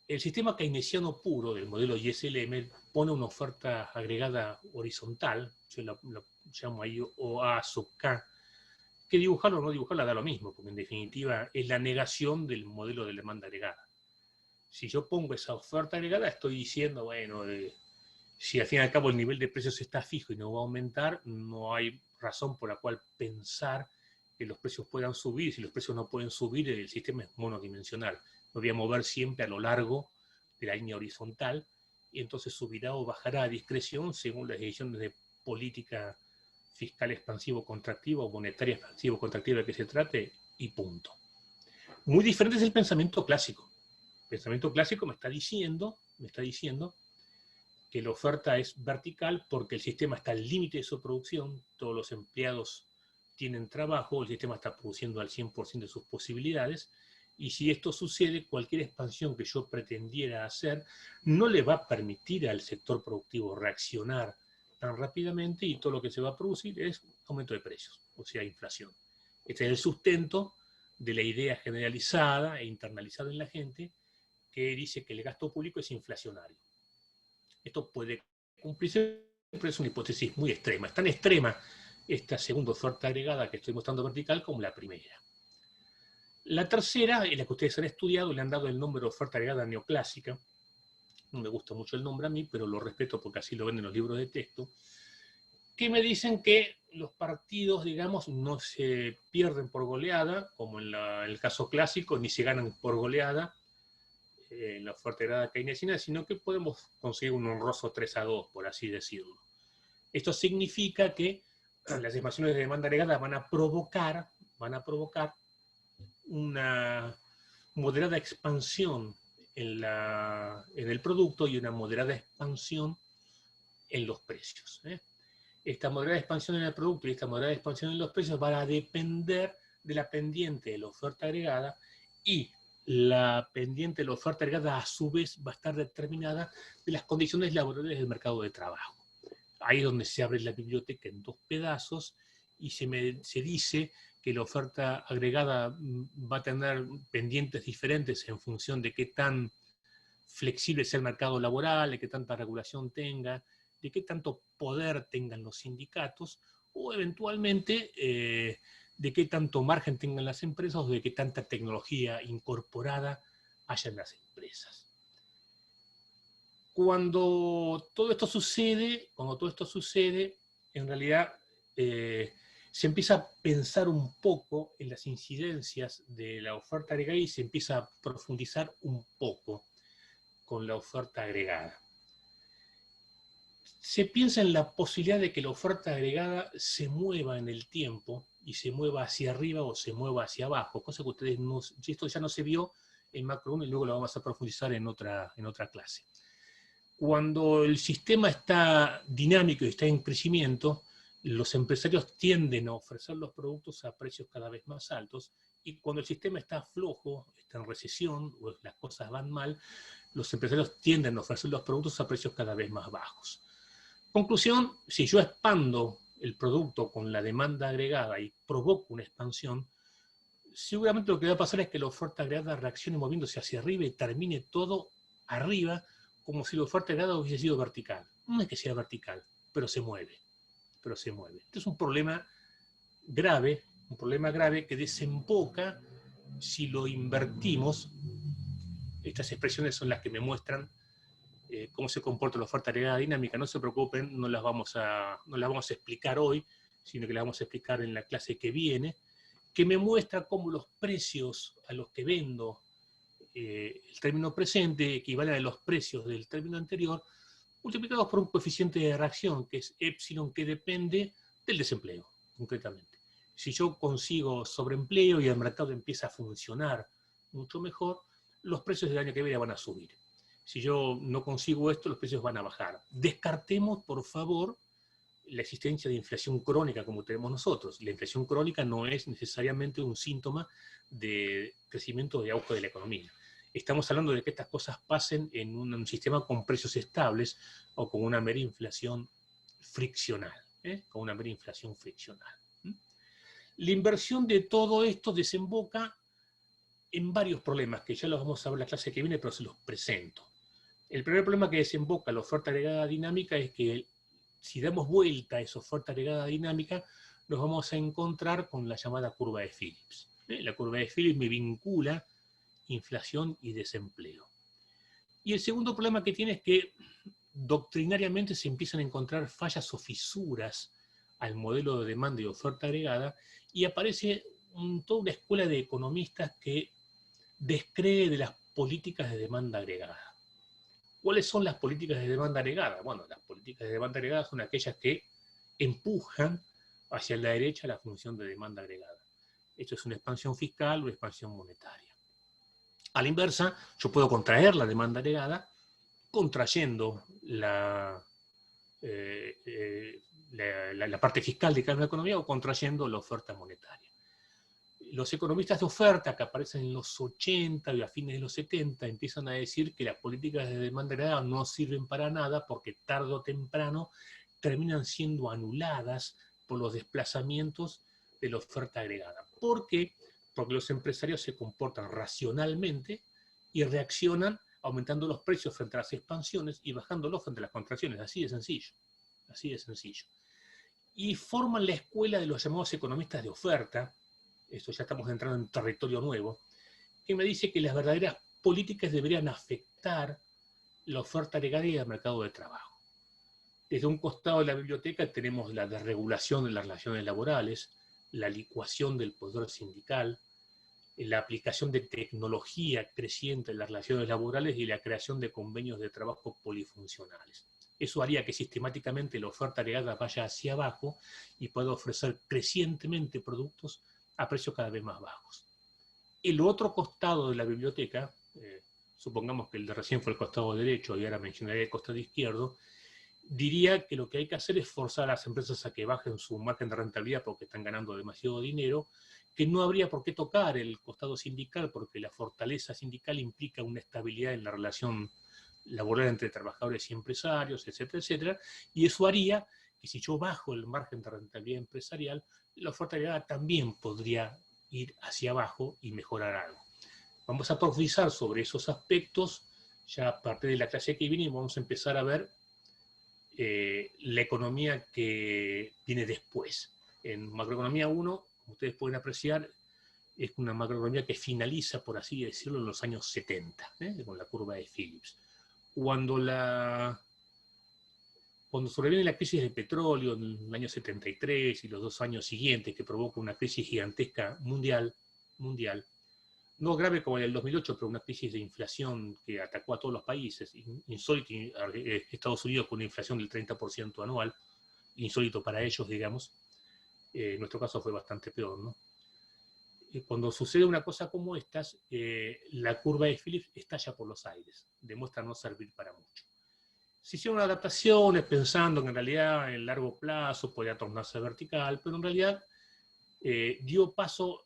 El sistema keynesiano puro del modelo ISLM pone una oferta agregada horizontal, yo lo llamo ahí OA sub K, que dibujarlo o no dibujarla da lo mismo, porque en definitiva es la negación del modelo de demanda agregada. Si yo pongo esa oferta agregada, estoy diciendo, bueno, si al fin y al cabo el nivel de precios está fijo y no va a aumentar, no hay razón por la cual pensar que los precios puedan subir. Si los precios no pueden subir, el sistema es monodimensional. Me voy a mover siempre a lo largo de la línea horizontal y entonces subirá o bajará a discreción según las decisiones de política fiscal expansivo-contractiva o monetaria expansivo-contractiva de que se trate, y punto. Muy diferente es el pensamiento clásico. El pensamiento clásico me está diciendo que la oferta es vertical porque el sistema está al límite de su producción, todos los empleados tienen trabajo, el sistema está produciendo al 100% de sus posibilidades, y si esto sucede, cualquier expansión que yo pretendiera hacer no le va a permitir al sector productivo reaccionar tan rápidamente, y todo lo que se va a producir es aumento de precios, o sea, inflación. Este es el sustento de la idea generalizada e internalizada en la gente que dice que el gasto público es inflacionario. Esto puede cumplirse, pero es una hipótesis muy extrema. Es tan extrema esta segunda oferta agregada que estoy mostrando vertical como la primera. La tercera es la que ustedes han estudiado, le han dado el nombre de oferta agregada neoclásica. No me gusta mucho el nombre a mí, pero lo respeto porque así lo ven en los libros de texto, que me dicen que los partidos, digamos, no se pierden por goleada, como en el caso clásico, ni se ganan por goleada en la oferta agregada keynesiana, sino que podemos conseguir un honroso 3-2, por así decirlo. Esto significa que las expansiones de demanda agregada van a provocar una moderada expansión en el producto y una moderada expansión en los precios. Esta moderada expansión en el producto y esta moderada expansión en los precios van a depender de la pendiente de la oferta agregada, y la pendiente de la oferta agregada a su vez va a estar determinada de las condiciones laborales del mercado de trabajo. Ahí es donde se abre la biblioteca en dos pedazos y se dice que la oferta agregada va a tener pendientes diferentes en función de qué tan flexible sea el mercado laboral, de qué tanta regulación tenga, de qué tanto poder tengan los sindicatos, o eventualmente de qué tanto margen tengan las empresas, o de qué tanta tecnología incorporada haya en las empresas. Cuando todo esto sucede, en realidad se empieza a pensar un poco en las incidencias de la oferta agregada y se empieza a profundizar un poco con la oferta agregada. Se piensa en la posibilidad de que la oferta agregada se mueva en el tiempo y se mueva hacia arriba o se mueva hacia abajo, cosa que ustedes no, esto ya no se vio en Macro 1 y luego lo vamos a profundizar en otra clase. Cuando el sistema está dinámico y está en crecimiento, los empresarios tienden a ofrecer los productos a precios cada vez más altos, y cuando el sistema está flojo, está en recesión o las cosas van mal, los empresarios tienden a ofrecer los productos a precios cada vez más bajos. Conclusión, si yo expando el producto con la demanda agregada y provoco una expansión, seguramente lo que va a pasar es que la oferta agregada reaccione moviéndose hacia arriba y termine todo arriba, como si la oferta agregada hubiese sido vertical. No es que sea vertical, pero se mueve. Este es un problema grave que desemboca, si lo invertimos. Estas expresiones son las que me muestran cómo se comporta la oferta agregada dinámica. No se preocupen, no las vamos a explicar hoy, sino que las vamos a explicar en la clase que viene, que me muestra cómo los precios a los que vendo el término presente equivalen a los precios del término anterior, multiplicados por un coeficiente de reacción, que es epsilon, que depende del desempleo, concretamente. Si yo consigo sobreempleo y el mercado empieza a funcionar mucho mejor, los precios del año que viene van a subir. Si yo no consigo esto, los precios van a bajar. Descartemos, por favor, la existencia de inflación crónica como tenemos nosotros. La inflación crónica no es necesariamente un síntoma de crecimiento de auge de la economía. Estamos hablando de que estas cosas pasen en un sistema con precios estables o con una mera inflación friccional. Con una mera inflación friccional. La inversión de todo esto desemboca en varios problemas, que ya los vamos a ver en la clase que viene, pero se los presento. El primer problema que desemboca la oferta agregada dinámica es que si damos vuelta a esa oferta agregada dinámica, nos vamos a encontrar con la llamada curva de Phillips. La curva de Phillips me vincula inflación y desempleo. Y el segundo problema que tiene es que doctrinariamente se empiezan a encontrar fallas o fisuras al modelo de demanda y oferta agregada, y aparece toda una escuela de economistas que descree de las políticas de demanda agregada. ¿Cuáles son las políticas de demanda agregada? Bueno, las políticas de demanda agregada son aquellas que empujan hacia la derecha la función de demanda agregada. Esto es una expansión fiscal o expansión monetaria. A la inversa, yo puedo contraer la demanda agregada contrayendo la parte fiscal de cada economía o contrayendo la oferta monetaria. Los economistas de oferta que aparecen en los 80 y a fines de los 70 empiezan a decir que las políticas de demanda agregada no sirven para nada porque tarde o temprano terminan siendo anuladas por los desplazamientos de la oferta agregada. ¿Por qué? Porque los empresarios se comportan racionalmente y reaccionan aumentando los precios frente a las expansiones y bajándolos frente a las contracciones. Así de sencillo. Así de sencillo. Y forman la escuela de los llamados economistas de oferta. Esto ya estamos entrando en territorio nuevo, que me dice que las verdaderas políticas deberían afectar la oferta agregada y el mercado de trabajo. Desde un costado de la biblioteca tenemos la desregulación de las relaciones laborales, la licuación del poder sindical, la aplicación de tecnología creciente en las relaciones laborales y la creación de convenios de trabajo polifuncionales. Eso haría que sistemáticamente la oferta agregada vaya hacia abajo y pueda ofrecer crecientemente productos a precios cada vez más bajos. El otro costado de la biblioteca, supongamos que el de recién fue el costado derecho y ahora mencionaré el costado izquierdo, diría que lo que hay que hacer es forzar a las empresas a que bajen su margen de rentabilidad porque están ganando demasiado dinero, que no habría por qué tocar el costado sindical porque la fortaleza sindical implica una estabilidad en la relación laboral entre trabajadores y empresarios, etcétera, etcétera, y eso haría que si yo bajo el margen de rentabilidad empresarial, la oferta agregada también podría ir hacia abajo y mejorar algo. Vamos a profundizar sobre esos aspectos, ya a partir de la clase que viene vamos a empezar a ver la economía que viene después. En macroeconomía 1, como ustedes pueden apreciar, es una macroeconomía que finaliza, por así decirlo, en los años 70, con la curva de Phillips. Cuando sobreviene la crisis del petróleo en el año 73 y los 2 años siguientes, que provoca una crisis gigantesca mundial, no grave como en el 2008, pero una crisis de inflación que atacó a todos los países, insólito, Estados Unidos con una inflación del 30% anual, insólito para ellos, digamos, en nuestro caso fue bastante peor, ¿no? Cuando sucede una cosa como estas, la curva de Phillips estalla por los aires, demuestra no servir para mucho. Se hicieron adaptaciones pensando que en realidad en largo plazo podía tornarse vertical, pero en realidad dio paso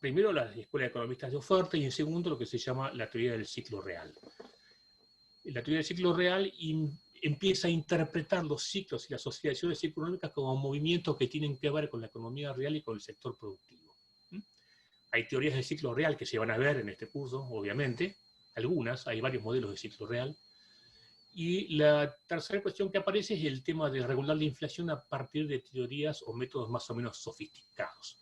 primero a la Escuela de Economistas de Oferta y en segundo lo que se llama la teoría del ciclo real. La teoría del ciclo real empieza a interpretar los ciclos y las oscilaciones económicas como movimientos que tienen que ver con la economía real y con el sector productivo. Hay teorías del ciclo real que se van a ver en este curso, obviamente, algunas, hay varios modelos de ciclo real. Y la tercera cuestión que aparece es el tema de regular la inflación a partir de teorías o métodos más o menos sofisticados.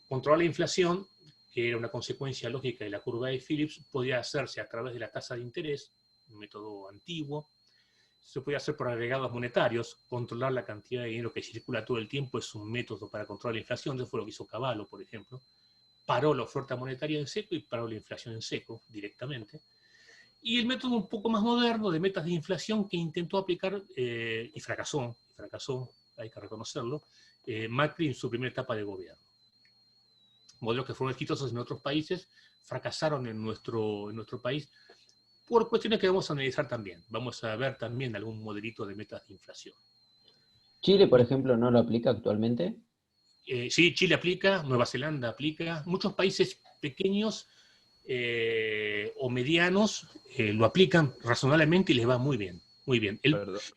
Controlar la inflación, que era una consecuencia lógica de la curva de Phillips, podía hacerse a través de la tasa de interés, un método antiguo. Se podía hacer por agregados monetarios. Controlar la cantidad de dinero que circula todo el tiempo es un método para controlar la inflación. Eso fue lo que hizo Cavallo, por ejemplo. Paró la oferta monetaria en seco y paró la inflación en seco directamente. Y el método un poco más moderno de metas de inflación que intentó aplicar y fracasó, hay que reconocerlo, Macri en su primera etapa de gobierno. Modelos que fueron exitosos en otros países fracasaron en nuestro país por cuestiones que vamos a analizar también. Vamos a ver también algún modelito de metas de inflación. Chile, por ejemplo, ¿no lo aplica actualmente? Sí, Chile aplica, Nueva Zelanda aplica, muchos países pequeños o medianos lo aplican razonablemente y les va muy bien, muy bien.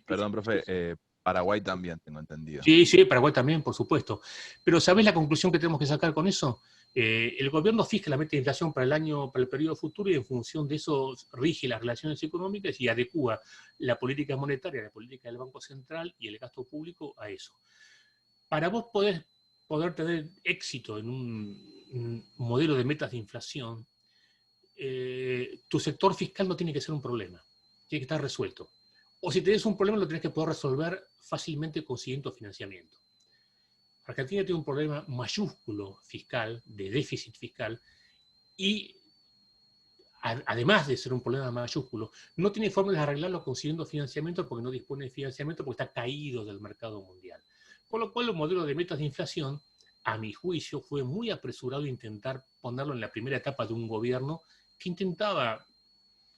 Perdón, profe, Paraguay también, tengo entendido. Sí, sí, Paraguay también, por supuesto. Pero ¿sabés la conclusión que tenemos que sacar con eso? El gobierno fija la meta de inflación para el periodo futuro y en función de eso rige las relaciones económicas y adecúa la política monetaria, la política del Banco Central y el gasto público a eso. Para vos poder tener éxito en un modelo de metas de inflación, tu sector fiscal no tiene que ser un problema, tiene que estar resuelto. O si tenés un problema, lo tenés que poder resolver fácilmente consiguiendo financiamiento. Argentina tiene un problema mayúsculo fiscal, de déficit fiscal, y además de ser un problema mayúsculo, no tiene forma de arreglarlo consiguiendo financiamiento porque no dispone de financiamiento porque está caído del mercado mundial. Con lo cual, el modelo de metas de inflación, a mi juicio, fue muy apresurado intentar ponerlo en la primera etapa de un gobierno que intentaba,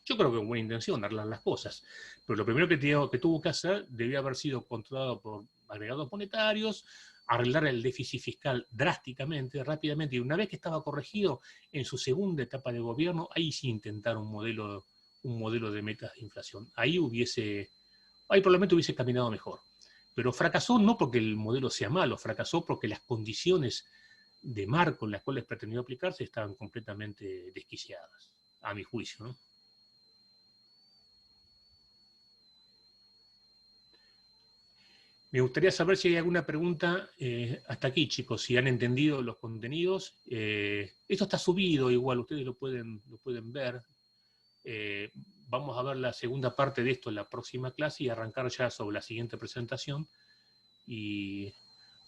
yo creo que con buena intención, arreglar las cosas. Pero lo primero que tuvo que hacer debía haber sido controlado por agregados monetarios, arreglar el déficit fiscal drásticamente, rápidamente, y una vez que estaba corregido, en su segunda etapa de gobierno, ahí sí intentar un modelo de metas de inflación. Ahí probablemente hubiese caminado mejor. Pero fracasó no porque el modelo sea malo, fracasó porque las condiciones de marco en las cuales pretendió aplicarse estaban completamente desquiciadas, a mi juicio, ¿no? Me gustaría saber si hay alguna pregunta hasta aquí, chicos, si han entendido los contenidos. Esto está subido igual, ustedes lo pueden ver. vamos a ver la segunda parte de esto en la próxima clase y arrancar ya sobre la siguiente presentación. Y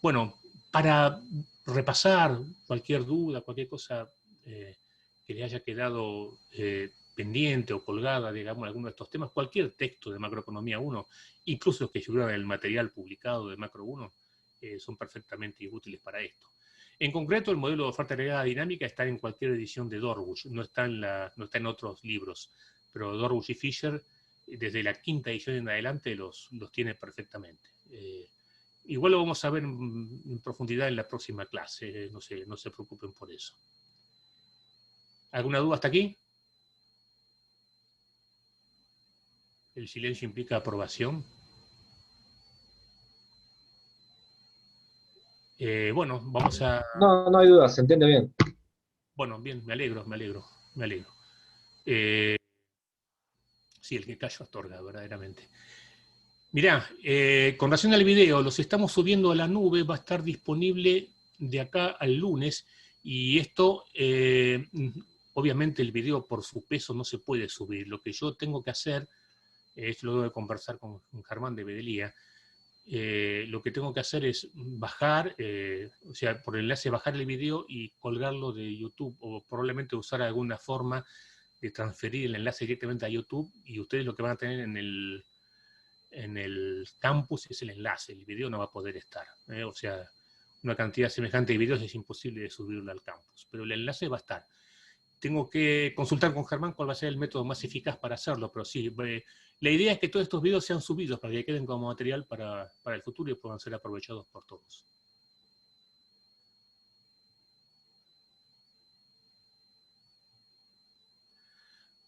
bueno, para repasar cualquier duda, cualquier cosa que le haya quedado pendiente o colgada, digamos, alguno de estos temas, cualquier texto de Macroeconomía 1, incluso los que figuran en el material publicado de Macro 1, son perfectamente útiles para esto. En concreto, el modelo de oferta agregada dinámica está en cualquier edición de Dorwush, no está en otros libros, pero Dorwush y Fisher, desde la quinta edición en adelante, los tiene perfectamente. Igual lo vamos a ver en profundidad en la próxima clase, no se preocupen por eso. ¿Alguna duda hasta aquí? ¿El silencio implica aprobación? Bueno, vamos a... No, no hay duda, se entiende bien. Bueno, bien, me alegro. Sí, el que calla otorga, verdaderamente. Mirá, con relación al video, los estamos subiendo a la nube, va a estar disponible de acá al lunes, y esto, obviamente el video por su peso no se puede subir. Lo que yo tengo que hacer, luego de conversar con Germán de Bedelía, lo que tengo que hacer es bajar, o sea, por el enlace bajar el video y colgarlo de YouTube, o probablemente usar alguna forma de transferir el enlace directamente a YouTube, y ustedes lo que van a tener en el campus es el enlace, el video no va a poder estar. O sea, una cantidad semejante de videos es imposible de subirlo al campus, pero el enlace va a estar. Tengo que consultar con Germán cuál va a ser el método más eficaz para hacerlo, pero sí, la idea es que todos estos videos sean subidos para que queden como material para el futuro y puedan ser aprovechados por todos.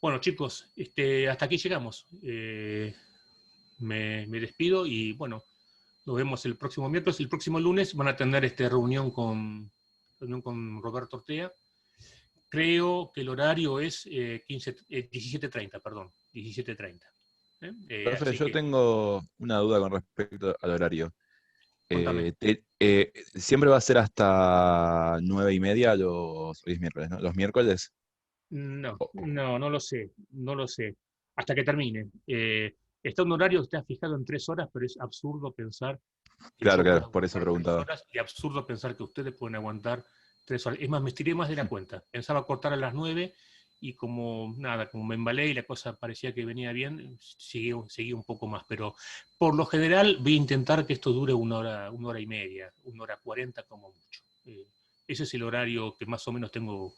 Bueno, chicos, hasta aquí llegamos. Me despido y bueno, nos vemos el próximo miércoles. El próximo lunes van a tener reunión con Roberto Ortea. Creo que el horario es 17:30, perdón, 17:30. Profe, yo que, tengo una duda con respecto al horario. contame. Siempre va a ser hasta 9:30 hoy es miércoles, ¿no? Los miércoles. No Oh, lo sé, hasta que termine. Está un horario que está fijado en 3 horas, pero es absurdo pensar que claro, yo pueda por eso aguantar 3 preguntaba. horas y absurdo pensar que ustedes pueden aguantar 3 horas. Es más, me estiré más de la cuenta. Pensaba cortar a las 9 y como me embalé y la cosa parecía que venía bien, seguí un poco más. Pero por lo general voy a intentar que esto dure 1 hora y media, 1 hora 40 como mucho. Ese es el horario que más o menos tengo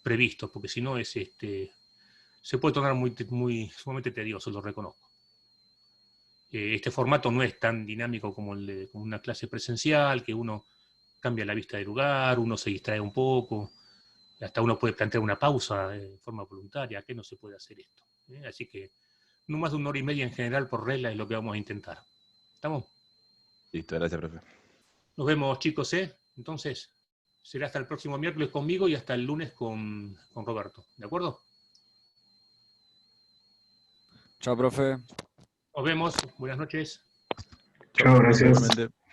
previsto, porque si no se puede tornar sumamente tedioso, lo reconozco. Este formato no es tan dinámico como una clase presencial, que uno cambia la vista de lugar, uno se distrae un poco, hasta uno puede plantear una pausa de forma voluntaria, que no se puede hacer esto. Así que no más de 1 hora y media en general por regla es lo que vamos a intentar. ¿Estamos? Listo, gracias, profe. Nos vemos, chicos, Entonces, será hasta el próximo miércoles conmigo y hasta el lunes con Roberto. ¿De acuerdo? Chao, profe. Nos vemos. Buenas noches. Chao, gracias. Igualmente.